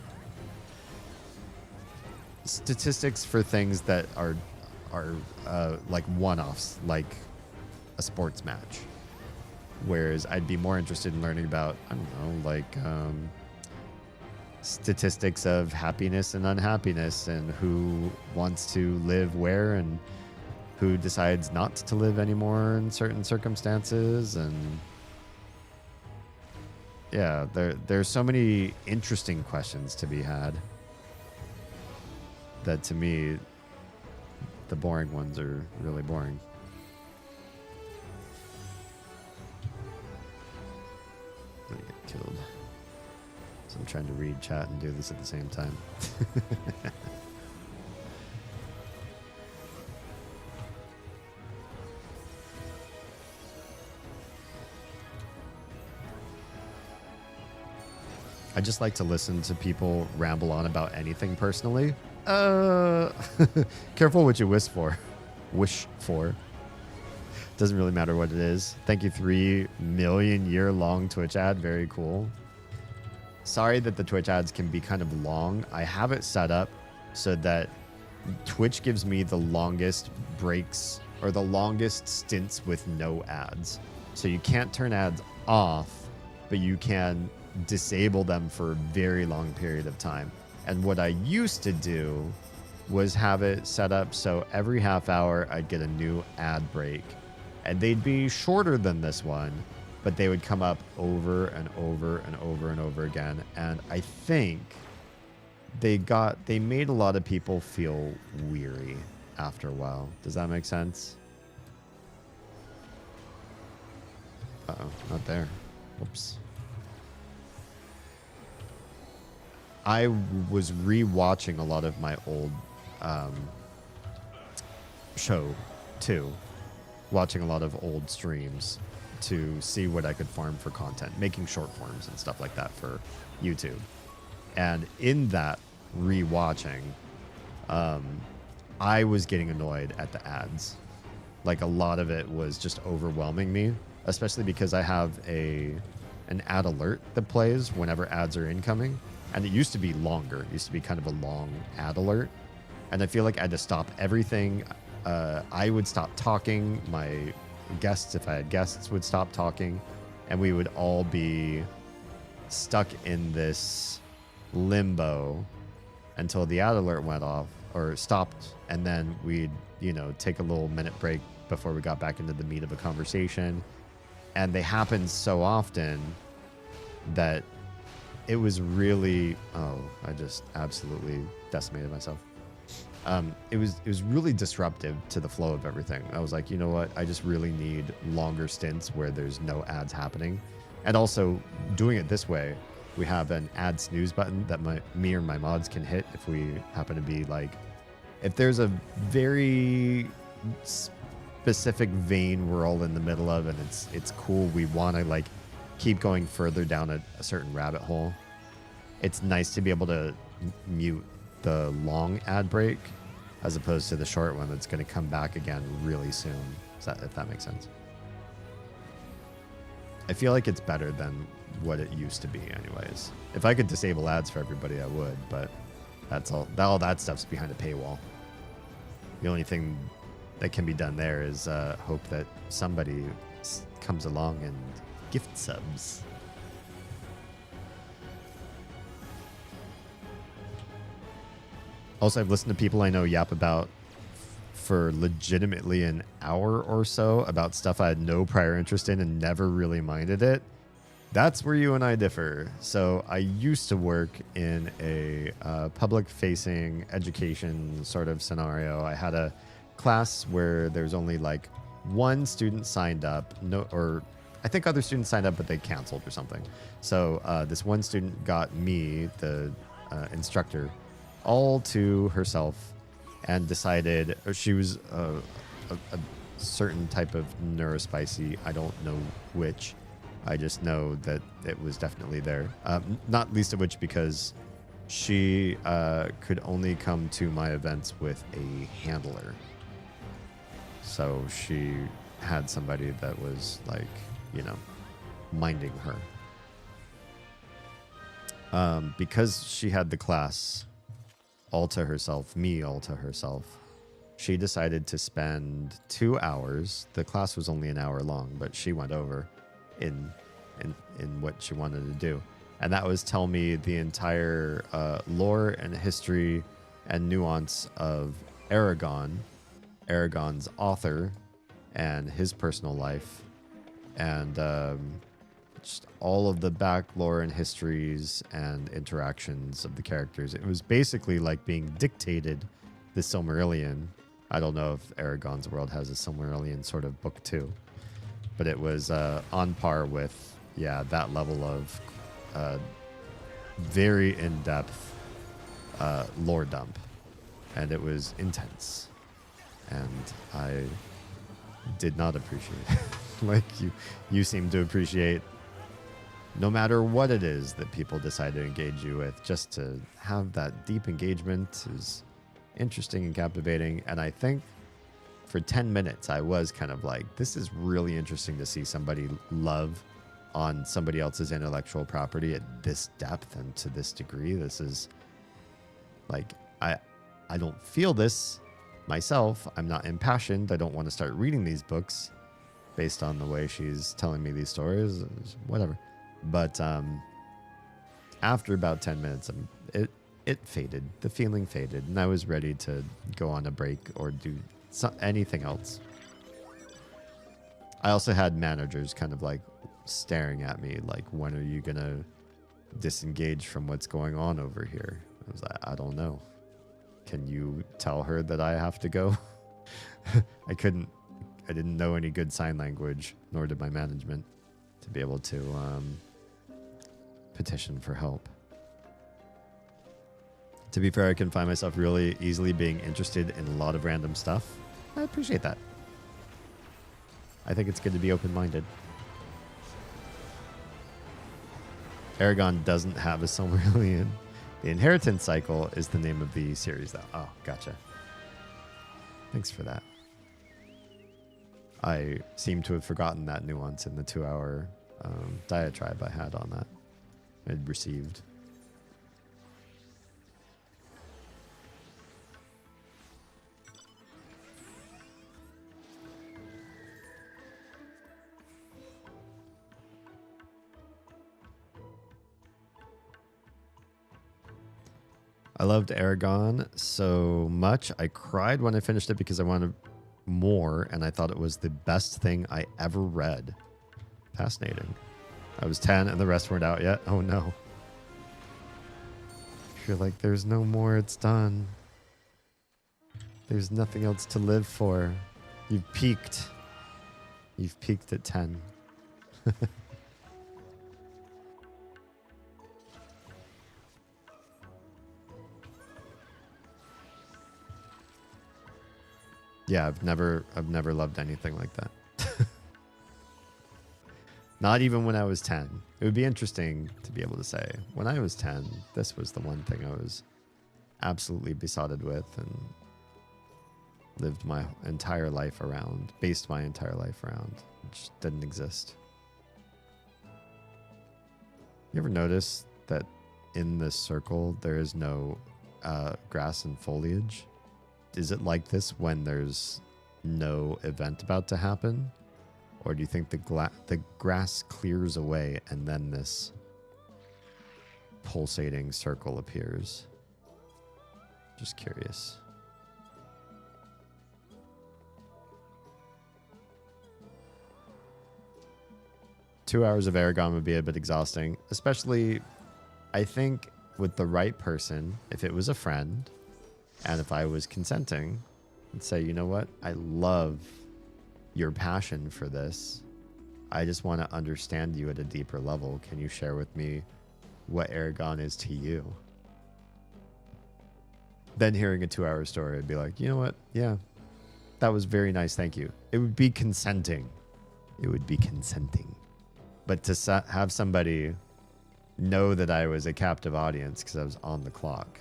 statistics for things that are like one-offs, like a sports match. Whereas I'd be more interested in learning about, I don't know, like statistics of happiness and unhappiness, and who wants to live where, and who decides not to live anymore in certain circumstances. And yeah, there's so many interesting questions to be had that, to me, the boring ones are really boring. I'm gonna get killed. So I'm trying to read chat and do this at the same time. I just like to listen to people ramble on about anything personally. Careful what you wish for. Wish for. Doesn't really matter what it is. Thank you, 3 million year long Twitch ad. Very cool. Sorry that the Twitch ads can be kind of long. I have it set up so that Twitch gives me the longest breaks or the longest stints with no ads. So you can't turn ads off, but you can disable them for a very long period of time. And what I used to do was have it set up so every half hour I'd get a new ad break. And they'd be shorter than this one, but they would come up over and over and over and over again. And I think they made a lot of people feel weary after a while. Does that make sense? Uh-oh, not there. Whoops. I was re-watching a lot of my old show too. Watching a lot of old streams to see what I could farm for content, making short forms and stuff like that for YouTube. And in that re-watching, I was getting annoyed at the ads. Like a lot of it was just overwhelming me, especially because I have an ad alert that plays whenever ads are incoming. And it used to be longer. It used to be kind of a long ad alert. And I feel like I had to stop everything. I would stop talking. My guests, if I had guests, would stop talking. And we would all be stuck in this limbo until the ad alert went off or stopped. And then we'd, take a little minute break before we got back into the meat of a conversation. And they happened so often that it was really, I just absolutely decimated myself. It was really disruptive to the flow of everything. I was like, you know what? I just really need longer stints where there's no ads happening. And also doing it this way, we have an ad snooze button that me or my mods can hit if we happen to be like, if there's a very specific vein we're all in the middle of and it's cool, we want to like keep going further down a certain rabbit hole. It's nice to be able to mute the long ad break as opposed to the short one that's going to come back again really soon. If that makes sense. I feel like it's better than what it used to be anyways. If I could disable ads for everybody, I would, but that's all that stuff's behind a paywall. The only thing that can be done there is hope that somebody comes along and gift subs. Also, I've listened to people I know yap about for legitimately an hour or so about stuff I had no prior interest in and never really minded it. That's where you and I differ. So I used to work in a public-facing education sort of scenario. I had a class where there's only like one student signed up, or I think other students signed up, but they canceled or something. So this one student got me, the instructor, all to herself and decided she was a certain type of neurospicy. I don't know which. I just know that it was definitely there. Not least of which because she could only come to my events with a handler. So she had somebody that was like, minding her. Because she had the class all to herself, she decided to spend 2 hours. The class was only an hour long, but she went over in what she wanted to do. And that was tell me the entire lore and history and nuance of Aragon's author and his personal life, and just all of the back lore and histories and interactions of the characters. It was basically like being dictated the Silmarillion. I don't know if Aragon's World has a Silmarillion sort of book too, but it was on par with, that level of very in-depth lore dump. And it was intense. And I did not appreciate it. Like you seem to appreciate no matter what it is that people decide to engage you with, just to have that deep engagement is interesting and captivating. And I think for 10 minutes, I was kind of like, this is really interesting to see somebody love on somebody else's intellectual property at this depth and to this degree. This is like, I don't feel this myself. I'm not impassioned. I don't want to start reading these books based on the way she's telling me these stories, whatever. But after about 10 minutes, it faded. The feeling faded, and I was ready to go on a break or do anything else. I also had managers kind of like staring at me like, when are you going to disengage from what's going on over here? I was like, I don't know. Can you tell her that I have to go? I didn't know any good sign language, nor did my management, to be able to petition for help. To be fair, I can find myself really easily being interested in a lot of random stuff. I appreciate that. I think it's good to be open-minded. Aragon doesn't have a Silmarillion. The Inheritance Cycle is the name of the series, though. Oh, gotcha. Thanks for that. I seem to have forgotten that nuance in the 2-hour diatribe I had on that. I'd received. I loved Aragon so much. I cried when I finished it because I wanted more, and I thought it was the best thing I ever read. Fascinating. I was 10 and the rest weren't out yet. Oh no. You're like, there's no more, it's done. There's nothing else to live for. You've peaked. You've peaked at 10. Yeah, I've never loved anything like that. Not even when I was 10. It would be interesting to be able to say, when I was 10, this was the one thing I was absolutely besotted with and lived my entire life around, based my entire life around. It just didn't exist. You ever notice that in this circle, there is no grass and foliage? Is it like this when there's no event about to happen? Or do you think the grass clears away and then this pulsating circle appears? Just curious. Two hours of Aragon would be a bit exhausting, especially, I think, with the right person, if it was a friend, and if I was consenting, and say, you know what, I love your passion for this. I just want to understand you at a deeper level. Can you share with me what Aragon is to you? Then hearing a 2-hour story, I'd be like, you know what? Yeah, that was very nice. Thank you. It would be consenting. It would be consenting. But to have somebody know that I was a captive audience because I was on the clock,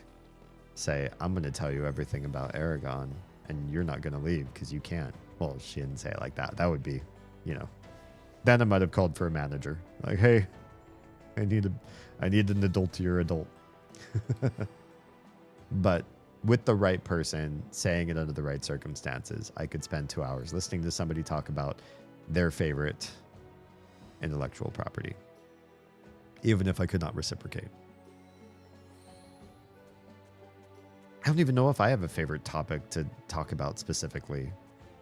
say, I'm going to tell you everything about Aragon and you're not going to leave because you can't. Well, she didn't say it like that. That would be, you know. Then I might have called for a manager. Like, hey, I need an adultier adult. But with the right person, saying it under the right circumstances, I could spend 2 hours listening to somebody talk about their favorite intellectual property, even if I could not reciprocate. I don't even know if I have a favorite topic to talk about specifically.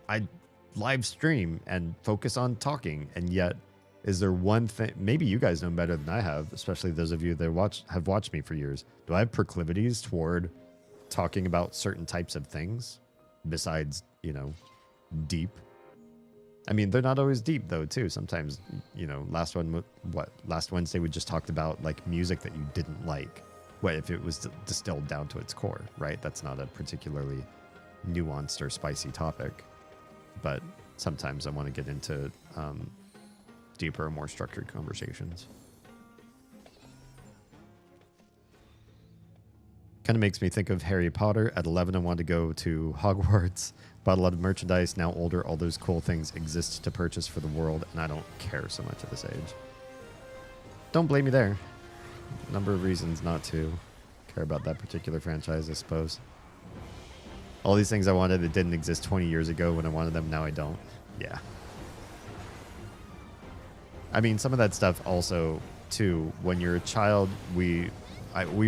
I live stream and focus on talking, and yet is there one thing? Maybe you guys know better than I have, especially those of you that have watched me for years. Do I have proclivities toward talking about certain types of things besides, you know, deep? I mean, they're not always deep though, too. Sometimes, you know, last Wednesday we just talked about like music that you didn't like. What if it was distilled down to its core, right? That's not a particularly nuanced or spicy topic, but sometimes I want to get into deeper, more structured conversations. Kind of makes me think of Harry Potter. At 11, I wanted to go to Hogwarts. Bought a lot of merchandise. Now older, all those cool things exist to purchase for the world, and I don't care so much at this age. Don't blame me there. Number of reasons not to care about that particular franchise, I suppose. All these things I wanted that didn't exist 20 years ago when I wanted them, now I don't. Yeah. I mean, some of that stuff also, too, when you're a child, we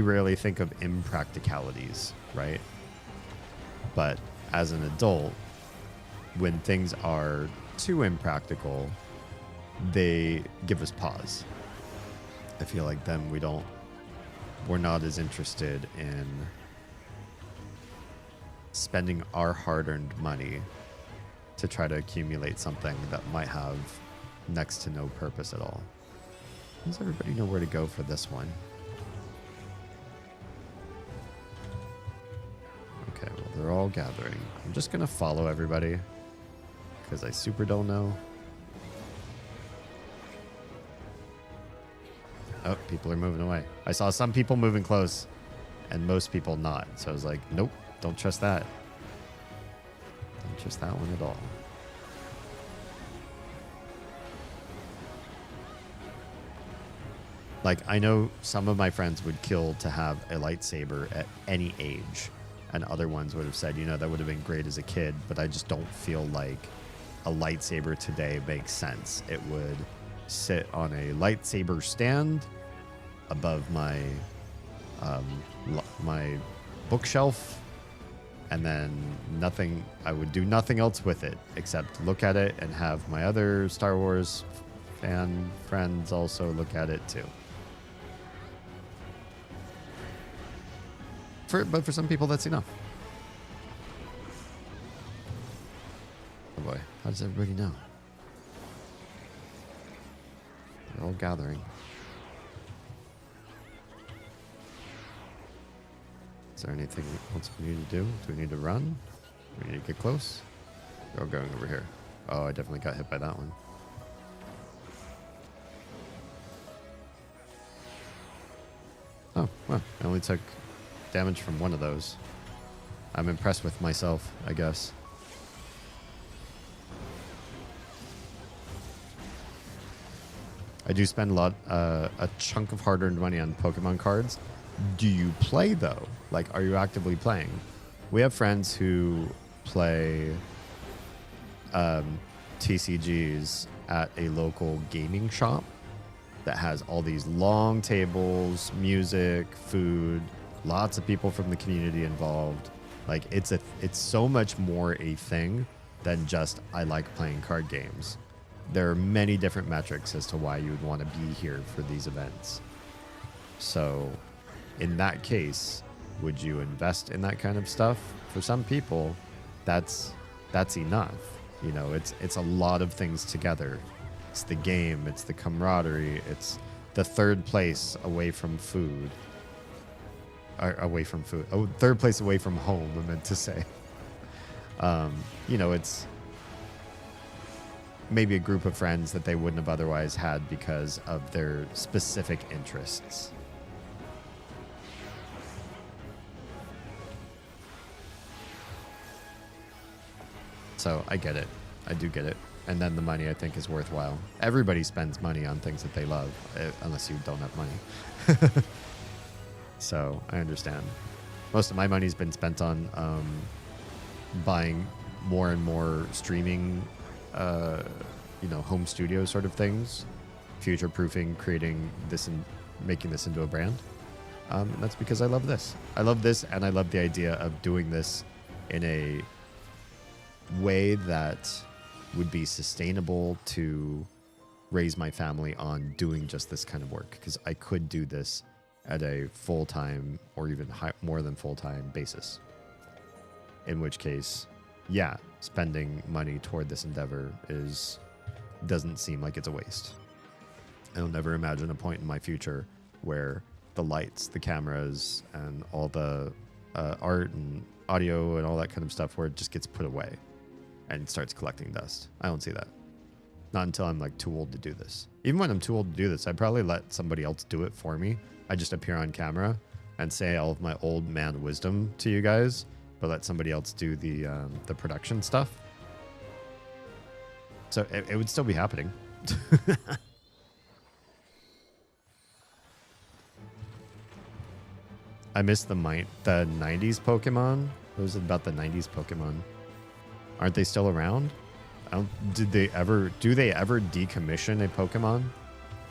rarely think of impracticalities, right? But as an adult, when things are too impractical, they give us pause. I feel like then we're not as interested in spending our hard-earned money to try to accumulate something that might have next to no purpose at all. Does everybody know where to go for this one? Okay, well, they're all gathering. I'm just going to follow everybody because I super don't know. Oh, people are moving away. I saw some people moving close and most people not. So I was like, nope, don't trust that. Don't trust that one at all. Like, I know some of my friends would kill to have a lightsaber at any age, and other ones would have said, you know, that would have been great as a kid, but I just don't feel like a lightsaber today makes sense. It would sit on a lightsaber stand above my my bookshelf, and then nothing. I would do nothing else with it except look at it and have my other Star Wars fan friends also look at it too. But for some people, that's enough. Oh boy, how does everybody know? They're all gathering. Is there anything else we need to do? Do we need to run? Do we need to get close? They're all going over here. Oh, I definitely got hit by that one. Oh, well, I only took damage from one of those. I'm impressed with myself, I guess. I do spend a chunk of hard-earned money on Pokemon cards. Do you play, though? Like, are you actively playing? We have friends who play TCGs at a local gaming shop that has all these long tables, music, food, lots of people from the community involved. Like, it's so much more a thing than just, I like playing card games. There are many different metrics as to why you would want to be here for these events. So in that case, would you invest in that kind of stuff? For some people, that's enough. You know, it's a lot of things together. It's the game, it's the camaraderie, it's the third place away from food. Oh, third place away from home, I meant to say. You know, it's maybe a group of friends that they wouldn't have otherwise had because of their specific interests. So I get it. I do get it. And then the money, I think, is worthwhile. Everybody spends money on things that they love, unless you don't have money. So I understand. Most of my money's been spent on buying more and more streaming, home studio sort of things, future-proofing, creating this and making this into a brand. That's because I love this. I love this, and I love the idea of doing this in a way that would be sustainable to raise my family on doing just this kind of work, because I could do this at a full-time or even more than full-time basis. In which case, yeah, spending money toward this endeavor doesn't seem like it's a waste. I'll never imagine a point in my future where the lights, the cameras, and all the art and audio and all that kind of stuff where it just gets put away and starts collecting dust. I don't see that. Not until I'm like too old to do this. Even when I'm too old to do this, I'd probably let somebody else do it for me. I just appear on camera and say all of my old man wisdom to you guys, but let somebody else do the production stuff. So it would still be happening. I missed the 90s Pokemon. What was it about the 90s Pokemon? Aren't they still around? Do they ever decommission a Pokemon?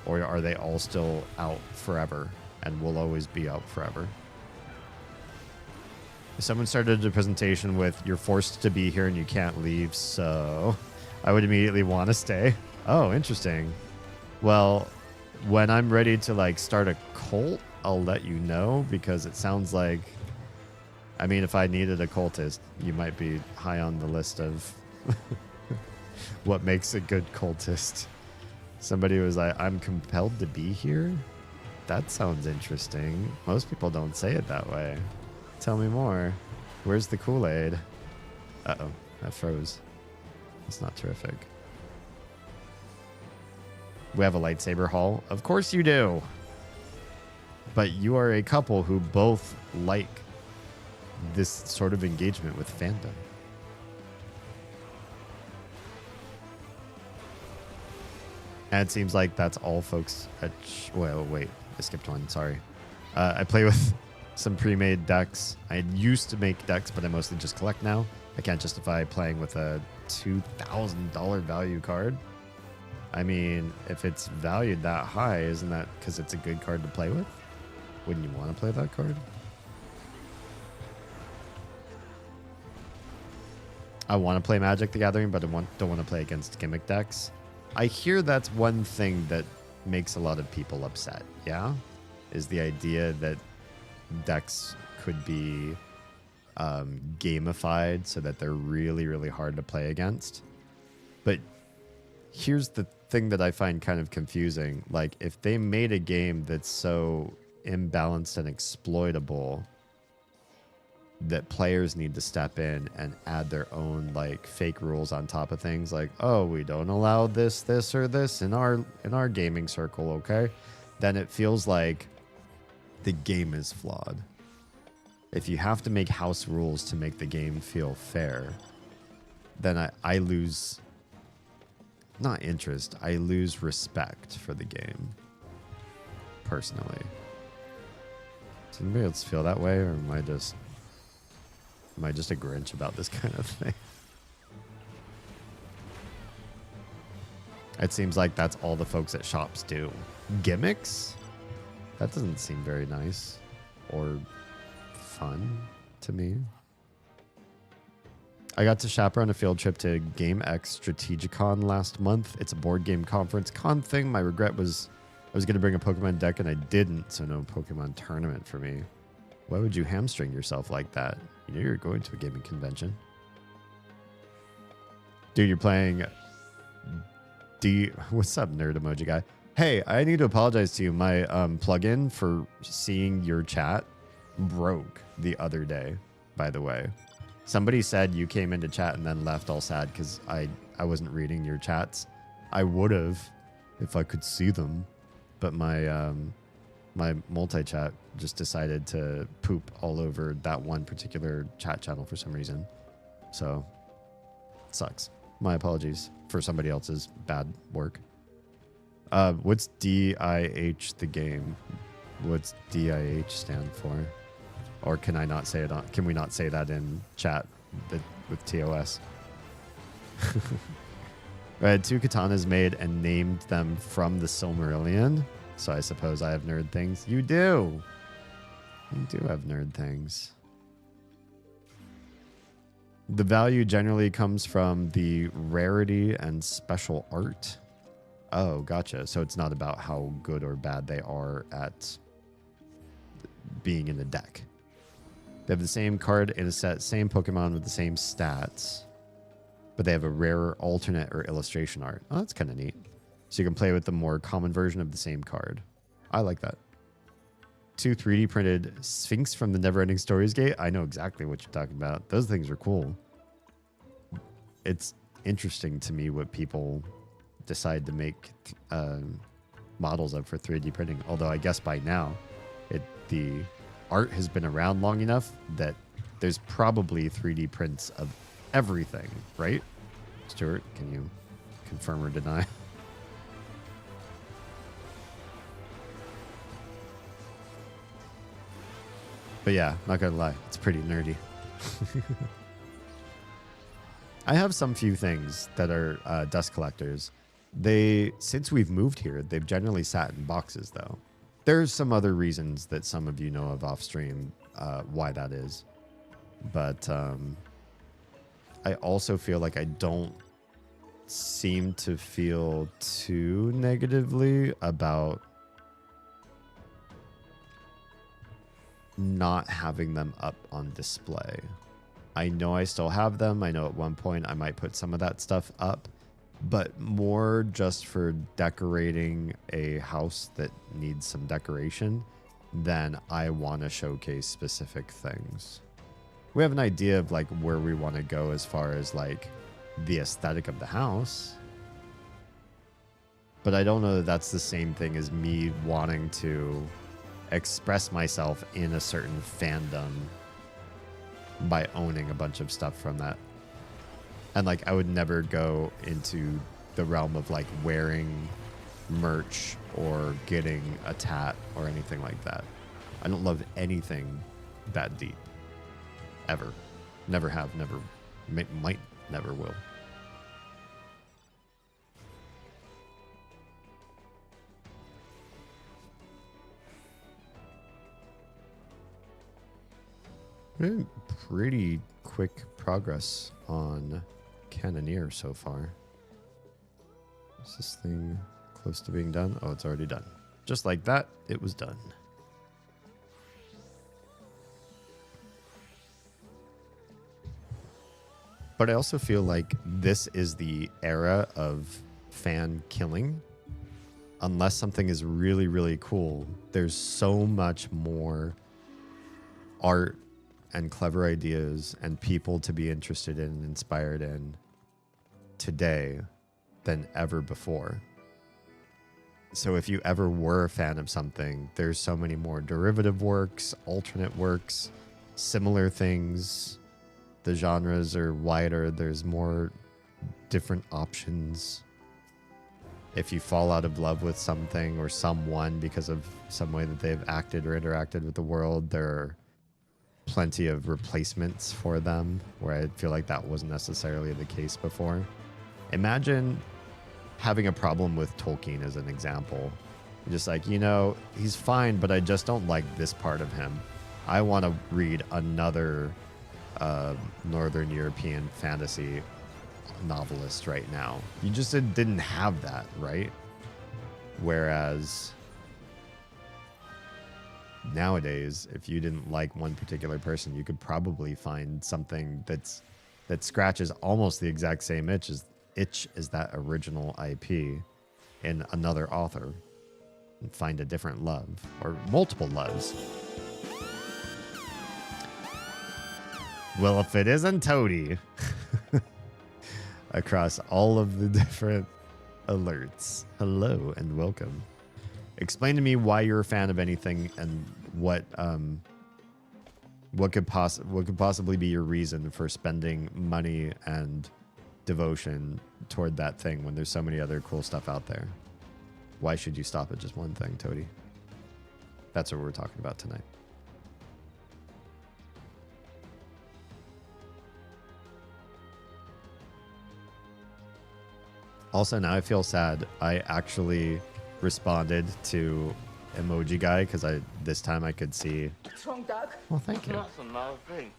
Or are they all still out forever and will always be out forever? Someone started the presentation with, "You're forced to be here and you can't leave," so I would immediately want to stay. Oh, interesting. Well, when I'm ready to like start a cult, I'll let you know, because it sounds like, I mean, if I needed a cultist, you might be high on the list of what makes a good cultist. Somebody was like, "I'm compelled to be here." That sounds interesting. Most people don't say it that way. Tell me more. Where's the Kool-Aid? Uh-oh, that froze. That's not terrific. We have a lightsaber hall. Of course you do. But you are a couple who both like this sort of engagement with fandom. And it seems like that's all folks at... Well, wait. I skipped one. Sorry. I play with some pre-made decks. I used to make decks, but I mostly just collect now. I can't justify playing with a $2,000 value card. I mean, if it's valued that high, isn't that because it's a good card to play with? Wouldn't you want to play that card? I want to play Magic the Gathering, but I don't want to play against gimmick decks. I hear that's one thing that makes a lot of people upset, yeah? Is the idea that decks could be gamified so that they're really, really hard to play against. But here's the thing that I find kind of confusing. Like, if they made a game that's so imbalanced and exploitable that players need to step in and add their own like fake rules on top of things, like, "Oh, we don't allow this, this, or this in our gaming circle," okay? Then it feels like the game is flawed. If you have to make house rules to make the game feel fair, then I lose, not interest, I lose respect for the game, personally. Does anybody else feel that way, or am I just a Grinch about this kind of thing? It seems like that's all the folks at shops do. Gimmicks? That doesn't seem very nice or fun to me. I got to chaperone a field trip to Game X Strategicon last month. It's a board game conference con thing. My regret was I was going to bring a Pokemon deck and I didn't, so no Pokemon tournament for me. Why would you hamstring yourself like that? You know you're going to a gaming convention. Dude, you're playing... What's up, nerd emoji guy? Hey, I need to apologize to you. My plugin for seeing your chat broke the other day, by the way. Somebody said you came into chat and then left all sad because I wasn't reading your chats. I would have if I could see them, but my my multi-chat just decided to poop all over that one particular chat channel for some reason. So, it sucks. My apologies for somebody else's bad work. What's DIH the game? What's DIH stand for? Or can I not say it on? Can we not say that in chat with TOS? I had 2 katanas made and named them from the Silmarillion. So I suppose I have nerd things. You do. You do have nerd things. The value generally comes from the rarity and special art. Oh, gotcha. So it's not about how good or bad they are at being in the deck. They have the same card in a set, same Pokemon with the same stats, but they have a rarer alternate or illustration art. Oh, that's kind of neat. So you can play with the more common version of the same card. I like that. 2 3D printed Sphinx from the Neverending Stories gate. I know exactly what you're talking about. Those things are cool. It's interesting to me what people decide to make models of for 3D printing. Although I guess by now, the art has been around long enough that there's probably 3D prints of everything, right? Stuart, can you confirm or deny? But yeah, not gonna lie, it's pretty nerdy. I have some few things that are dust collectors. Since we've moved here, they've generally sat in boxes though. There's some other reasons that some of you know of off stream why that is. But I also feel like I don't seem to feel too negatively about not having them up on display. I know I still have them. I know at one point I might put some of that stuff up, but more just for decorating a house that needs some decoration than I want to showcase specific things. We have an idea of like where we want to go as far as like the aesthetic of the house, but I don't know that that's the same thing as me wanting to express myself in a certain fandom by owning a bunch of stuff from that. And like I would never go into the realm of like wearing merch or getting a tat or anything like that. I don't love anything that deep. Ever. Never have, never, might, never will. Pretty quick progress on Cannoneer so far. Is this thing close to being done? Oh, it's already done. Just like that, it was done. But I also feel like this is the era of fan killing. Unless something is really, really cool, there's so much more art and clever ideas and people to be interested in and inspired in today than ever before. So if you ever were a fan of something, there's so many more derivative works, alternate works, similar things. The genres are wider. There's more different options. If you fall out of love with something or someone because of some way that they've acted or interacted with the world, there are plenty of replacements for them, where I feel like that wasn't necessarily the case before. Imagine having a problem with Tolkien as an example. You're just like, you know, he's fine, but I just don't like this part of him. I want to read another Northern European fantasy novelist right now. You just didn't have that, right? Whereas nowadays, if you didn't like one particular person, you could probably find something that scratches almost the exact same itch as that original IP in another author and find a different love or multiple loves. Well, if it isn't Toady across all of the different alerts. Hello and welcome. Explain to me why you're a fan of anything and what could possibly be your reason for spending money and devotion toward that thing when there's so many other cool stuff out there. Why should you stop at just one thing, Toady? That's what we're talking about tonight. Also, now I feel sad. I actually responded to Emoji Guy because this time I could see. What's wrong, Doug? Well, thank you. Nothing, not a thing.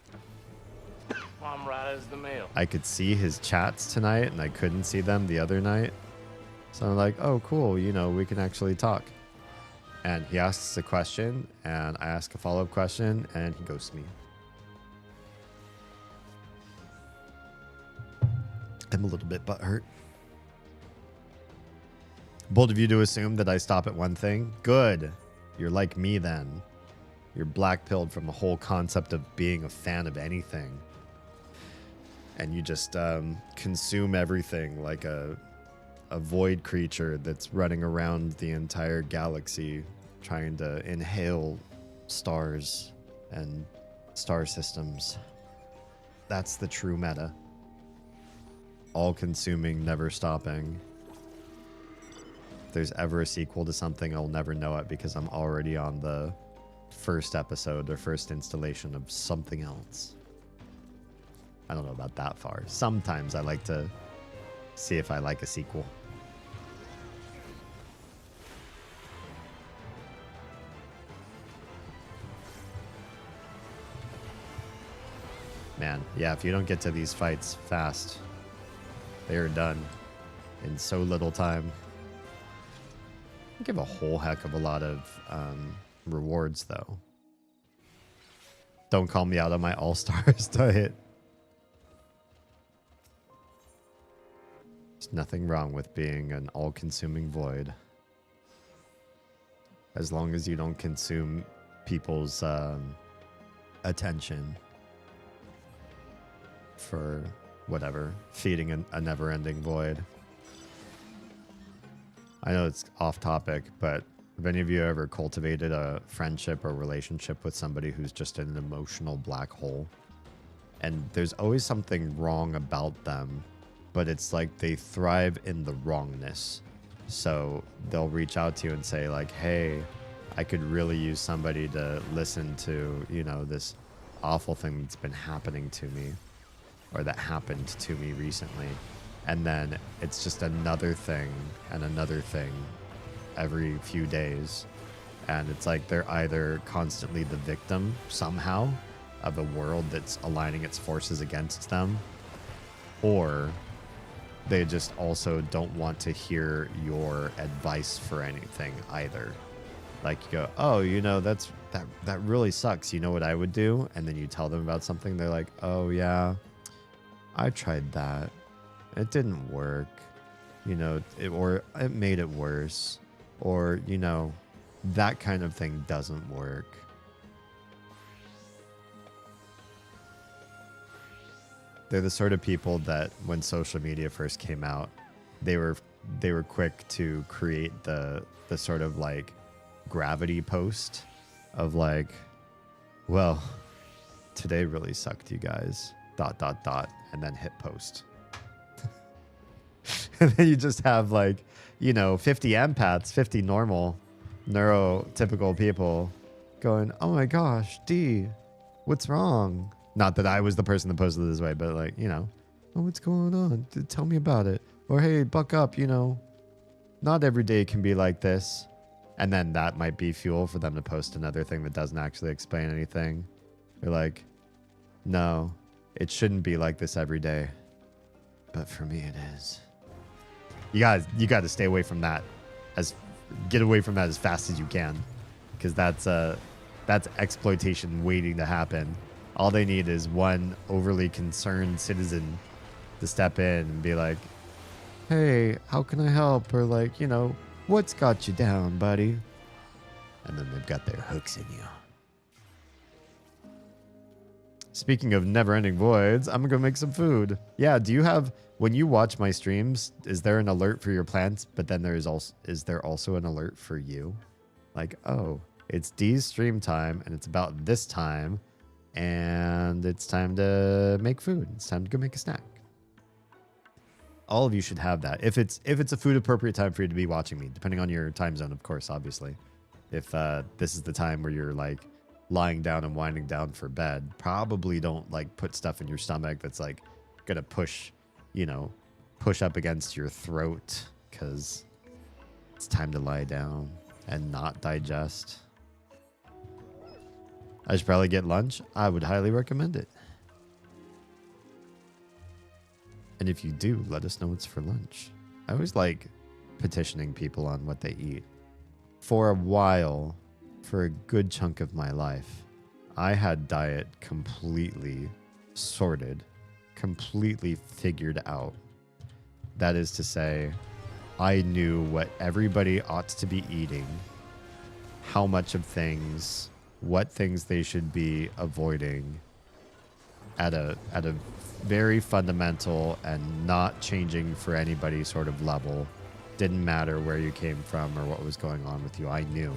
I'm right as the mail. I could see his chats tonight, and I couldn't see them the other night. So I'm like, oh, cool. You know, we can actually talk. And he asks a question, and I ask a follow-up question, and he ghosts me. I'm a little bit butthurt. Bold of you to assume that I stop at one thing. Good. You're like me then. You're black-pilled from the whole concept of being a fan of anything. And you just consume everything like a void creature that's running around the entire galaxy trying to inhale stars and star systems. That's the true meta. All consuming, never stopping. If there's ever a sequel to something, I'll never know it because I'm already on the first episode or first installation of something else. I don't know about that far. Sometimes I like to see if I like a sequel. Man, yeah, if you don't get to these fights fast, they are done in so little time. I give a whole heck of a lot of rewards, though. Don't call me out on my all-stars diet. There's nothing wrong with being an all-consuming void. As long as you don't consume people's attention for whatever, feeding a never-ending void. I know it's off topic, but have any of you ever cultivated a friendship or relationship with somebody who's just an emotional black hole? And there's always something wrong about them, but it's like they thrive in the wrongness. So they'll reach out to you and say like, hey, I could really use somebody to listen to, you know, this awful thing that's been happening to me, or that happened to me recently. And then it's just another thing and another thing every few days. And it's like they're either constantly the victim somehow of a world that's aligning its forces against them, or they just also don't want to hear your advice for anything either. Like you go, oh, you know, that really sucks. You know what I would do? And then you tell them about something. They're like, oh yeah, I tried that. It didn't work, you know, or it made it worse, or, you know, that kind of thing doesn't work. They're the sort of people that when social media first came out, they were quick to create the sort of like gravity post of like, well, today really sucked, you guys, ... and then hit post. And then you just have like, you know, 50 empaths, 50 normal neurotypical people going, oh my gosh, D, what's wrong? Not that I was the person that posted it this way, but like, you know, oh, what's going on? Tell me about it. Or hey, buck up, you know, not every day can be like this. And then that might be fuel for them to post another thing that doesn't actually explain anything. They're like, no, it shouldn't be like this every day, but for me it is. You got to stay away from that. Get away from that as fast as you can, because that's exploitation waiting to happen. All they need is one overly concerned citizen to step in and be like, hey, how can I help? Or like, you know, what's got you down, buddy? And then they've got their hooks in you. Speaking of never-ending voids, I'm gonna make some food. Yeah, do you have, when you watch my streams, is there an alert for your plants? But then is there also an alert for you? Like, oh, it's D's stream time and it's about this time and it's time to make food. It's time to go make a snack. All of you should have that. If it's a food appropriate time for you to be watching me, depending on your time zone, of course, obviously. If this is the time where you're like lying down and winding down for bed, probably don't like put stuff in your stomach that's like gonna push up against your throat, because it's time to lie down and not digest. I should probably get lunch. I would highly recommend it. And if you do, let us know what's for lunch. I always like petitioning people on what they eat. For a while, for a good chunk of my life, I had diet completely sorted, completely figured out. That is to say, I knew what everybody ought to be eating, how much of things, what things they should be avoiding at a very fundamental and not changing for anybody sort of level. Didn't matter where you came from or what was going on with you. I knew.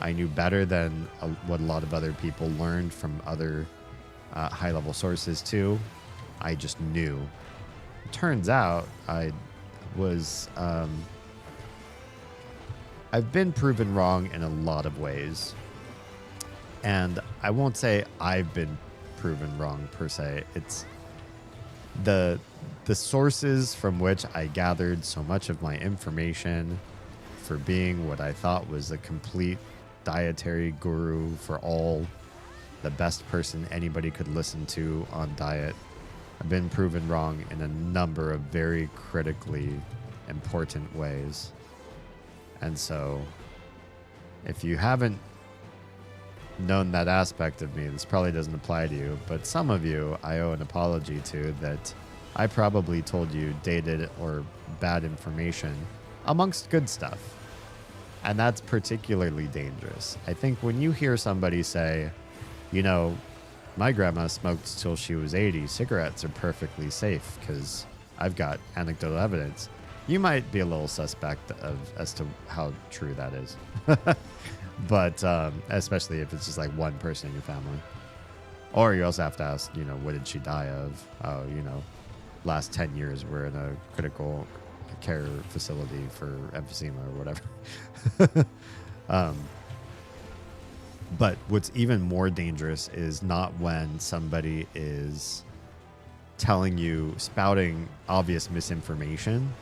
I knew better than what a lot of other people learned from other high-level sources too. I just knew. Turns out I was I've been proven wrong in a lot of ways. And I won't say I've been proven wrong per se. It's the sources from which I gathered so much of my information for being what I thought was a complete dietary guru for all, the best person anybody could listen to on diet. I've been proven wrong in a number of very critically important ways. And so, if you haven't known that aspect of me, this probably doesn't apply to you, but some of you I owe an apology to, that I probably told you dated or bad information amongst good stuff. And that's particularly dangerous. I think when you hear somebody say, you know, my grandma smoked till she was 80, cigarettes are perfectly safe because I've got anecdotal evidence, you might be a little suspect as to how true that is. But especially if it's just like one person in your family. Or you also have to ask, you know, what did she die of? Oh, you know, last 10 years we're in a critical care facility for emphysema or whatever. But what's even more dangerous is not when somebody is telling you, spouting obvious misinformation,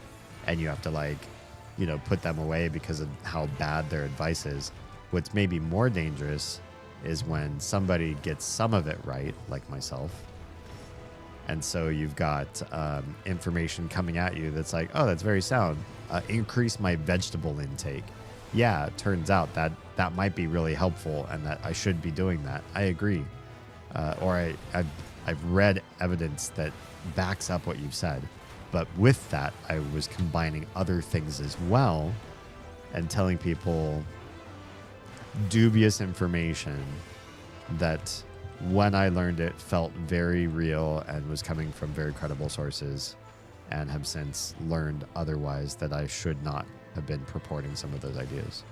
and you have to, like, you know, put them away because of how bad their advice is. What's maybe more dangerous is when somebody gets some of it right, like myself. And so you've got information coming at you that's like, oh, that's very sound. Increase my vegetable intake. Yeah, it turns out that that might be really helpful and that I should be doing that. I agree. Or I've read evidence that backs up what you've said. But with that, I was combining other things as well and telling people dubious information that when I learned it felt very real and was coming from very credible sources, and have since learned otherwise, that I should not have been purporting some of those ideas.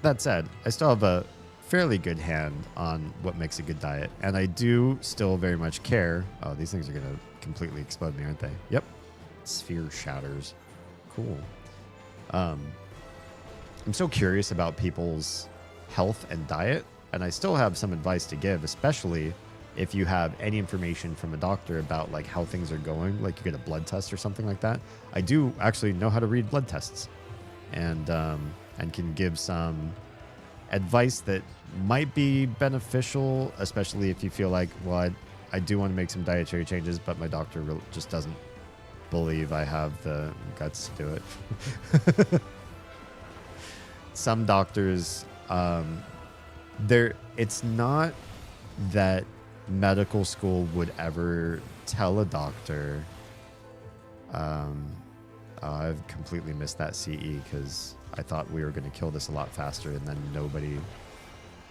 That said, I still have a fairly good hand on what makes a good diet, and I do still very much care. Oh, these things are going to completely explode me, aren't they? Yep. Sphere shatters. Cool. I'm so curious about people's health and diet, and I still have some advice to give, especially if you have any information from a doctor about like how things are going, like you get a blood test or something like that. I do actually know how to read blood tests, and can give some advice that might be beneficial, especially if you feel like, well, I do want to make some dietary changes, but my doctor just doesn't believe I have the guts to do it. Some doctors, it's not that medical school would ever tell a doctor, I've completely missed that CE because I thought we were going to kill this a lot faster, and then nobody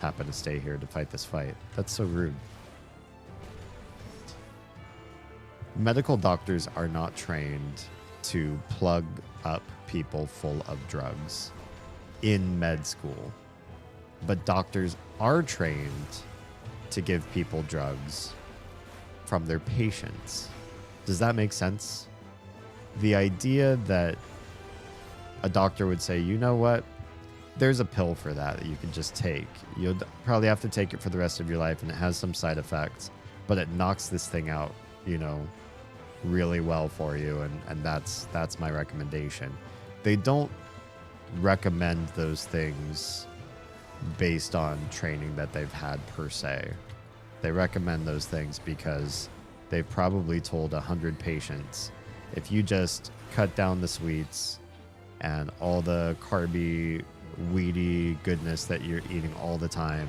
happened to stay here to fight this fight. That's so rude. Medical doctors are not trained to plug up people full of drugs in med school, but doctors are trained to give people drugs from their patients. Does that make sense? The idea that a doctor would say, you know what, there's a pill for that you can just take. You'll probably have to take it for the rest of your life, and it has some side effects, but it knocks this thing out, you know, really well for you, and that's my recommendation. They don't recommend those things based on training that they've had per se. They recommend those things because they've probably told 100 patients, if you just cut down the sweets and all the carby, weedy goodness that you're eating all the time,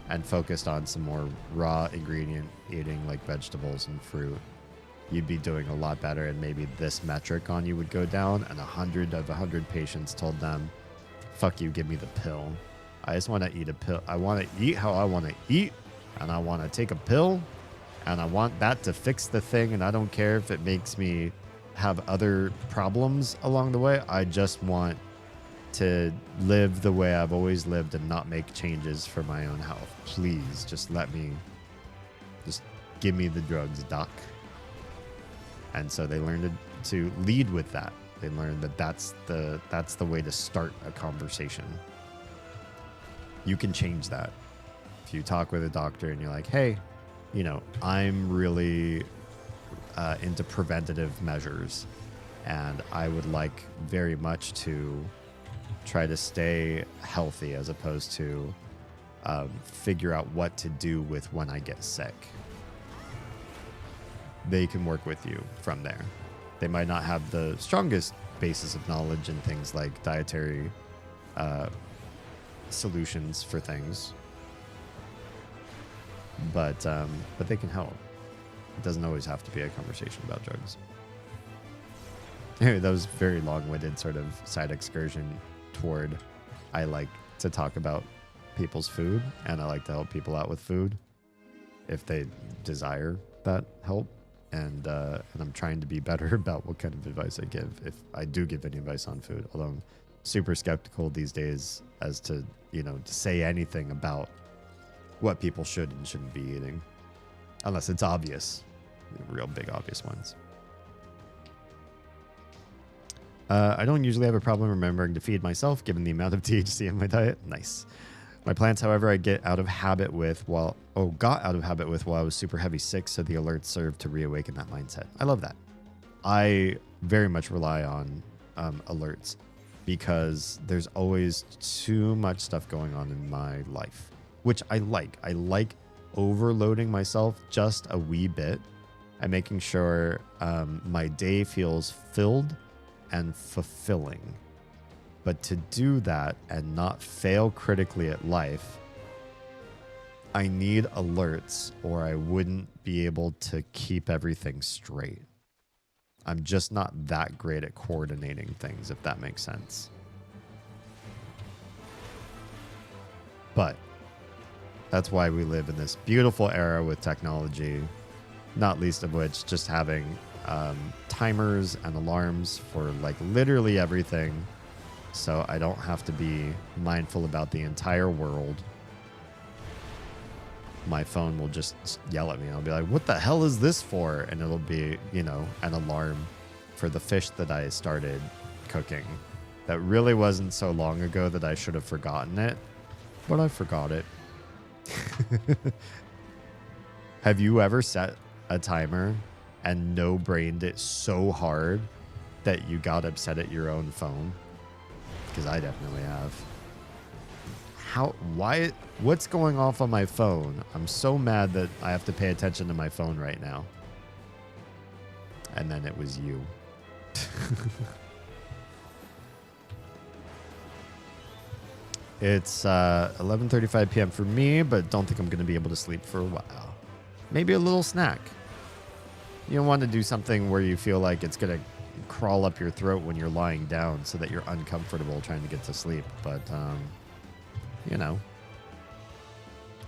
and focused on some more raw ingredient eating like vegetables and fruit, you'd be doing a lot better, and maybe this metric on you would go down. And 100 of 100 patients told them, fuck you, give me the pill. I just want to eat a pill. I want to eat how I want to eat, and I want to take a pill, and I want that to fix the thing, and I don't care if it makes me have other problems along the way. I just want to live the way I've always lived and not make changes for my own health. Please, just give me the drugs, doc. And so they learned to lead with that. They learned that that's the way to start a conversation. You can change that. If you talk with a doctor and you're like, hey, I'm really into preventative measures, and I would like very much to try to stay healthy as opposed to figure out what to do with when I get sick. They can work with you from there. They might not have the strongest basis of knowledge in things like dietary solutions for things, but they can help. It doesn't always have to be a conversation about drugs. Anyway, that was very long-winded sort of side excursion toward I like to talk about people's food, and I like to help people out with food if they desire that help. And I'm trying to be better about what kind of advice I give, if I do give any advice on food. Although I'm super skeptical these days as to, to say anything about what people should and shouldn't be eating. Unless it's obvious. Real big obvious ones. I don't usually have a problem remembering to feed myself given the amount of THC in my diet. Nice. My plants, however, I got out of habit with while I was super heavy sick, so the alerts served to reawaken that mindset. I love that. I very much rely on alerts because there's always too much stuff going on in my life, which I like. I like overloading myself just a wee bit and making sure my day feels filled and fulfilling. But to do that and not fail critically at life, I need alerts or I wouldn't be able to keep everything straight. I'm just not that great at coordinating things, if that makes sense. But that's why we live in this beautiful era with technology, not least of which just having timers and alarms for like literally everything. So I don't have to be mindful about the entire world. My phone will just yell at me. I'll be like, what the hell is this for? And it'll be, an alarm for the fish that I started cooking. That really wasn't so long ago that I should have forgotten it, but I forgot it. Have you ever set a timer and no-brained it so hard that you got upset at your own phone? Because I definitely have. What's going off on my phone? I'm so mad that I have to pay attention to my phone right now. And then it was you. It's 11:35 p.m. for me, but don't think I'm going to be able to sleep for a while. Maybe a little snack. You don't want to do something where you feel like it's going to crawl up your throat when you're lying down so that you're uncomfortable trying to get to sleep. But,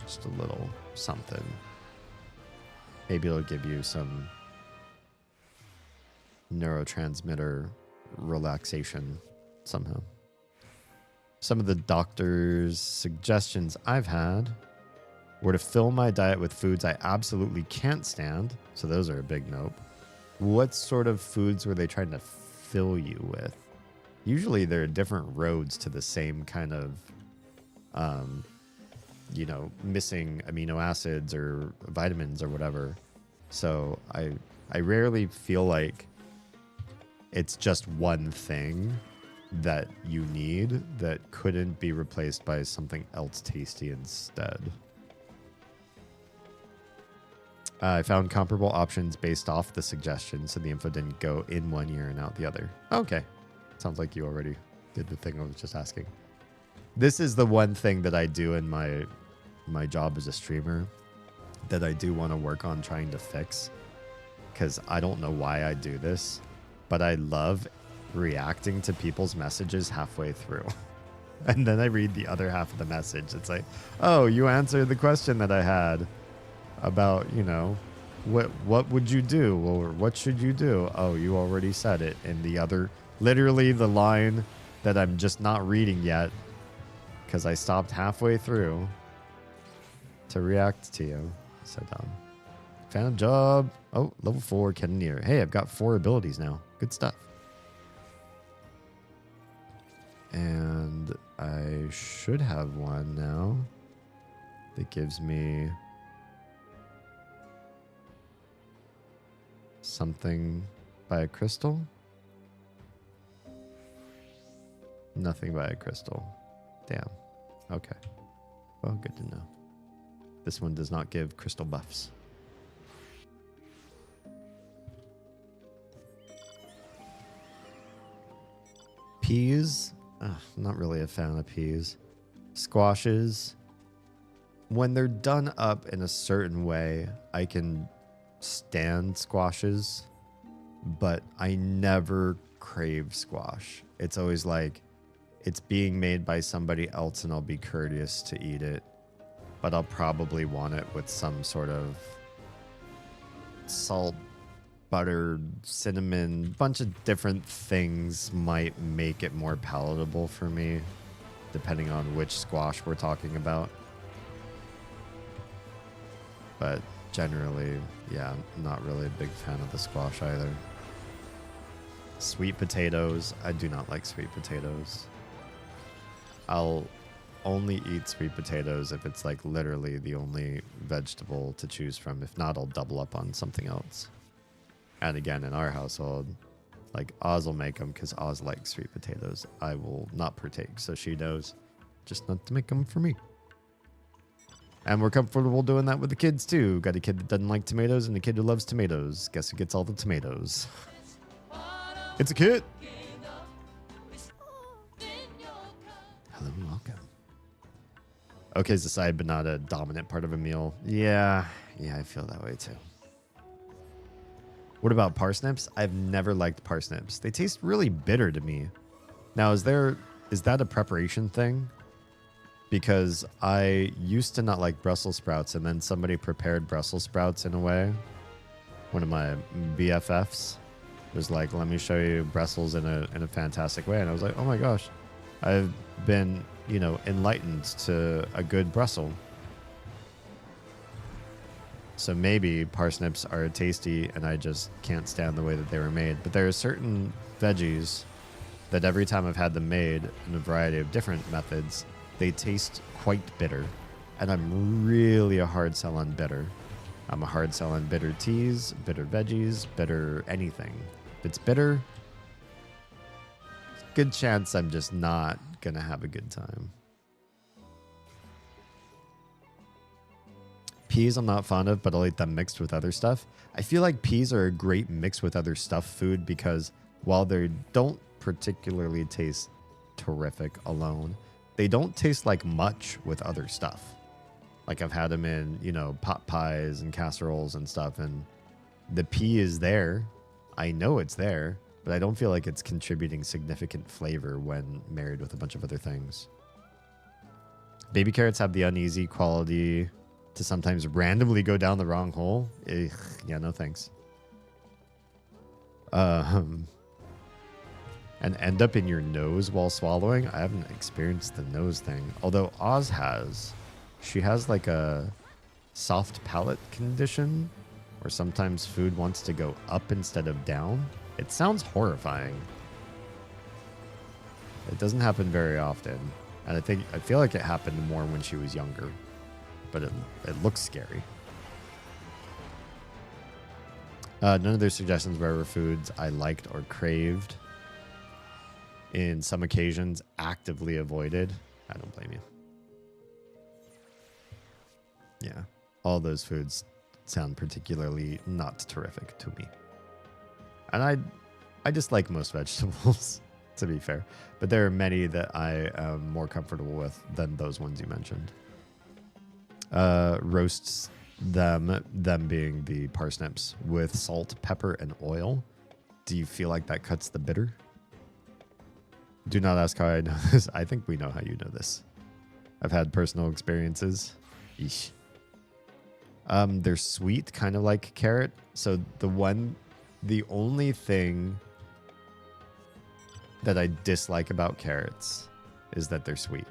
just a little something. Maybe it'll give you some neurotransmitter relaxation somehow. Some of the doctor's suggestions I've had were to fill my diet with foods I absolutely can't stand. So those are a big nope. What sort of foods were they trying to fill you with? Usually there are different roads to the same kind of, missing amino acids or vitamins or whatever. So I rarely feel like it's just one thing that you need that couldn't be replaced by something else tasty instead. I found comparable options based off the suggestions, so the info didn't go in one ear and out the other. Okay. Sounds like you already did the thing I was just asking. This is the one thing that I do in my job as a streamer that I do want to work on trying to fix, because I don't know why I do this, but I love reacting to people's messages halfway through. And then I read the other half of the message. It's like, oh, you answered the question that I had about, what would you do or what should you do? Oh, you already said it in the other, literally the line that I'm just not reading yet because I stopped halfway through to react to you. So dumb. Phantom job. Oh, level 4 cannoneer. Hey, I've got 4 abilities now. Good stuff. And I should have one now that gives me something by a crystal. Nothing by a crystal. Damn. Okay. Well, good to know. This one does not give crystal buffs. Peas. Not really a fan of peas. Squashes. When they're done up in a certain way, I can stand squashes, but I never crave squash. It's always like it's being made by somebody else and I'll be courteous to eat it, but I'll probably want it with some sort of salt, butter, cinnamon, bunch of different things might make it more palatable for me, depending on which squash we're talking about. But generally, yeah, not really a big fan of the squash either. Sweet potatoes. I do not like sweet potatoes. I'll only eat sweet potatoes if it's like literally the only vegetable to choose from. If not, I'll double up on something else. And again, in our household, like Oz will make them because Oz likes sweet potatoes. I will not partake, so she knows just not to make them for me. And we're comfortable doing that with the kids too. Got a kid that doesn't like tomatoes and a kid who loves tomatoes. Guess who gets all the tomatoes? It's a kid. Hello and welcome. Okay, is the side but not a dominant part of a meal. Yeah, I feel that way too. What about parsnips? I've never liked parsnips. They taste really bitter to me. Now, is that a preparation thing? Because I used to not like Brussels sprouts, and then somebody prepared Brussels sprouts in a way. One of my BFFs was like, let me show you Brussels in a fantastic way. And I was like, oh my gosh, I've been, enlightened to a good Brussels. So maybe parsnips are tasty and I just can't stand the way that they were made. But there are certain veggies that every time I've had them made in a variety of different methods, they taste quite bitter. And I'm really a hard sell on bitter. I'm a hard sell on bitter teas, bitter veggies, bitter anything. If it's bitter, good chance I'm just not going to have a good time. Peas I'm not fond of, but I'll eat them mixed with other stuff. I feel like peas are a great mix with other stuff food because while they don't particularly taste terrific alone, they don't taste like much with other stuff. Like I've had them in, pot pies and casseroles and stuff, and the pea is there. I know it's there, but I don't feel like it's contributing significant flavor when married with a bunch of other things. Baby carrots have the uneasy quality to sometimes randomly go down the wrong hole. Ugh, yeah, no thanks. And end up in your nose while swallowing. I haven't experienced the nose thing. Although Oz has. She has like a soft palate condition where sometimes food wants to go up instead of down. It sounds horrifying. It doesn't happen very often. And I feel like it happened more when she was younger. But it looks scary. None of their suggestions were foods I liked or craved. In some occasions, actively avoided. I don't blame you. Yeah, all those foods sound particularly not terrific to me. And I dislike most vegetables, to be fair. But there are many that I am more comfortable with than those ones you mentioned. Roasts them being the parsnips, with salt, pepper, and oil. Do you feel like that cuts the bitter? Do not ask how I know this. I think we know how you know this. I've had personal experiences. Eesh. They're sweet, kind of like carrot. So the only thing that I dislike about carrots is that they're sweet.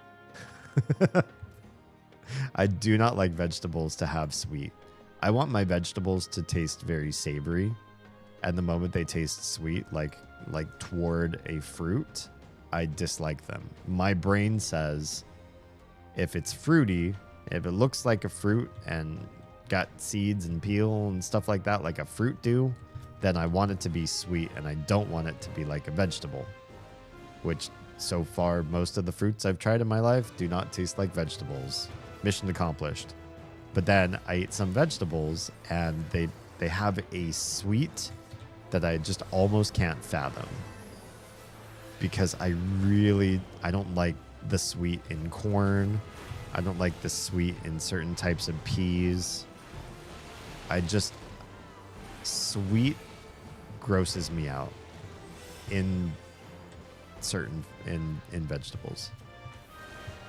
I do not like vegetables to have sweet. I want my vegetables to taste very savory. And the moment they taste sweet, like toward a fruit, I dislike them. My brain says if it's fruity, if it looks like a fruit and got seeds and peel and stuff like that, like a fruit do, then I want it to be sweet and I don't want it to be like a vegetable. Which so far, most of the fruits I've tried in my life do not taste like vegetables. Mission accomplished. But then I eat some vegetables and they have a sweet that I just almost can't fathom. Because I don't like the sweet in corn. I don't like the sweet in certain types of peas. Sweet grosses me out in vegetables.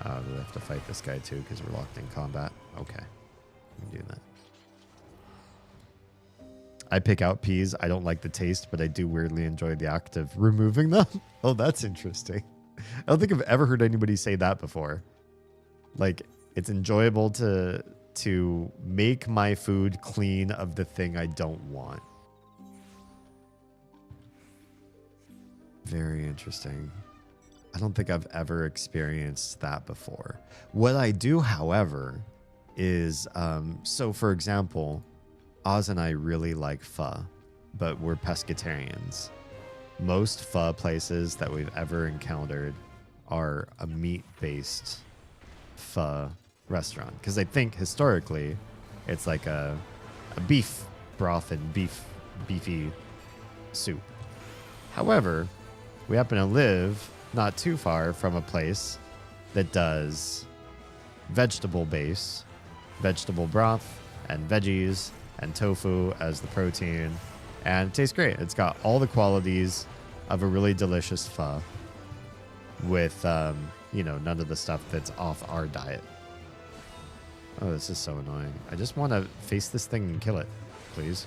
Do we have to fight this guy too because we're locked in combat? Okay, we can do that. I pick out peas. I don't like the taste, but I do weirdly enjoy the act of removing them. Oh, that's interesting. I don't think I've ever heard anybody say that before. Like, it's enjoyable to make my food clean of the thing I don't want. Very interesting. I don't think I've ever experienced that before. What I do, however, is, so for example, Oz and I really like pho, but we're pescatarians. Most pho places that we've ever encountered are a meat-based pho restaurant. Because I think historically, it's like a beef broth and beefy soup. However, we happen to live not too far from a place that does vegetable base, vegetable broth, and veggies, and tofu as the protein, and it tastes great. It's got all the qualities of a really delicious pho with, none of the stuff that's off our diet. Oh, this is so annoying. I just want to face this thing and kill it, please.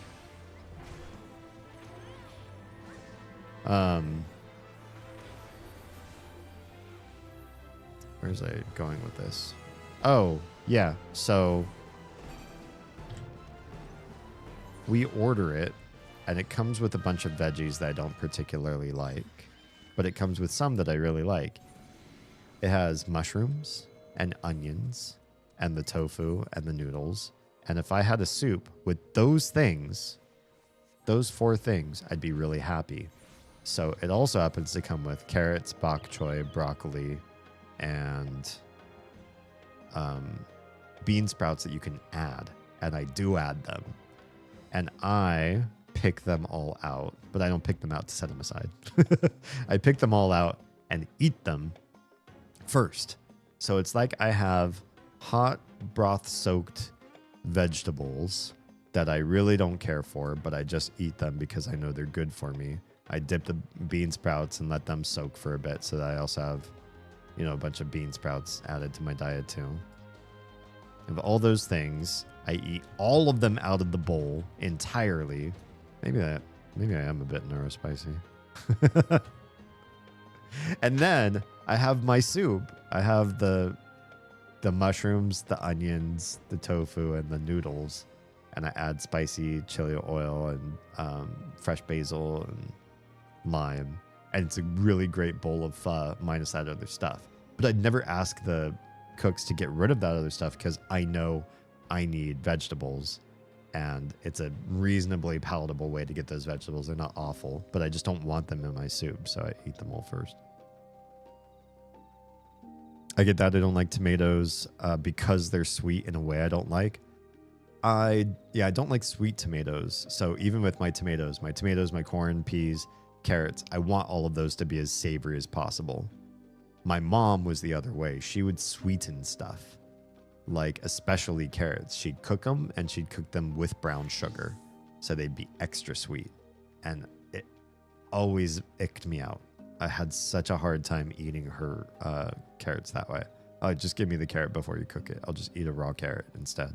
Where's I going with this? Oh, yeah. So we order it, and it comes with a bunch of veggies that I don't particularly like, but it comes with some that I really like. It has mushrooms and onions and the tofu and the noodles. And if I had a soup with those things, those 4 things, I'd be really happy. So it also happens to come with carrots, bok choy, broccoli, and bean sprouts that you can add. And I do add them. And I pick them all out, but I don't pick them out to set them aside. I pick them all out and eat them first. So it's like I have hot broth-soaked vegetables that I really don't care for, but I just eat them because I know they're good for me. I dip the bean sprouts and let them soak for a bit so that I also have, a bunch of bean sprouts added to my diet too. Of all those things, I eat all of them out of the bowl entirely. Maybe I am a bit neurospicy. And then I have my soup. I have the mushrooms, the onions, the tofu, and the noodles. And I add spicy chili oil and fresh basil and lime. And it's a really great bowl of pho minus that other stuff. But I'd never ask the cooks to get rid of that other stuff because I know I need vegetables. And it's a reasonably palatable way to get those vegetables. They're not awful, but I just don't want them in my soup, so I eat them all first. I get that I don't like tomatoes because they're sweet in a way I don't like. I don't like sweet tomatoes. So even with my tomatoes, my corn, peas, carrots, I want all of those to be as savory as possible. My mom was the other way. She would sweeten stuff, like especially carrots. She'd cook them, and she'd cook them with brown sugar, so they'd be extra sweet. And it always icked me out. I had such a hard time eating her carrots that way. Just give me the carrot before you cook it. I'll just eat a raw carrot instead.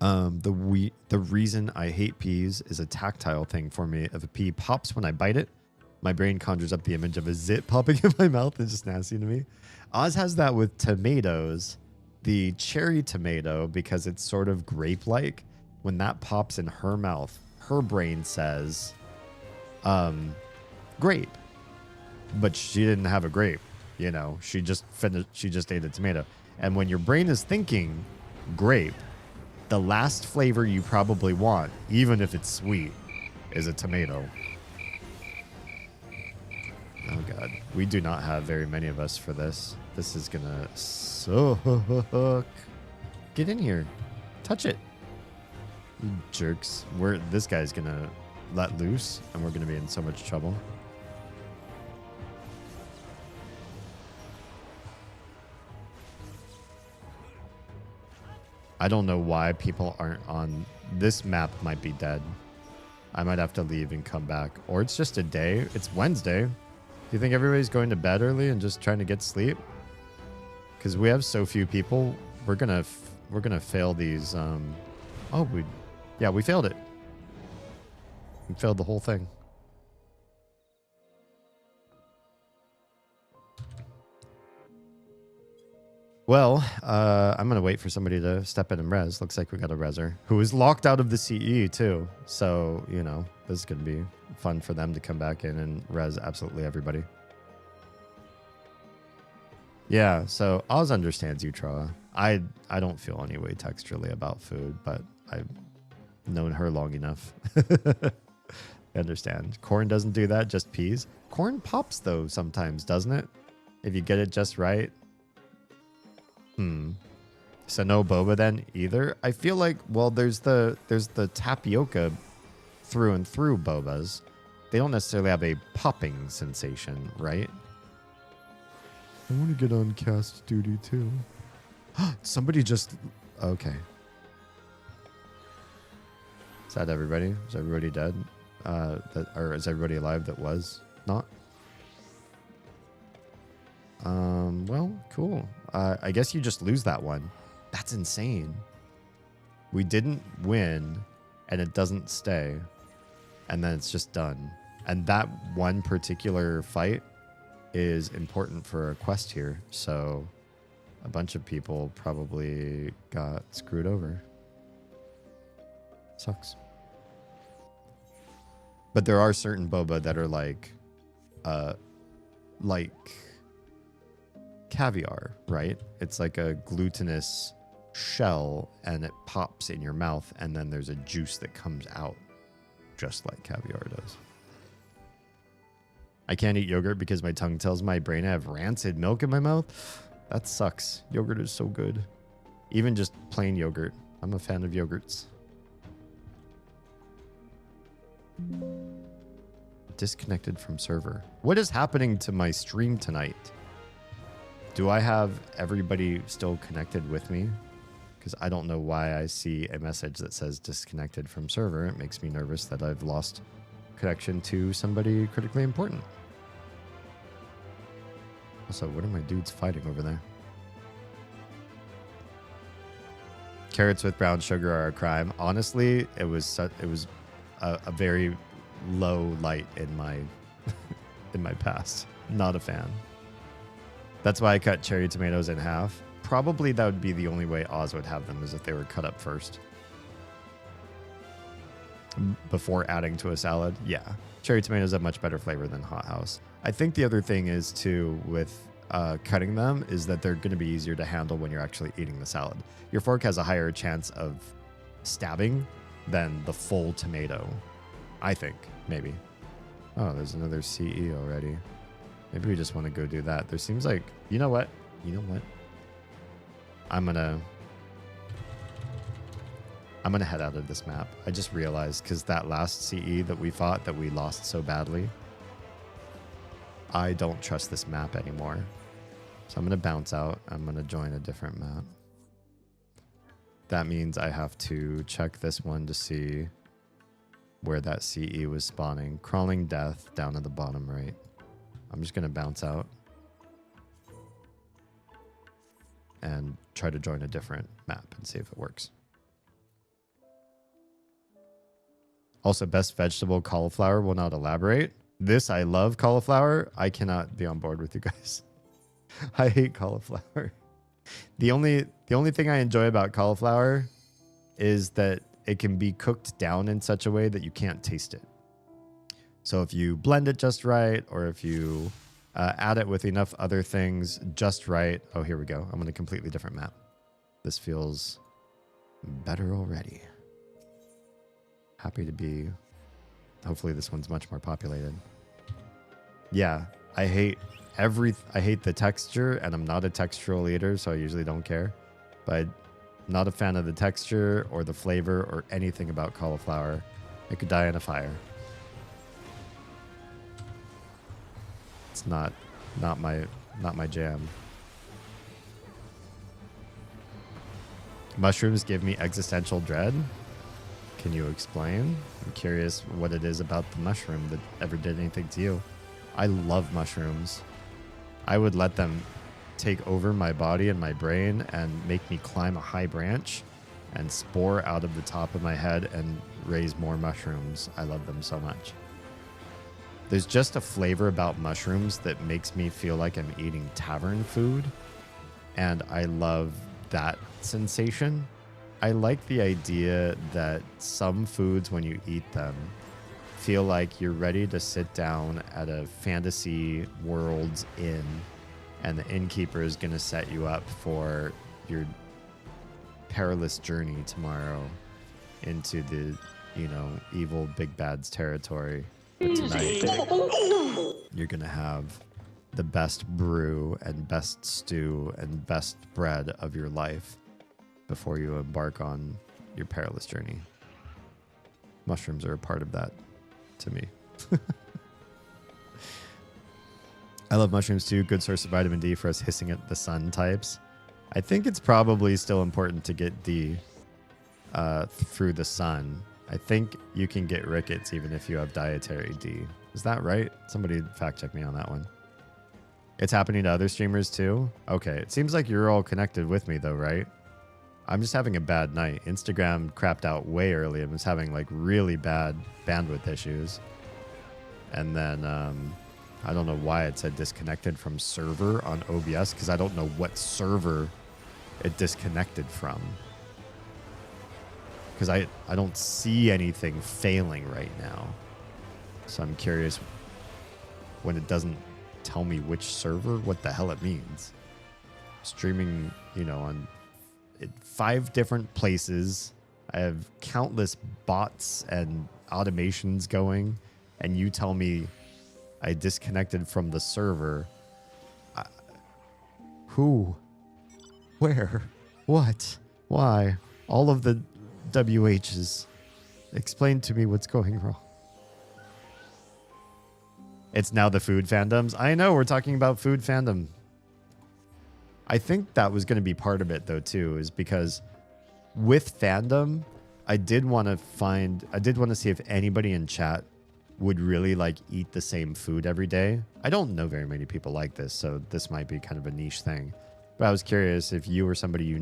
The reason I hate peas is a tactile thing for me. If a pea pops when I bite it, My brain conjures up the image of a zit popping in my mouth. It's just nasty to me. Oz has that with tomatoes. The cherry tomato, because it's sort of grape-like. When that pops in her mouth, her brain says, grape. But she didn't have a grape. You know, she just ate a tomato. And when your brain is thinking grape, the last flavor you probably want, even if it's sweet, is a tomato. Oh god, we do not have very many of us for this. This is gonna suck. Get in here. Touch it. You jerks. This guy's gonna let loose and we're gonna be in so much trouble. I don't know why people aren't on this map. Might be dead. I might have to leave and come back. Or it's just a day. It's Wednesday. Do you think everybody's going to bed early and just trying to get sleep? Because we have so few people, we're gonna fail these. We failed it. We failed the whole thing. Well, I'm gonna wait for somebody to step in and res. Looks like we got a reser who is locked out of the CE too. So you know this is gonna be fun for them to come back in and res absolutely everybody. Yeah, so Oz understands you, Troa. I don't feel any way texturally about food, but I've known her long enough. I understand. Corn doesn't do that, just peas. Corn pops though sometimes, doesn't it? If you get it just right. So no boba then either. I feel like, well, there's the tapioca through and through bobas. They don't necessarily have a popping sensation, right? I want to get on cast duty too. Somebody just... Okay. Is that everybody? Is everybody dead? Or is everybody alive that was not? Well, cool. I guess you just lose that one. That's insane. We didn't win, and it doesn't stay. And then it's just done. And that one particular fight is important for a quest here. So a bunch of people probably got screwed over. Sucks. But there are certain boba that are like caviar, right? It's like a glutinous shell and it pops in your mouth and then there's a juice that comes out just like caviar does. I can't eat yogurt because my tongue tells my brain I have rancid milk in my mouth. That sucks. Yogurt is so good. Even just plain yogurt. I'm a fan of yogurts. Disconnected from server. What is happening to my stream tonight? Do I have everybody still connected with me? Because I don't know why I see a message that says disconnected from server. It makes me nervous that I've lost connection to somebody critically important. Also, what are my dudes fighting over there? Carrots with brown sugar are a crime. Honestly, it was a very low light in my in my past. Not a fan. That's why I cut cherry tomatoes in half. Probably that would be the only way Oz would have them, is if they were cut up first before adding to a salad. Yeah, cherry tomatoes have much better flavor than hothouse. I think the other thing is too with cutting them is that they're going to be easier to handle when you're actually eating the salad. Your fork has a higher chance of stabbing than the full tomato, I think. Maybe. Oh, there's another CE already. Maybe we just want to go do that. There seems like, you know what? I'm gonna head out of this map. I just realized, because that last CE that we fought that we lost so badly, I don't trust this map anymore. So I'm gonna bounce out. I'm gonna join a different map. That means I have to check this one to see where that CE was spawning. Crawling death down at the bottom right. I'm just gonna bounce out and try to join a different map and see if it works. Also, best vegetable, cauliflower. Will not elaborate. This I love cauliflower. I cannot be on board with you guys. I hate cauliflower. The only thing I enjoy about cauliflower is that it can be cooked down in such a way that you can't taste it. So if you blend it just right, or if you add it with enough other things just right. Oh, here we go. I'm on a completely different map. This feels better already. Happy to be. Hopefully this one's much more populated. Yeah, I hate the texture, and I'm not a textural eater, so I usually don't care. But I'm not a fan of the texture or the flavor or anything about cauliflower. It could die in a fire. It's not my jam. Mushrooms give me existential dread. Can you explain? I'm curious what it is about the mushroom that ever did anything to you. I love mushrooms. I would let them take over my body and my brain and make me climb a high branch and spore out of the top of my head and raise more mushrooms. I love them so much. There's just a flavor about mushrooms that makes me feel like I'm eating tavern food, and I love that sensation. I like the idea that some foods, when you eat them, feel like you're ready to sit down at a fantasy world's inn, and the innkeeper is going to set you up for your perilous journey tomorrow into the, evil big bad's territory. But tonight, you're going to have the best brew and best stew and best bread of your life before you embark on your perilous journey. Mushrooms are a part of that to me. I love mushrooms too. Good source of vitamin D for us hissing at the sun types. I think it's probably still important to get D through the sun. I think you can get rickets even if you have dietary D. Is that right? Somebody fact check me on that one. It's happening to other streamers too? Okay, it seems like you're all connected with me though, right? I'm just having a bad night. Instagram crapped out way early. I was having like really bad bandwidth issues. And then I don't know why it said disconnected from server on OBS, because I don't know what server it disconnected from. Because I don't see anything failing right now. So I'm curious when it doesn't tell me which server, what the hell it means. Streaming, on 5 different places. I have countless bots and automations going, and you tell me I disconnected from the server. Who? Where? What? Why? All of the WHs. Explain to me what's going wrong. It's now the food fandoms. I know, we're talking about food fandom. I think that was going to be part of it though too, is because with fandom, I did want to see if anybody in chat would really like eat the same food every day. I don't know very many people like this, so this might be kind of a niche thing. But I was curious if you or somebody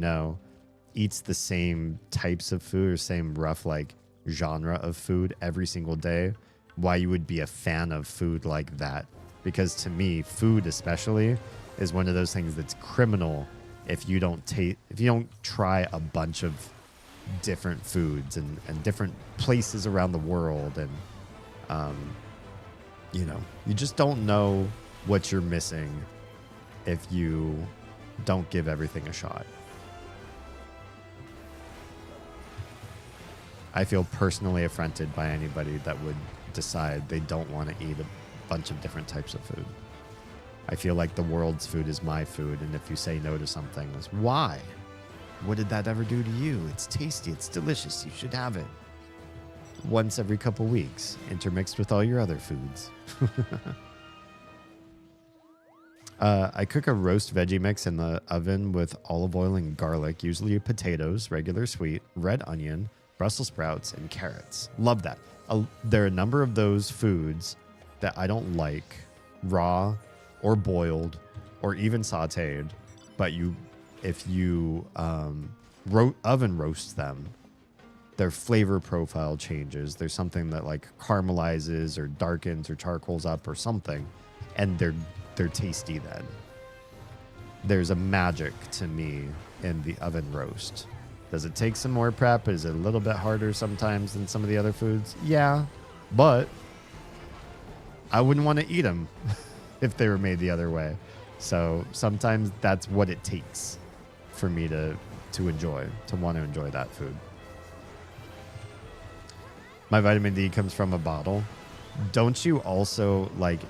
eats the same types of food or same rough like genre of food every single day, why you would be a fan of food like that. Because to me, food especially is one of those things that's criminal if you don't try a bunch of different foods and different places around the world, and you just don't know what you're missing if you don't give everything a shot. I feel personally affronted by anybody that would decide they don't want to eat a bunch of different types of food. I feel like the world's food is my food, and if you say no to something, it's why? What did that ever do to you? It's tasty, it's delicious, you should have it. Once every couple weeks, intermixed with all your other foods. I cook a roast veggie mix in the oven with olive oil and garlic, usually potatoes, regular sweet, red onion, Brussels sprouts, and carrots. Love that. There are a number of those foods that I don't like raw or boiled or even sauteed, but if you oven roast them, their flavor profile changes. There's something that like caramelizes or darkens or charcoals up or something, and they're tasty then. There's a magic to me in the oven roast. Does it take some more prep? Is it a little bit harder sometimes than some of the other foods? Yeah, but I wouldn't want to eat them if they were made the other way. So sometimes that's what it takes for me to want to enjoy that food. My vitamin D comes from a bottle. Don't you also, like,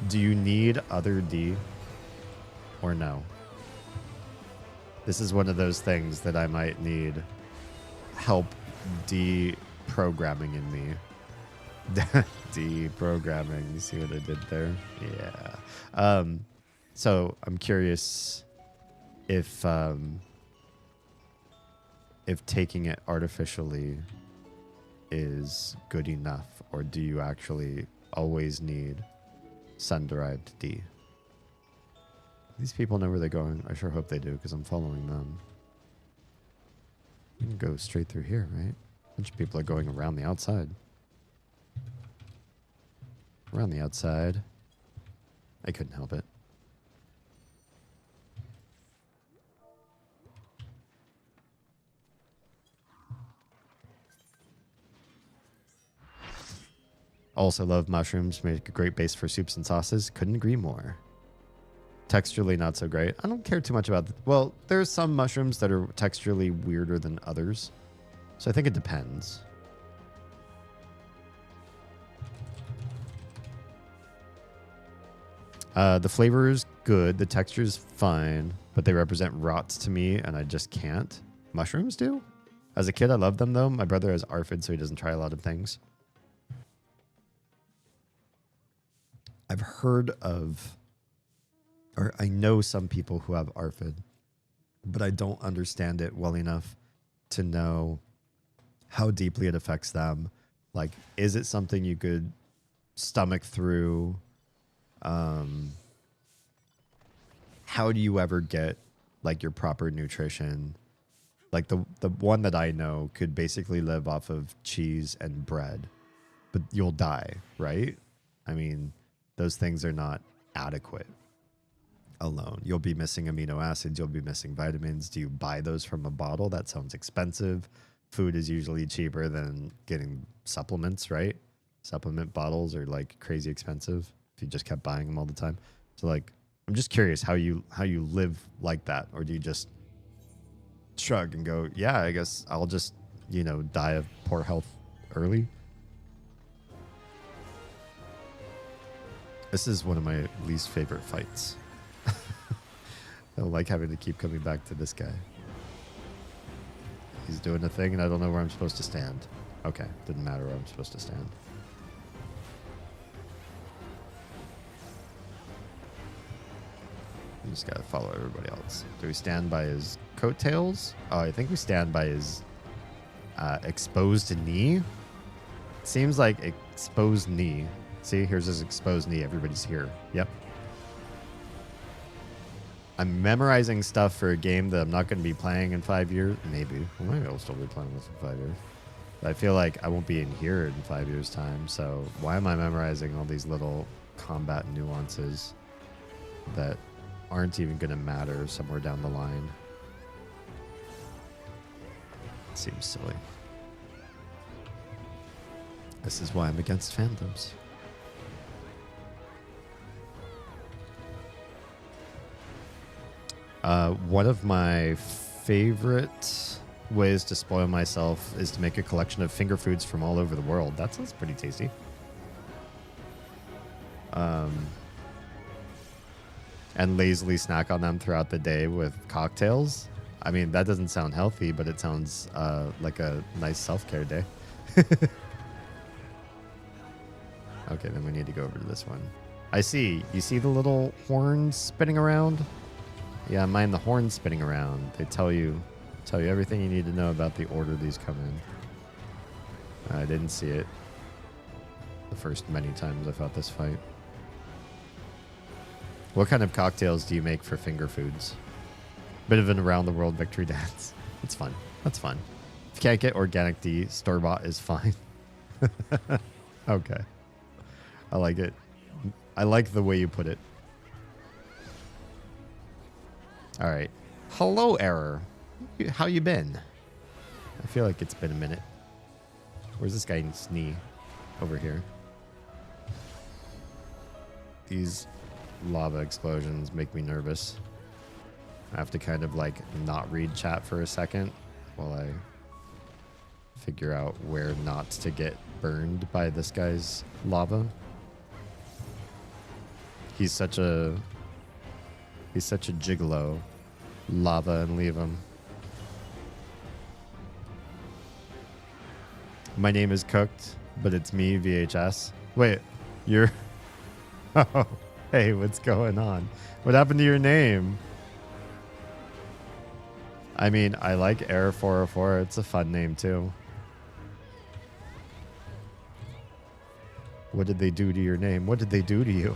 do you need other D or no? This is one of those things that I might need help deprogramming in me. Deprogramming. You see what I did there? Yeah. So I'm curious if taking it artificially is good enough, or do you actually always need sun-derived D? These people know where they're going. I sure hope they do, because I'm following them. You can go straight through here, right? A bunch of people are going around the outside. Around the outside. I couldn't help it. Also love mushrooms. Make a great base for soups and sauces. Couldn't agree more. Texturally not so great. I don't care too much about well, there's some mushrooms that are texturally weirder than others. So I think it depends. The flavor is good. The texture is fine, but they represent rots to me, and I just can't. Mushrooms do? As a kid, I loved them, though. My brother has ARFID, so he doesn't try a lot of things. I've heard of, or I know some people who have ARFID, but I don't understand it well enough to know how deeply it affects them. Like, is it something you could stomach through? How do you ever get like your proper nutrition? Like the one that I know could basically live off of cheese and bread, but you'll die, right? I mean, those things are not adequate alone. You'll be missing amino acids. You'll be missing vitamins. Do you buy those from a bottle? That sounds expensive. Food is usually cheaper than getting supplements, right? Supplement bottles are like crazy expensive if you just kept buying them all the time. So like, I'm just curious how you live like that, or do you just shrug and go, yeah, I guess I'll just, die of poor health early? This is one of my least favorite fights. I don't like having to keep coming back to this guy. He's doing a thing and I don't know where I'm supposed to stand. Okay, didn't matter where I'm supposed to stand. You just gotta follow everybody else. Do we stand by his coattails? Oh, I think we stand by his exposed knee. Seems like exposed knee. See, here's his exposed knee. Everybody's here. Yep. I'm memorizing stuff for a game that I'm not going to be playing in 5 years. Maybe. Well, maybe I'll still be playing this in 5 years. But I feel like I won't be in here in 5 years' time. So why am I memorizing all these little combat nuances that aren't even going to matter somewhere down the line? It seems silly. This is why I'm against fandoms. One of my favorite ways to spoil myself is to make a collection of finger foods from all over the world. That sounds pretty tasty. And lazily snack on them throughout the day with cocktails. I mean, that doesn't sound healthy, but it sounds like a nice self-care day. Okay, then we need to go over to this one. I see. You see the little horns spinning around? Yeah, mind the horns spinning around. They tell you everything you need to know about the order these come in. I didn't see it the first many times I fought this fight. What kind of cocktails do you make for finger foods? Bit of an around the world victory dance. That's fun. That's fun. If you can't get organic D, store-bought is fine. Okay. I like it. I like the way you put it. All right. Hello, Error. How you been? I feel like it's been a minute. Where's this guy's knee? Over here. These lava explosions make me nervous. I have to kind of like not read chat for a second while I figure out where not to get burned by this guy's lava. He's such a gigolo. Lava and leave him. My name is Cooked, but it's me, VHS. Wait, you're... Oh, hey, what's going on? What happened to your name? I mean, I like Air 404. It's a fun name, too. What did they do to your name? What did they do to you?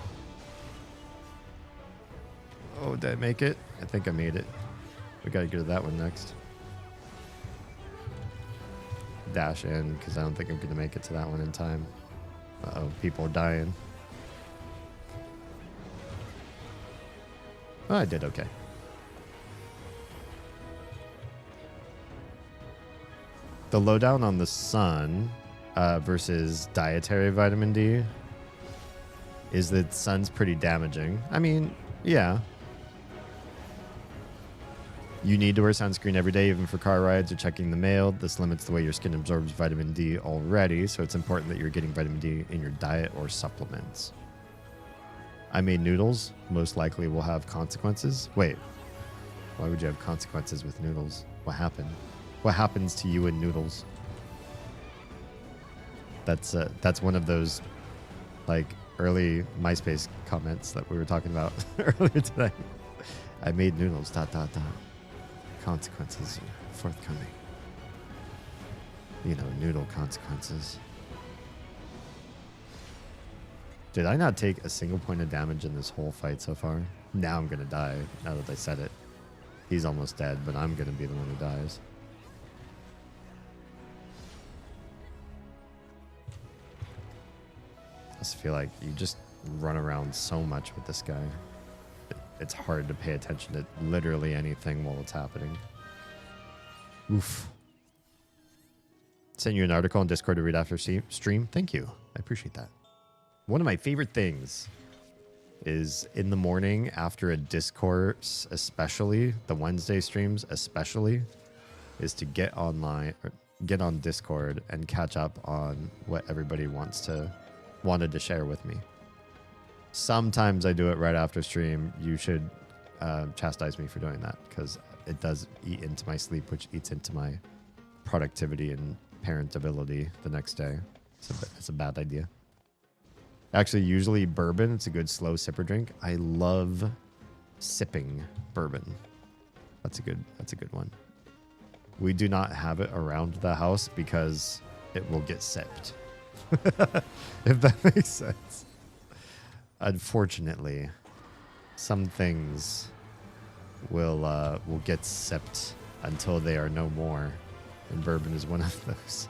Oh, did I make it? I think I made it. We gotta get to that one next. Dash in, because I don't think I'm gonna make it to that one in time. Uh-oh, people are dying. Oh, I did okay. The lowdown on the sun versus dietary vitamin D is that sun's pretty damaging. I mean, yeah. You need to wear sunscreen every day, even for car rides or checking the mail. This limits the way your skin absorbs vitamin D already, so it's important that you're getting vitamin D in your diet or supplements. I made noodles. Most likely will have consequences. Wait, why would you have consequences with noodles? What happened? What happens to you in noodles? That's one of those like early MySpace comments that we were talking about earlier today. I made noodles. ... Consequences forthcoming. You know, noodle consequences. Did I not take a single point of damage in this whole fight so far? Now I'm gonna die, now that I said it. He's almost dead, but I'm gonna be the one who dies. I just feel like you just run around so much with this guy. It's hard to pay attention to literally anything while it's happening. Oof. Sent you an article on Discord to read after stream. Thank you. I appreciate that. One of my favorite things is in the morning after a discourse, especially the Wednesday streams, especially, is to get online or get on Discord and catch up on what everybody wanted to share with me. Sometimes I do it right after stream. You should chastise me for doing that because it does eat into my sleep, which eats into my productivity and parentability the next day. It's a bad idea. Actually, usually bourbon, it's a good slow sipper drink. I love sipping bourbon. That's a good one. We do not have it around the house because it will get sipped. If that makes sense. Unfortunately, some things will get sipped until they are no more, and bourbon is one of those.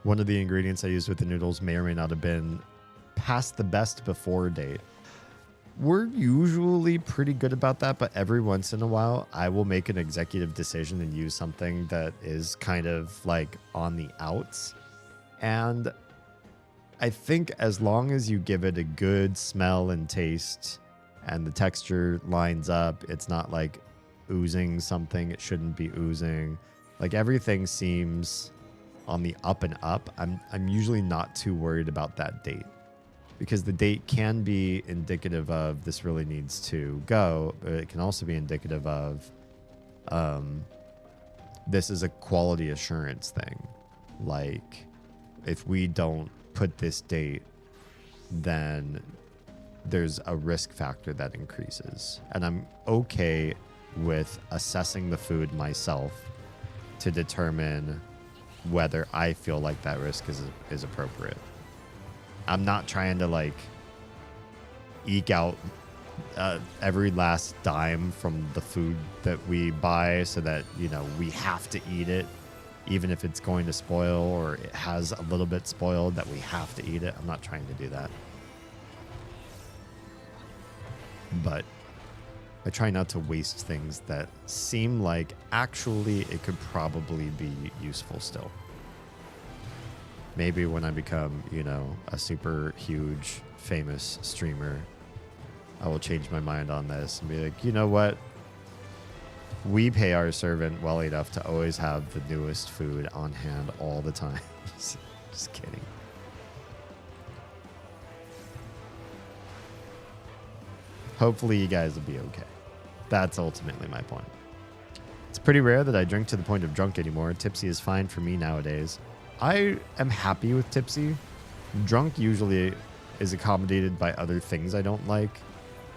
One of the ingredients I used with the noodles may or may not have been past the best before date. We're usually pretty good about that, but every once in a while, I will make an executive decision and use something that is kind of like on the outs. And I think as long as you give it a good smell and taste and the texture lines up, it's not like oozing something it shouldn't be oozing. Like everything seems on the up and up. I'm usually not too worried about that date, because the date can be indicative of this really needs to go, but it can also be indicative of this is a quality assurance thing. Like, if we don't put this date, then there's a risk factor that increases. And I'm okay with assessing the food myself to determine whether I feel like that risk is appropriate. I'm not trying to like eke out every last dime from the food that we buy so that, you know, we have to eat it, even if it's going to spoil or it has a little bit spoiled, that we have to eat it. I'm not trying to do that. But I try not to waste things that seem like actually it could probably be useful still. Maybe when I become, you know, a super huge famous streamer, I will change my mind on this and be like, you know what? We pay our servant well enough to always have the newest food on hand all the time. Just kidding. Hopefully you guys will be okay. That's ultimately my point. It's pretty rare that I drink to the point of drunk anymore. Tipsy is fine for me nowadays. I am happy with tipsy. Drunk usually is accommodated by other things I don't like.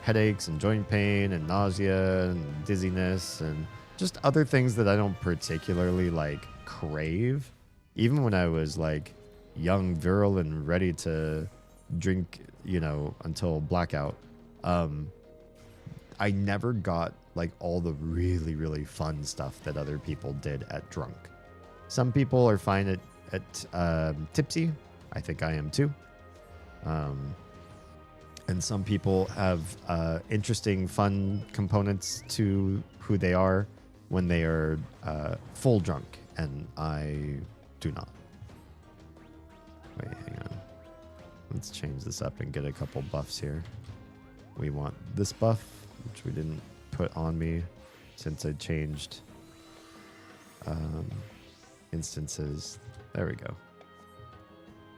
Headaches and joint pain and nausea and dizziness and just other things that I don't particularly like crave. Even when I was like young, virile, and ready to drink, you know, until blackout, I never got like all the really, really fun stuff that other people did at drunk. Some people are fine at tipsy. I think I am too. And some people have interesting, fun components to who they are when they are full drunk, and I do not. Wait, hang on. Let's change this up and get a couple buffs here. We want this buff, which we didn't put on me since I changed instances. There we go.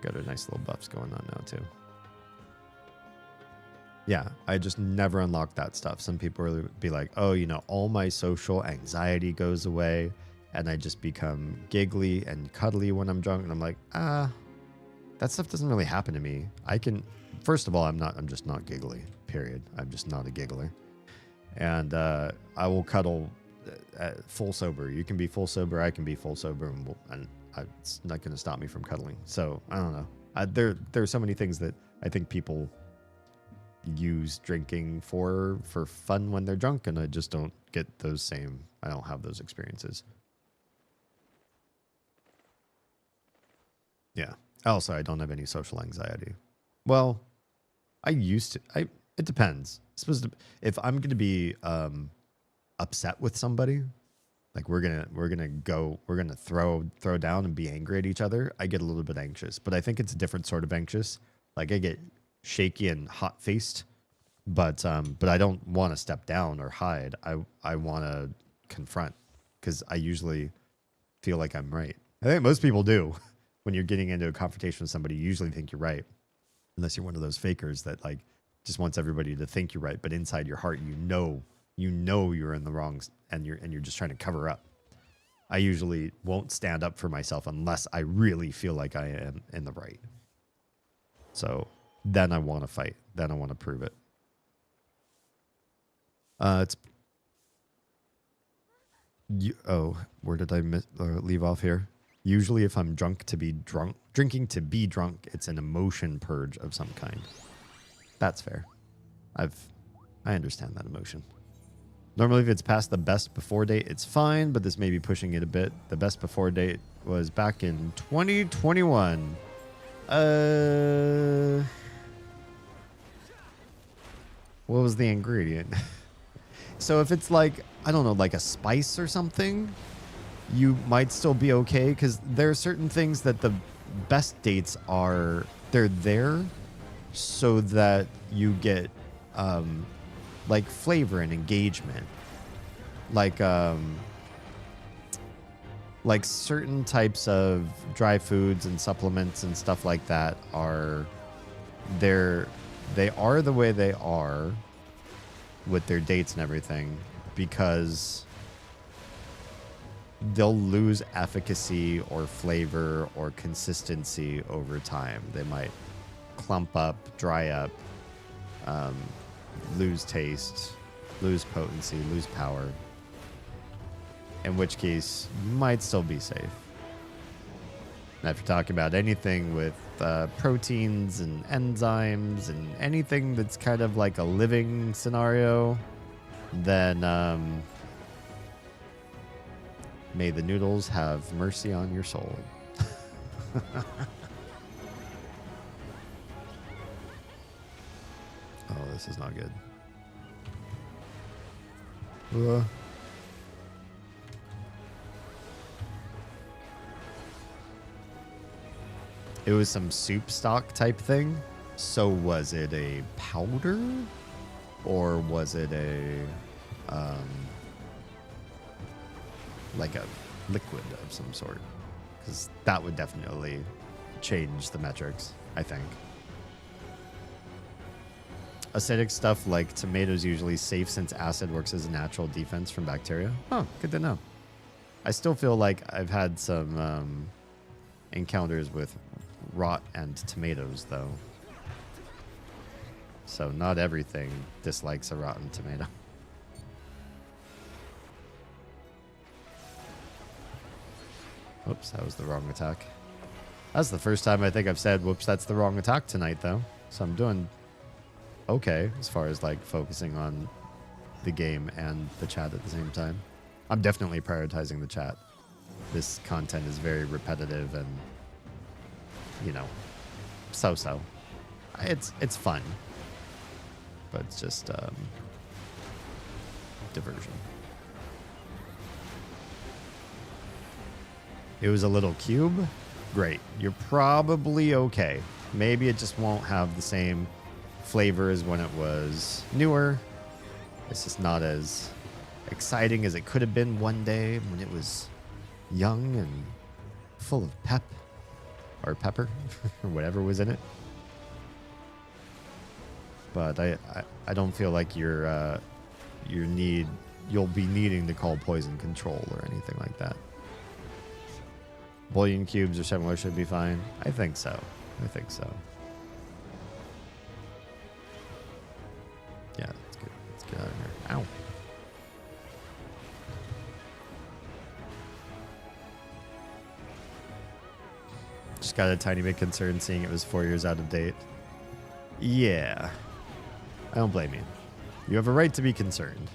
Got our nice little buffs going on now too. Yeah, I just never unlock that stuff. Some people will be like, oh, you know, all my social anxiety goes away and I just become giggly and cuddly when I'm drunk. And I'm like, that stuff doesn't really happen to me. I can, first of all, I'm just not giggly, period. I'm just not a giggler. And I will cuddle full sober. You can be full sober. I can be full sober. And it's not going to stop me from cuddling. So I don't know. There are so many things that I think people use drinking for fun when they're drunk, and I just don't get those same. I don't have those experiences. Yeah. Also, I don't have any social anxiety. Well, I used to. It depends. If I'm gonna be upset with somebody, like we're gonna throw down and be angry at each other, I get a little bit anxious. But I think it's a different sort of anxious. Like I get shaky and hot faced, but I don't want to step down or hide. I want to confront, because I usually feel like I'm right. I think most people do. When you're getting into a confrontation with somebody, you usually think you're right, unless you're one of those fakers that like just wants everybody to think you're right, but inside your heart you know you're in the wrong, and you're just trying to cover up. I usually won't stand up for myself unless I really feel like I am in the right. So then I want to fight. Then I want to prove it. Where did I leave off here? Usually if I'm drinking to be drunk, it's an emotion purge of some kind. That's fair. I understand that emotion. Normally if it's past the best before date, it's fine, but this may be pushing it a bit. The best before date was back in 2021. What was the ingredient? So if it's like, I don't know, like a spice or something, you might still be okay, because there are certain things that the best dates are, they're there so that you get like flavor and engagement. Like certain types of dry foods and supplements and stuff like that are they are the way they are with their dates and everything, because they'll lose efficacy or flavor or consistency over time. They might clump up, dry up, lose taste, lose potency, lose power. In which case, you might still be safe. And if you're talking about anything with proteins and enzymes and anything that's kind of like a living scenario, then may the noodles have mercy on your soul. Oh, this is not good. It was some soup stock type thing. So was it a powder? Or was it a like a liquid of some sort? Because that would definitely change the metrics, I think. Acidic stuff like tomatoes usually safe since acid works as a natural defense from bacteria. Oh, good to know. I still feel like I've had some encounters with rot and tomatoes, though. So not everything dislikes a rotten tomato. Whoops, that was the wrong attack. That's the first time I think I've said, whoops, that's the wrong attack tonight, though. So I'm doing okay as far as like focusing on the game and the chat at the same time. I'm definitely prioritizing the chat. This content is very repetitive and, you know, so-so. It's fun, but it's just diversion. It was a little cube. Great. You're probably okay. Maybe it just won't have the same flavor as when it was newer. It's just not as exciting as it could have been one day when it was young and full of pep or pepper or whatever was in it. But I don't feel like you'll be needing to call poison control or anything like that. Bullion cubes or similar should be fine. I think so. Yeah, that's good. Let's get out of here. Ow. Just got a tiny bit concerned seeing it was 4 years out of date. Yeah. I don't blame you. You have a right to be concerned.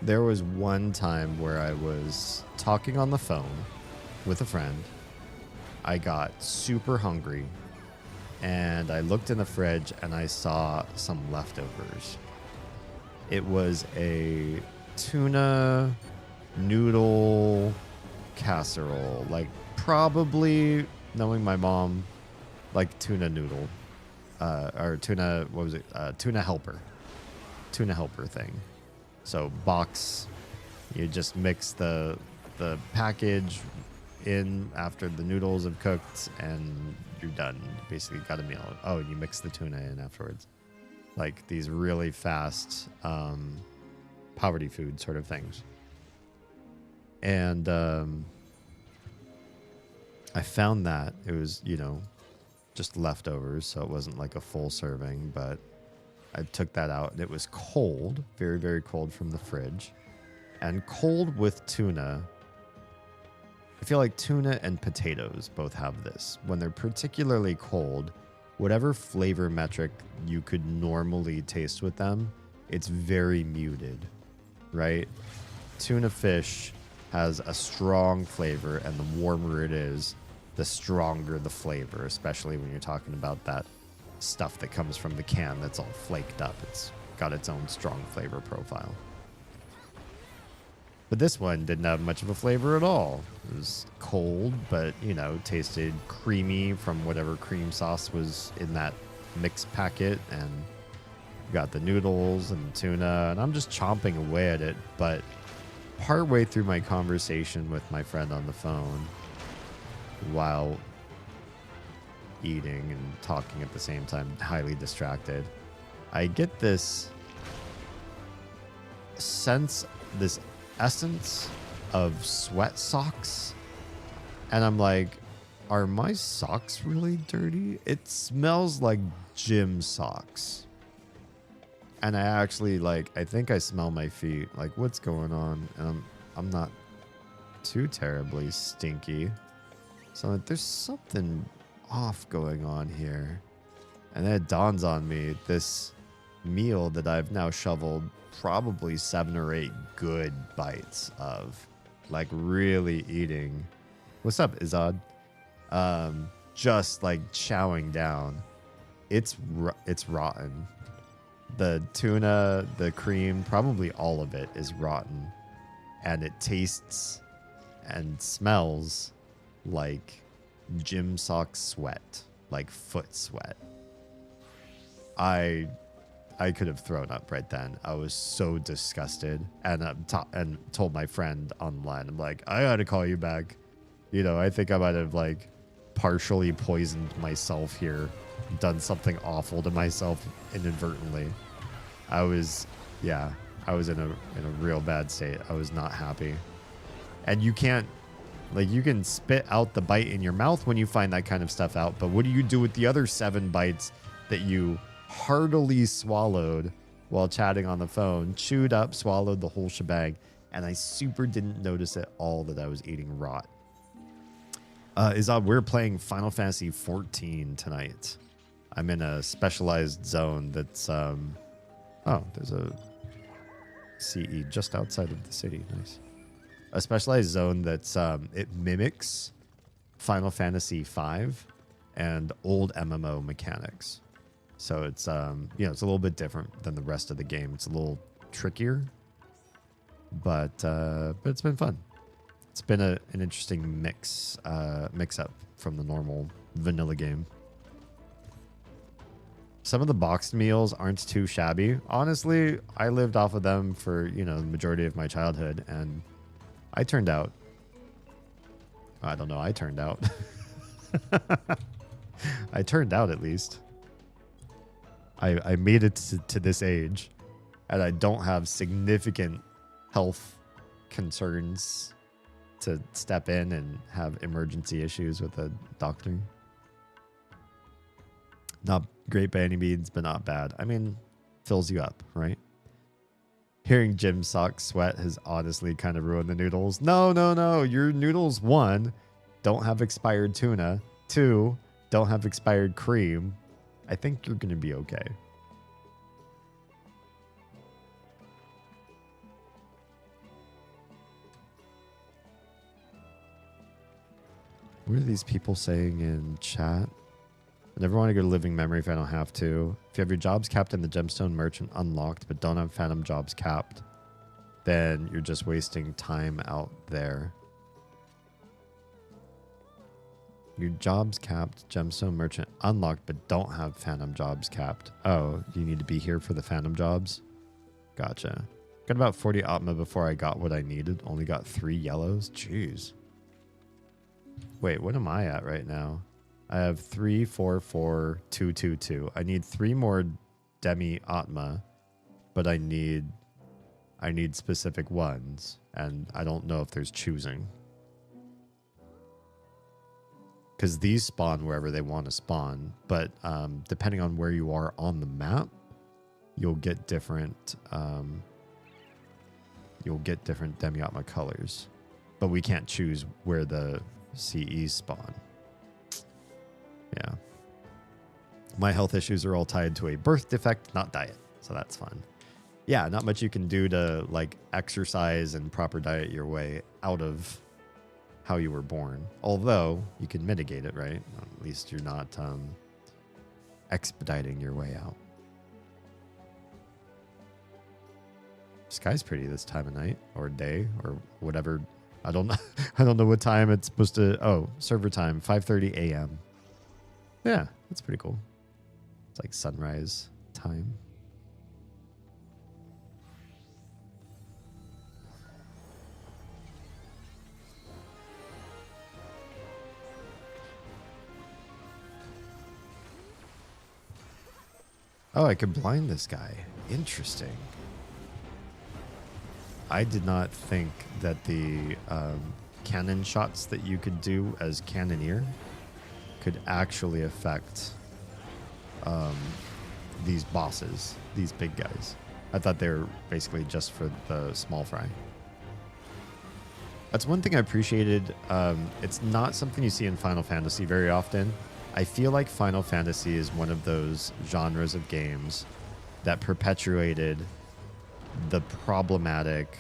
There was one time where I was talking on the phone with a friend. I got super hungry and I looked in the fridge and I saw some leftovers. It was a tuna noodle casserole, like probably, knowing my mom, like tuna noodle, or tuna, what was it? Tuna helper thing. So box, you just mix the package in after the noodles have cooked and you're done. Basically got a meal. Oh, and you mix the tuna in afterwards. Like these really fast poverty food sort of things. And I found that it was, just leftovers, so it wasn't like a full serving, but I took that out and it was cold, very, very cold from the fridge. And cold with tuna. I feel like tuna and potatoes both have this. When they're particularly cold, whatever flavor metric you could normally taste with them, it's very muted, right? Tuna fish has a strong flavor, and the warmer it is, the stronger the flavor, especially when you're talking about that stuff that comes from the can that's all flaked up. It's got its own strong flavor profile. But this one didn't have much of a flavor at all. It was cold, but, tasted creamy from whatever cream sauce was in that mix packet. And got the noodles and the tuna, and I'm just chomping away at it. But partway through my conversation with my friend on the phone, while eating and talking at the same time, highly distracted, I get this sense, this essence of sweat socks, and I'm like, Are my socks really dirty? It smells like gym socks. And I actually I think I smell my feet. Like, what's going on? And I'm not too terribly stinky. So there's something off going on here. And then it dawns on me, this meal that I've now shoveled probably 7 or 8 good bites of. Like, really eating. What's up, Izad? Just like chowing down. It's rotten. The tuna, the cream, probably all of it is rotten. And it tastes and smells like gym sock sweat, like foot sweat. I could have thrown up right then. I was so disgusted, and and told my friend online, I'm like, I gotta call you back. You know, I think I might have partially poisoned myself here, done something awful to myself inadvertently. I was in a real bad state. I was not happy. And you can't, you can spit out the bite in your mouth when you find that kind of stuff out, but what do you do with the other 7 bites that you heartily swallowed while chatting on the phone, chewed up, swallowed the whole shebang, and I super didn't notice at all that I was eating rot. We're playing Final Fantasy 14 tonight. I'm in a specialized zone that's there's a CE just outside of the city. Nice. A specialized zone that's it mimics Final Fantasy 5 and old MMO mechanics. So it's it's a little bit different than the rest of the game. It's a little trickier, but it's been fun. It's been an interesting mix up from the normal vanilla game. Some of the boxed meals aren't too shabby. Honestly, I lived off of them for, the majority of my childhood, and I turned out. I don't know, I turned out. I turned out at least. I made it to this age, and I don't have significant health concerns to step in and have emergency issues with a doctor. Not great by any means, but not bad. I mean, fills you up, right? Hearing gym sock sweat has honestly kind of ruined the noodles. No. Your noodles, 1, don't have expired tuna. 2, don't have expired cream. I think you're going to be okay. What are these people saying in chat? I never want to go to living memory if I don't have to. If you have your jobs capped in the gemstone merchant unlocked but don't have phantom jobs capped, then you're just wasting time out there. Your jobs capped, gemstone merchant unlocked but don't have phantom jobs capped. Oh, you need to be here for the phantom jobs? Gotcha. Got about 40 Atma before I got what I needed. Only got 3 yellows? Jeez. Wait, what am I at right now? I have 3, 4, 4, 2, 2, 2. I need 3 more demi Atma, but I need specific ones, and I don't know if there's choosing. Because these spawn wherever they want to spawn, but depending on where you are on the map, you'll get different demi Atma colors, but we can't choose where the CEs spawn. Yeah. My health issues are all tied to a birth defect, not diet. So that's fun. Yeah, not much you can do to exercise and proper diet your way out of how you were born. Although you can mitigate it, right? At least you're not expediting your way out. Sky's pretty this time of night or day or whatever. I don't know. I don't know what time it's supposed to. Oh, server time, 5:30 a.m. Yeah, that's pretty cool. It's like sunrise time. Oh, I could blind this guy. Interesting. I did not think that the cannon shots that you could do as cannoneer could actually affect these bosses, these big guys. I thought they were basically just for the small fry. That's one thing I appreciated. It's not something you see in Final Fantasy very often. I feel like Final Fantasy is one of those genres of games that perpetuated the problematic.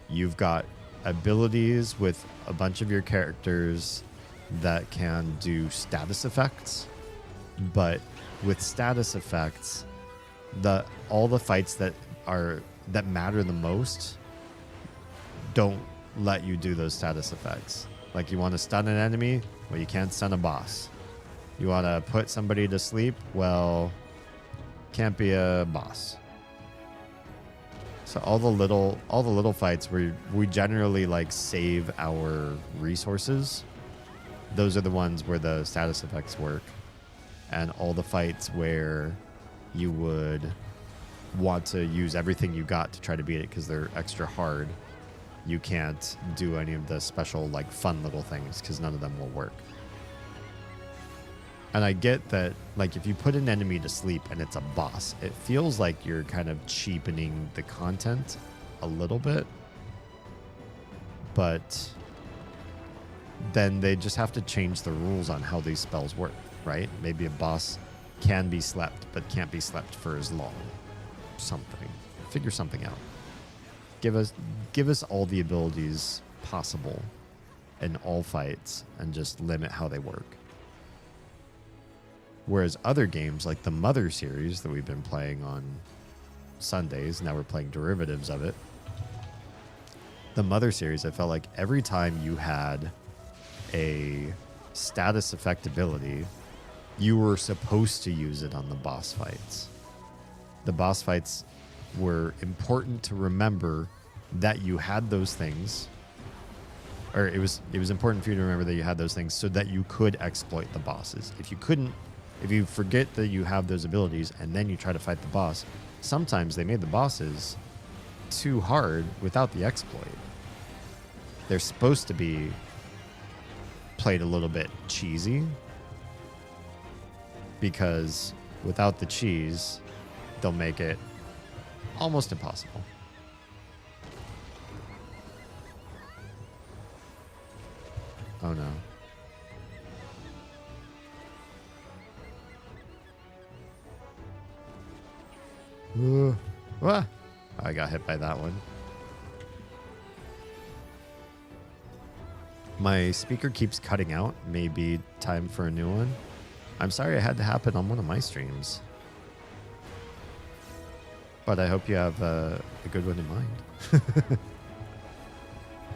You've got abilities with a bunch of your characters that can do status effects, but with status effects, all the fights that matter the most don't let you do those status effects. Like, you want to stun an enemy, well, you can't stun a boss. You want to put somebody to sleep, well, can't be a boss. So all the little fights where we generally like save our resources, those are the ones where the status effects work. And all the fights where you would want to use everything you got to try to beat it because they're extra hard, you can't do any of the special like fun little things because none of them will work. And I get that, like, if you put an enemy to sleep and it's a boss, it feels like you're kind of cheapening the content a little bit. But then they just have to change the rules on how these spells work, right? Maybe a boss can be slept, but can't be slept for as long. Something. Figure something out. Give us all the abilities possible in all fights and just limit how they work. Whereas other games like the Mother series that we've been playing on Sundays, now we're playing derivatives of it. The Mother series, I felt like every time you had a status effect ability, you were supposed to use it on the boss fights. The boss fights were important to remember that you had those things, or it was important for you to remember that you had those things so that you could exploit the bosses. If you forget that you have those abilities and then you try to fight the boss, sometimes they made the bosses too hard without the exploit. They're supposed to be played a little bit cheesy, because without the cheese, they'll make it almost impossible. Oh no. I got hit by that one. My speaker keeps cutting out. Maybe time for a new one. I'm sorry it had to happen on one of my streams. But I hope you have a good one in mind.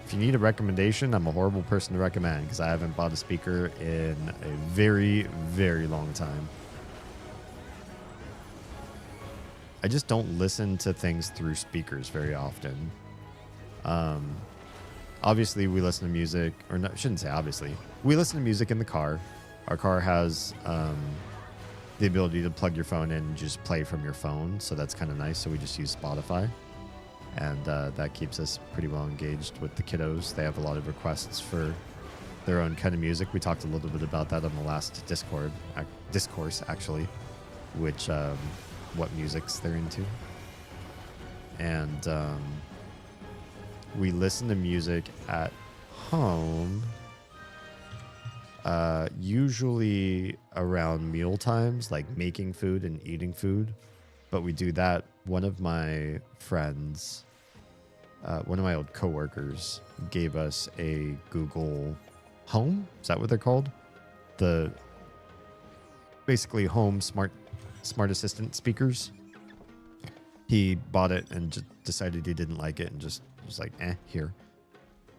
If you need a recommendation, I'm a horrible person to recommend because I haven't bought a speaker in a very, very long time. I just don't listen to things through speakers very often. Obviously, we listen to music, or no, I shouldn't say obviously. We listen to music in the car. Our car has the ability to plug your phone in and just play from your phone, so that's kind of nice. So we just use Spotify, and that keeps us pretty well engaged with the kiddos. They have a lot of requests for their own kind of music. We talked a little bit about that on the last discourse, actually, which what musics they're into. And we listen to music at home, usually around meal times, like making food and eating food. But we do that. One of my friends, one of my old coworkers, gave us a Google Home. Is that what they're called? The basically home smart assistant speakers. He bought it and just decided he didn't like it and just was like, here.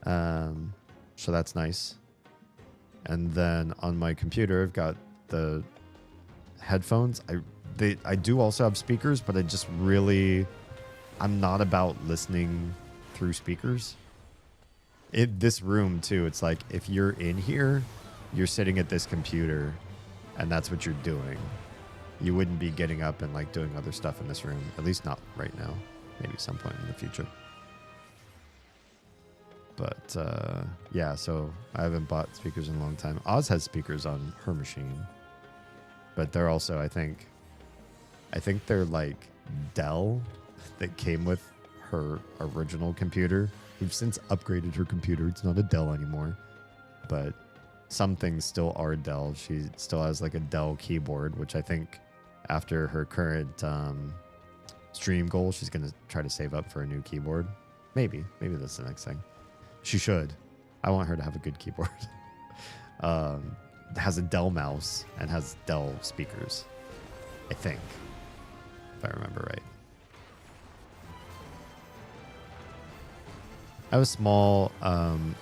So that's nice. And then on my computer, I've got the headphones. I do also have speakers, but I'm not about listening through speakers. In this room too, it's like if you're in here, you're sitting at this computer and that's what you're doing. You wouldn't be getting up and like doing other stuff in this room, at least not right now. Maybe some point in the future. But yeah, so I haven't bought speakers in a long time. Oz has speakers on her machine, but they're also, I think they're like Dell that came with her original computer. We've since upgraded her computer. It's not a Dell anymore, but some things still are Dell. She still has like a Dell keyboard, which I think after her current stream goal, she's going to try to save up for a new keyboard. Maybe that's the next thing. She should. I want her to have a good keyboard. Has a Dell mouse and has Dell speakers, I think, if I remember right. I have a small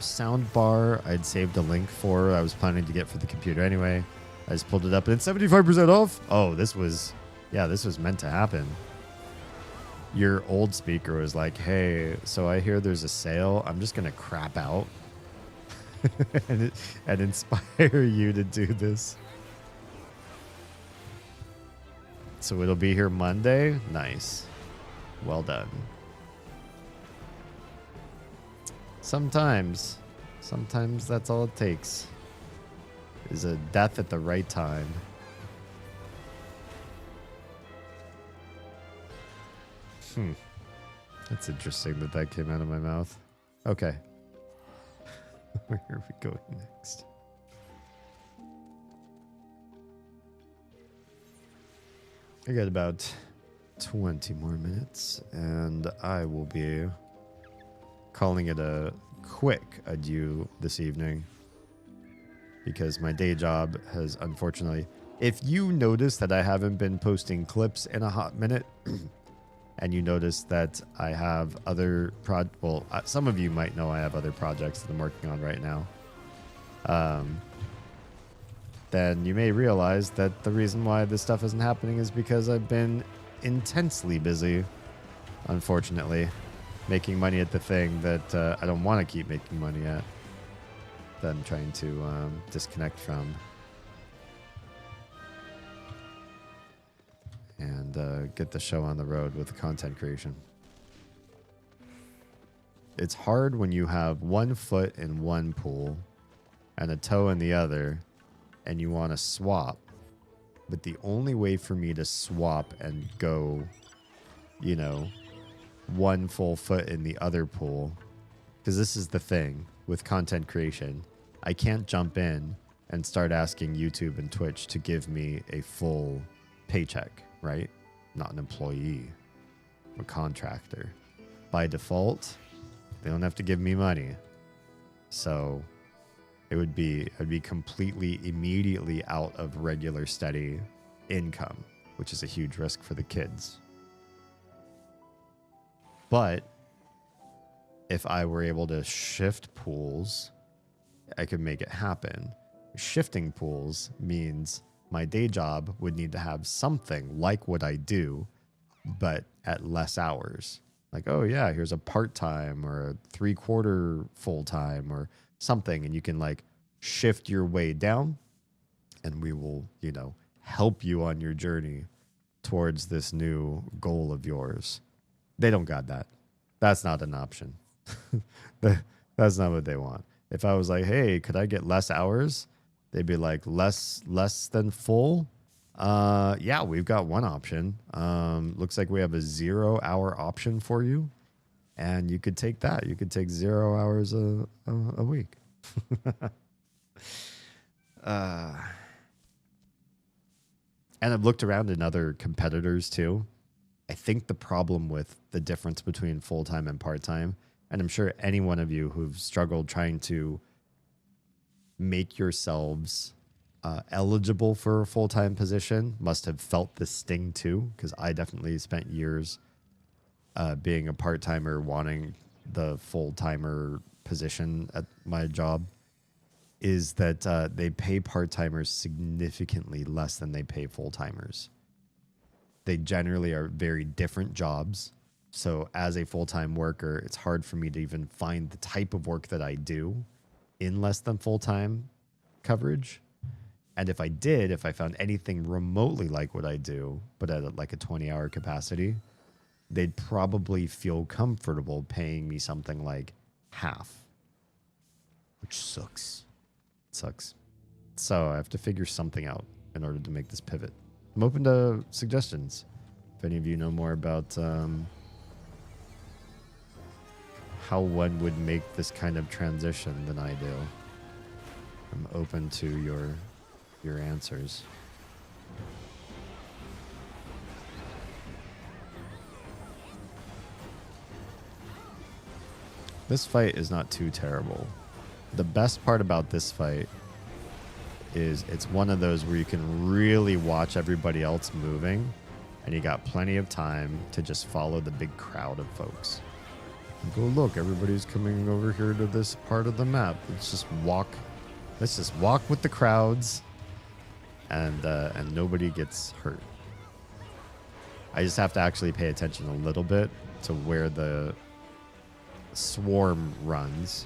sound bar I'd saved a link for. I was planning to get for the computer anyway. I just pulled it up and it's 75% off. Oh, this was meant to happen. Your old speaker was like, hey, so I hear there's a sale. I'm just going to crap out and inspire you to do this. So it'll be here Monday. Nice. Well done. Sometimes that's all it takes is a death at the right time. That's interesting that came out of my mouth. Okay. Where are we going next? I got about 20 more minutes, and I will be calling it a quick adieu this evening because my day job has unfortunately... If you notice that I haven't been posting clips in a hot minute... and you notice that I have other some of you might know I have other projects that I'm working on right now. Then you may realize that the reason why this stuff isn't happening is because I've been intensely busy, unfortunately, making money at the thing that I don't want to keep making money at, that I'm trying to disconnect from. And get the show on the road with the content creation. It's hard when you have one foot in one pool and a toe in the other and you want to swap. But the only way for me to swap and go, one full foot in the other pool, because this is the thing with content creation, I can't jump in and start asking YouTube and Twitch to give me a full paycheck. Right? Not an employee. I'm a contractor. By default, they don't have to give me money. So I'd be completely, immediately out of regular steady income, which is a huge risk for the kids. But if I were able to shift pools, I could make it happen. Shifting pools means my day job would need to have something like what I do, but at less hours. Like, oh yeah, here's a part-time or a 3/4 full-time or something. And you can like shift your way down and we will, help you on your journey towards this new goal of yours. They don't got that. That's not an option. That's not what they want. If I was like, hey, could I get less hours? They'd be like, less than full? Yeah, we've got one option. Looks like we have a 0 hour option for you. And you could take that. You could take 0 hours a week. And I've looked around in other competitors too. I think the problem with the difference between full-time and part-time, and I'm sure any one of you who've struggled trying to make yourselves eligible for a full-time position must have felt the sting too, because I definitely spent years being a part-timer wanting the full-timer position at my job, is that they pay part-timers significantly less than they pay full-timers. They generally are very different jobs. So as a full-time worker, it's hard for me to even find the type of work that I do in less than full-time coverage. And if I found anything remotely like what I do, but at like a 20-hour capacity, they'd probably feel comfortable paying me something like half which sucks. It sucks. So I have to figure something out in order to make this pivot. I'm open to suggestions. If any of you know more about how one would make this kind of transition than I do, I'm open to your answers. This fight is not too terrible. The best part about this fight is it's one of those where you can really watch everybody else moving, and you got plenty of time to just follow the big crowd of folks. And go, look, everybody's coming over here to this part of the map. Let's just walk with the crowds, and nobody gets hurt. I just have to actually pay attention a little bit to where the swarm runs,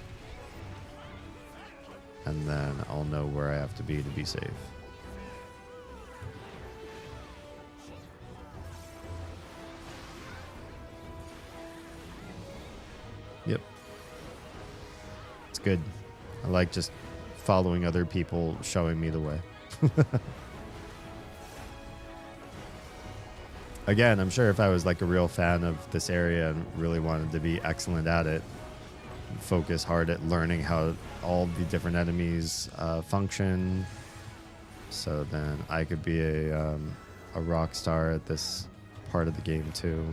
and then I'll know where I have to be safe. Yep. It's good. I like just following other people showing me the way. Again, I'm sure if I was like a real fan of this area and really wanted to be excellent at it, focus hard at learning how all the different enemies function, so then I could be a rock star at this part of the game too.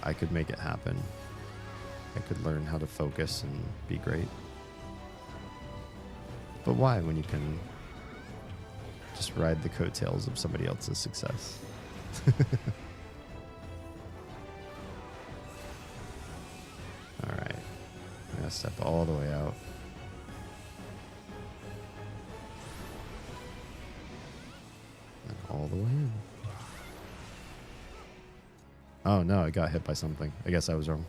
I could make it happen. I could learn how to focus and be great. But why when you can just ride the coattails of somebody else's success? All right. I'm going to step all the way out. And all the way in. Oh, no, I got hit by something. I guess I was wrong.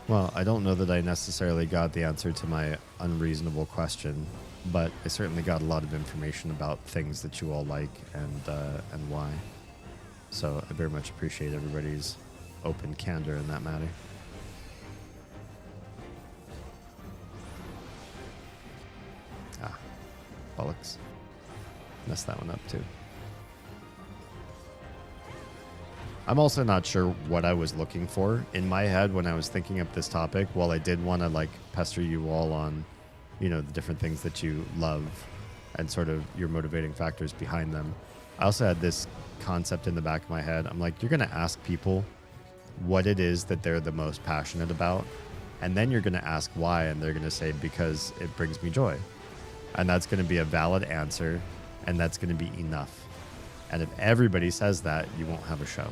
Well, I don't know that I necessarily got the answer to my unreasonable question, but I certainly got a lot of information about things that you all like and why. So I very much appreciate everybody's open candor in that matter. Ah, bollocks. Messed that one up too. I'm also not sure what I was looking for in my head when I was thinking up this topic. While I did want to like pester you all on, you know, the different things that you love and sort of your motivating factors behind them, I also had this concept in the back of my head. I'm like, you're going to ask people what it is that they're the most passionate about, and then you're going to ask why, and they're going to say, because it brings me joy. And that's going to be a valid answer, and that's going to be enough. And if everybody says that, you won't have a show.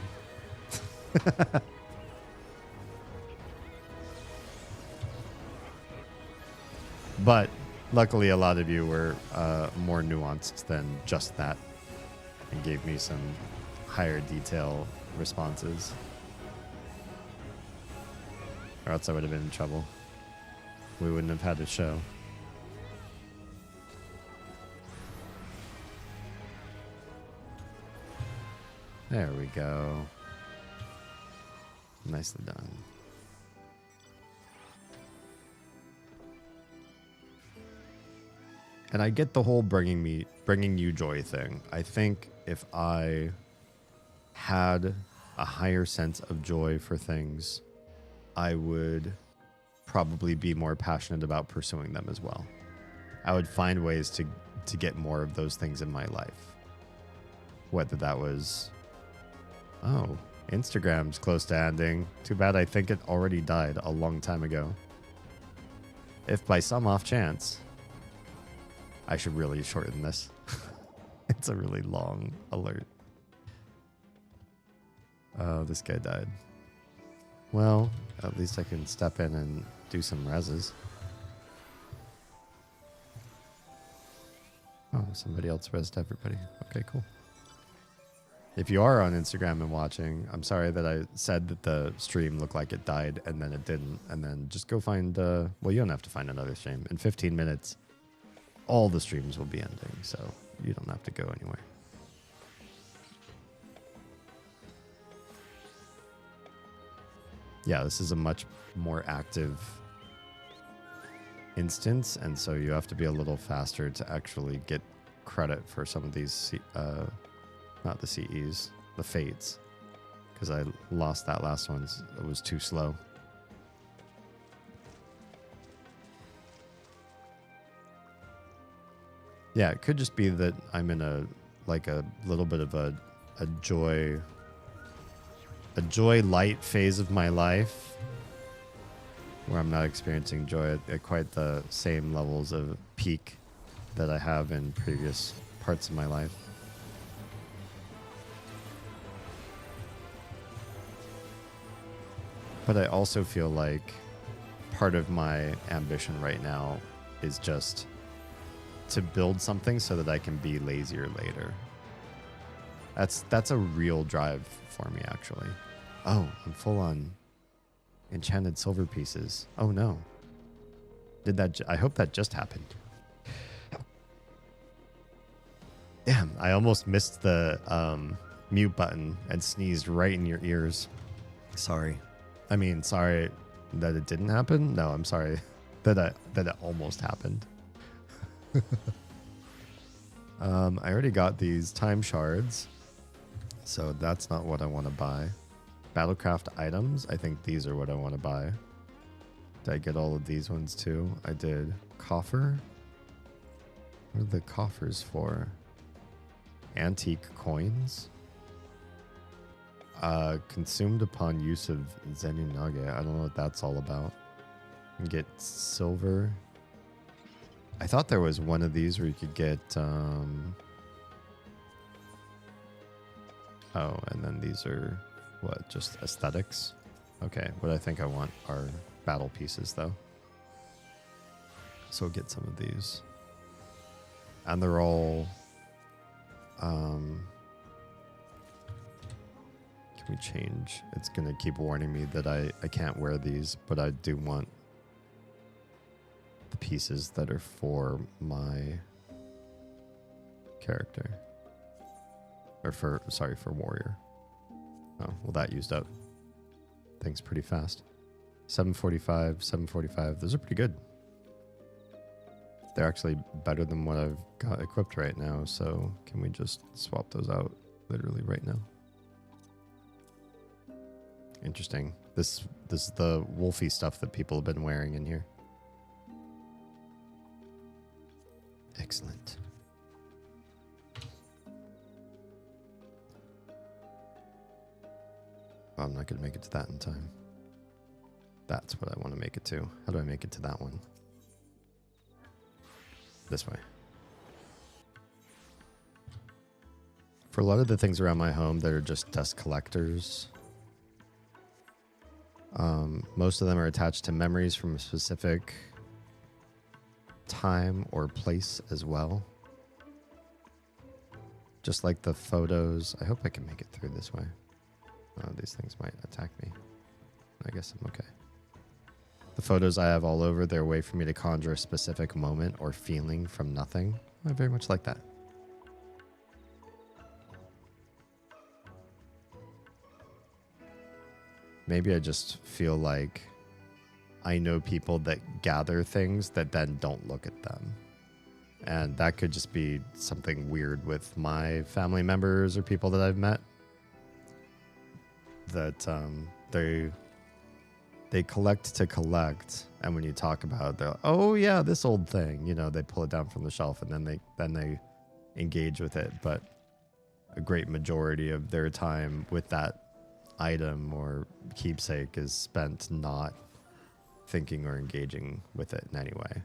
But luckily, a lot of you were more nuanced than just that and gave me some higher detail responses. Or else I would have been in trouble. We wouldn't have had a show. There we go. Nicely done. And I get the whole bringing you joy thing. I think if I had a higher sense of joy for things, I would probably be more passionate about pursuing them as well. I would find ways to get more of those things in my life. Whether that was, oh, Instagram's close to ending. Too bad I think it already died a long time ago. If by some off chance, I should really shorten this. It's a really long alert. Oh, this guy died. Well, at least I can step in and do some reses. Oh, somebody else resed everybody. Okay, cool. If you are on Instagram and watching, I'm sorry that I said that the stream looked like it died and then it didn't. And then just go find, well, you don't have to find another stream. In 15 minutes, all the streams will be ending, so you don't have to go anywhere. Yeah, this is a much more active instance, and so you have to be a little faster to actually get credit for some of these, not the CEs, the fates, because I lost that last one. It was too slow. Yeah, it could just be that I'm in a little bit of a joy light phase of my life where I'm not experiencing joy at quite the same levels of peak that I have in previous parts of my life. But I also feel like part of my ambition right now is just to build something so that I can be lazier later. That's a real drive for me, actually. Oh, I'm full on enchanted silver pieces. Oh no. Did that? I hope that just happened. Damn, I almost missed the mute button and sneezed right in your ears. Sorry. I mean, sorry that it didn't happen. No, I'm sorry that it almost happened. I already got these time shards, so that's not what I want to buy. Battlecraft items, I think these are what I want to buy. Did I get all of these ones too? I did. Coffer? What are the coffers for? Antique coins? Consumed upon use of Zenunage. I don't know what that's all about. You can get silver. I thought there was one of these where you could get oh, and then these are what, just aesthetics? Okay, what I think I want are battle pieces though. So we'll get some of these. And they're all can we change? It's gonna keep warning me that I can't wear these, but I do want the pieces that are for my character. Or for warrior. Oh, well, that used up things pretty fast. 745, 745. Those are pretty good. They're actually better than what I've got equipped right now, so can we just swap those out literally right now? Interesting. This is the wolfy stuff that people have been wearing in here. Excellent. Oh, I'm not going to make it to that in time. That's what I want to make it to. How do I make it to that one? This way. For a lot of the things around my home that are just dust collectors, most of them are attached to memories from a specific time or place as well. Just like the photos. I hope I can make it through this way. Oh, these things might attack me. I guess I'm okay. The photos I have all over, they're a way for me to conjure a specific moment or feeling from nothing. I very much like that. Maybe I just feel like I know people that gather things that then don't look at them. And that could just be something weird with my family members or people that I've met. That they collect to collect, and when you talk about it, they're like, oh yeah, this old thing. You know, they pull it down from the shelf and then they engage with it. But a great majority of their time with that item or keepsake is spent not thinking or engaging with it in any way.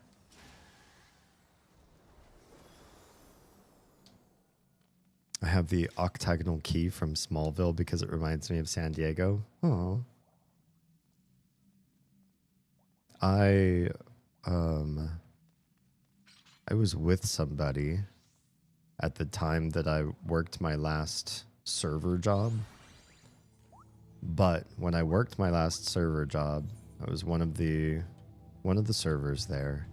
I have the octagonal key from Smallville because it reminds me of San Diego. Oh. I was with somebody at the time that I worked my last server job. But when I worked my last server job, I was one of the servers there,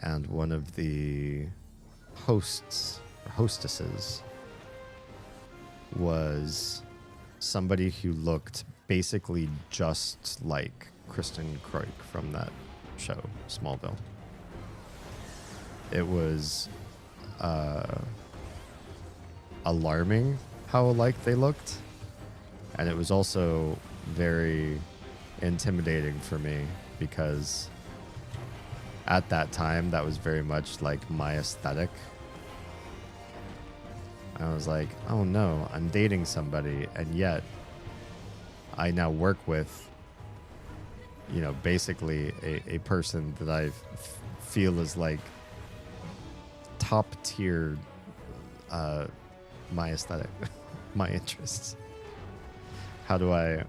and one of the hosts or hostesses was somebody who looked basically just like Kristen Kroik from that show, Smallville. It was alarming how alike they looked, and it was also very intimidating for me because at that time that was very much like my aesthetic. I was like, oh no, I'm dating somebody, and yet I now work with, you know, basically a person that I feel is like top tier my aesthetic, my interests. How do I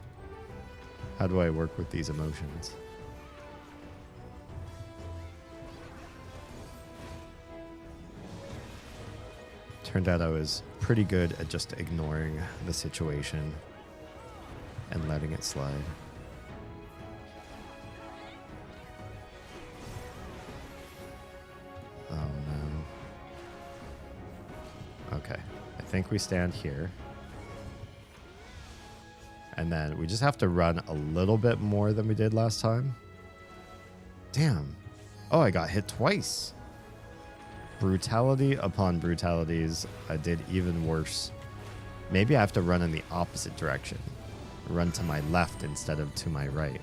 work with these emotions? Turned out I was pretty good at just ignoring the situation and letting it slide. Oh no. Okay, I think we stand here. And then we just have to run a little bit more than we did last time. Damn. Oh, I got hit twice. Brutality upon brutalities. I did even worse. Maybe I have to run in the opposite direction. Run to my left instead of to my right.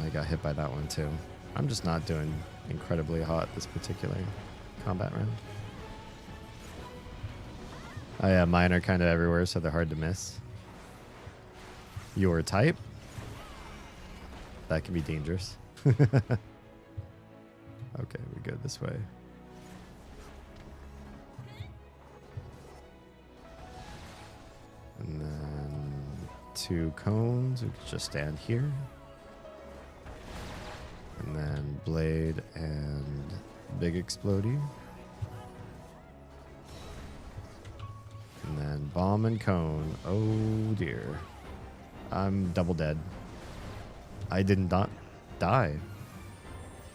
I got hit by that one too. I'm just not doing incredibly hot this particular combat round. Oh yeah, mine are kind of everywhere, so they're hard to miss. Your type? That can be dangerous. Okay, we go this way. And then 2 cones. We can just stand here. And then blade and big explodey. And then bomb and cone. Oh dear. I'm double dead. I did not die.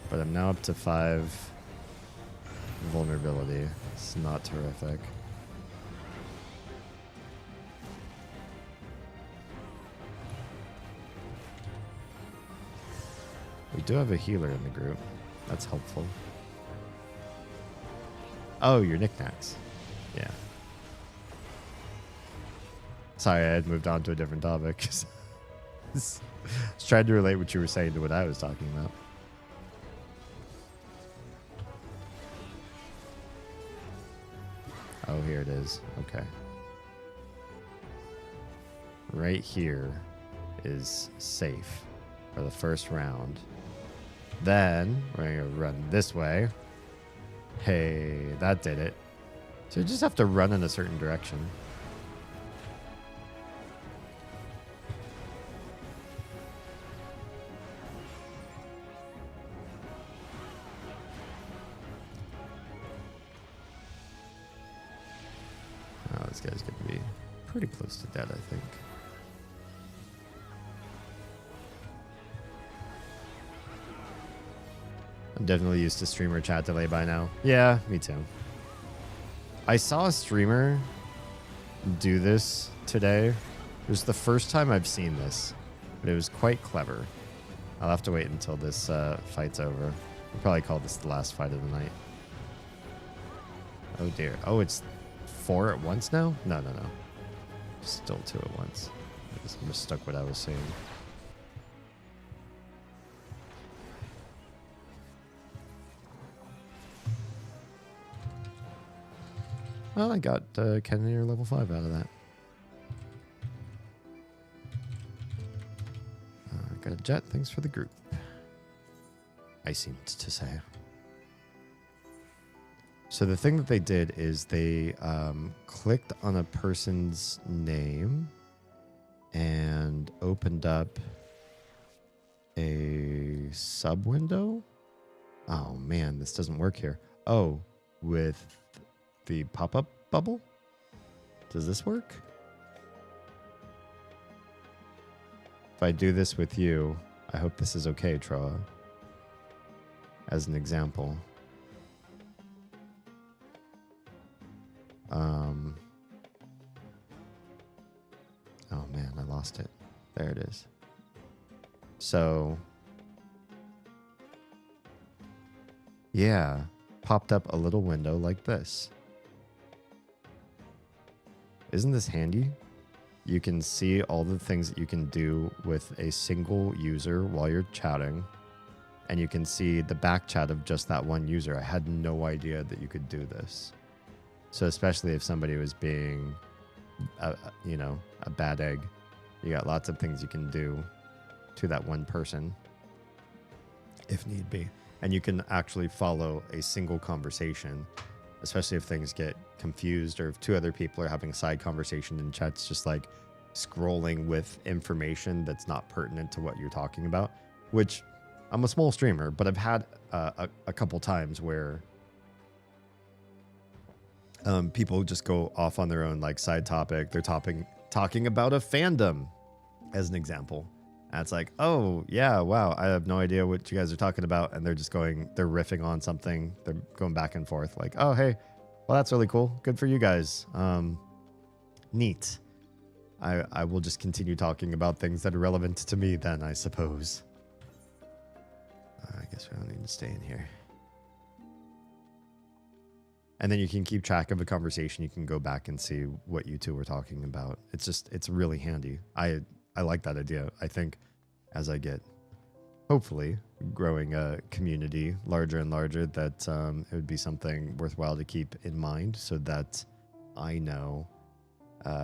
But I'm now up to 5 vulnerability. It's not terrific. We do have a healer in the group. That's helpful. Oh, your knickknacks. Yeah. Sorry, I had moved on to a different topic. I was trying to relate what you were saying to what I was talking about. Oh, here it is. Okay. Right here is safe for the first round. Then we're going to run this way. Hey, that did it. So you just have to run in a certain direction. Oh, this guy's going to be pretty close to dead, I think. I'm definitely used to streamer chat delay by now. Yeah, me too. I saw a streamer do this today. It was the first time I've seen this, but it was quite clever. I'll have to wait until this fight's over. We'll probably call this the last fight of the night. Oh dear. Oh, it's 4 at once now? No. Still 2 at once. I just mistook what I was saying. Well, I got Cannoneer level 5 out of that. Got a jet. Thanks for the group. I seemed to say. So the thing that they did is they clicked on a person's name and opened up a sub window? Oh man, this doesn't work here. Oh, with the pop-up bubble? Does this work? If I do this with you, I hope this is okay, Troa. As an example. Oh man, I lost it. There it is. So, yeah, popped up a little window like this. Isn't this handy? You can see all the things that you can do with a single user while you're chatting. And you can see the back chat of just that one user. I had no idea that you could do this. So especially if somebody was being, a bad egg, you got lots of things you can do to that one person if need be. And you can actually follow a single conversation, especially if things get confused or if two other people are having a side conversation in chats, just like scrolling with information that's not pertinent to what you're talking about, which I'm a small streamer, but I've had a couple times where people just go off on their own like side topic. They're talking about a fandom as an example. And it's like, oh yeah, wow, I have no idea what you guys are talking about. And they're riffing on something. They're going back and forth like, oh, hey, well, that's really cool. Good for you guys. Neat. I will just continue talking about things that are relevant to me then, I suppose. I guess we don't need to stay in here. And then you can keep track of a conversation. You can go back and see what you two were talking about. It's really handy. I like that idea. I think as I get, hopefully, growing a community larger and larger, that it would be something worthwhile to keep in mind so that I know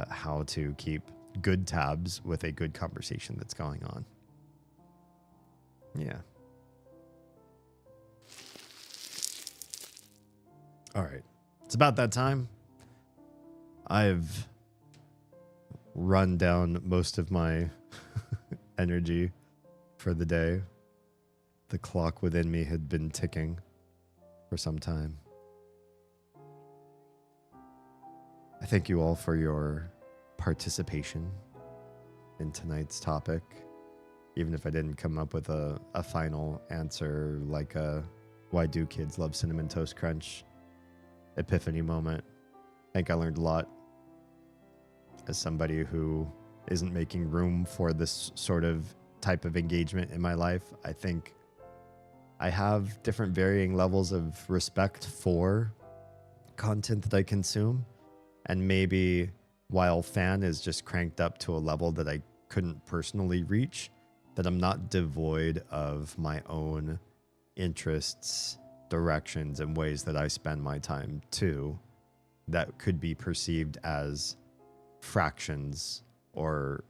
how to keep good tabs with a good conversation that's going on. Yeah. All right. It's about that time. I've run down most of my energy for the day. The clock within me had been ticking for some time. I thank you all for your participation in tonight's topic. Even if I didn't come up with a final answer like why do kids love Cinnamon Toast Crunch epiphany moment. I think I learned a lot as somebody who isn't making room for this sort of type of engagement in my life. I think I have different varying levels of respect for content that I consume. And maybe while fan is just cranked up to a level that I couldn't personally reach, that I'm not devoid of my own interests, directions, and ways that I spend my time too, that could be perceived as fractions or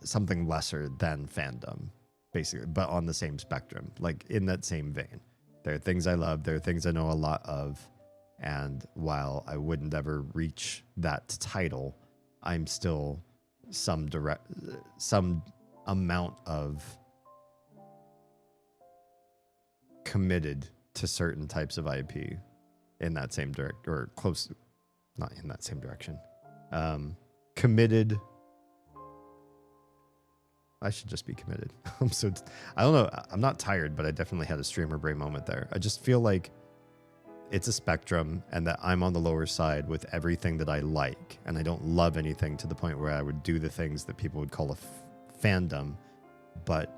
something lesser than fandom, basically, but on the same spectrum, like in that same vein. There are things I love, there are things I know a lot of, and while I wouldn't ever reach that title, I'm still some amount of committed to certain types of IP in that same or close, not in that same direction. Committed. I should just be committed. I don't know. I'm not tired, but I definitely had a streamer brain moment there. I just feel like it's a spectrum and that I'm on the lower side with everything that I like. And I don't love anything to the point where I would do the things that people would call a fandom, but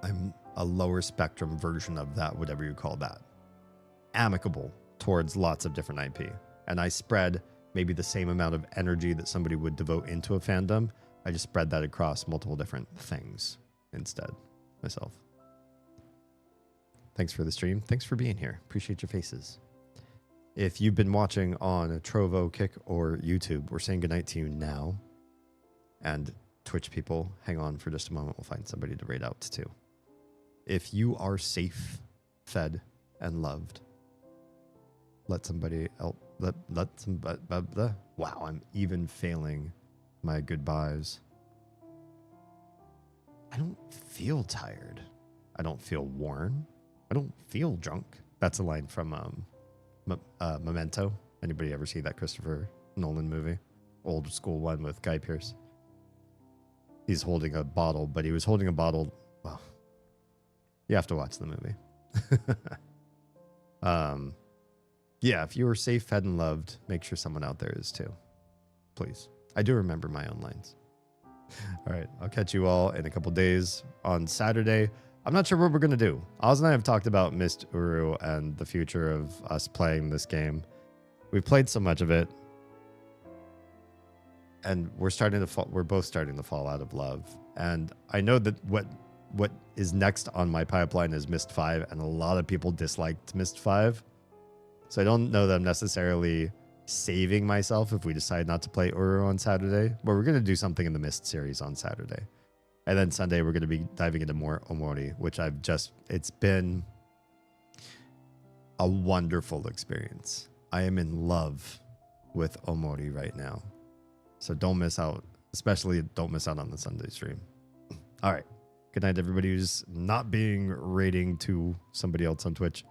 I'm a lower spectrum version of that, whatever you call that. Amicable towards lots of different IP. And I spread maybe the same amount of energy that somebody would devote into a fandom. I just spread that across multiple different things instead, myself. Thanks for the stream. Thanks for being here. Appreciate your faces. If you've been watching on Trovo, Kick, or YouTube, we're saying goodnight to you now. And Twitch people, hang on for just a moment. We'll find somebody to raid out to. If you are safe, fed, and loved, let somebody else, let somebody, wow, I'm even failing my goodbyes. feel tired. I don't feel worn. I don't feel drunk. That's a line from Memento. Anybody ever see that Christopher Nolan movie? Old school one with Guy Pearce. He's holding a bottle, but he was holding a bottle. Well, you have to watch the movie. Yeah, if you were safe, fed, and loved, make sure someone out there is too. Please. I do remember my own lines. All right, I'll catch you all in a couple days on Saturday. I'm not sure what we're going to do. Oz and I have talked about Mist Uru and the future of us playing this game. We've played so much of it, and we're both starting to fall out of love. And I know that what is next on my pipeline is Mist 5, and a lot of people disliked Mist 5. So I don't know that I'm necessarily saving myself if we decide not to play Uru on Saturday, but we're going to do something in the Mist series on Saturday. And then Sunday, we're going to be diving into more Omori, which it's been a wonderful experience. I am in love with Omori right now. So don't miss out, especially don't miss out on the Sunday stream. All right. Good night, everybody who's not being rating to somebody else on Twitch.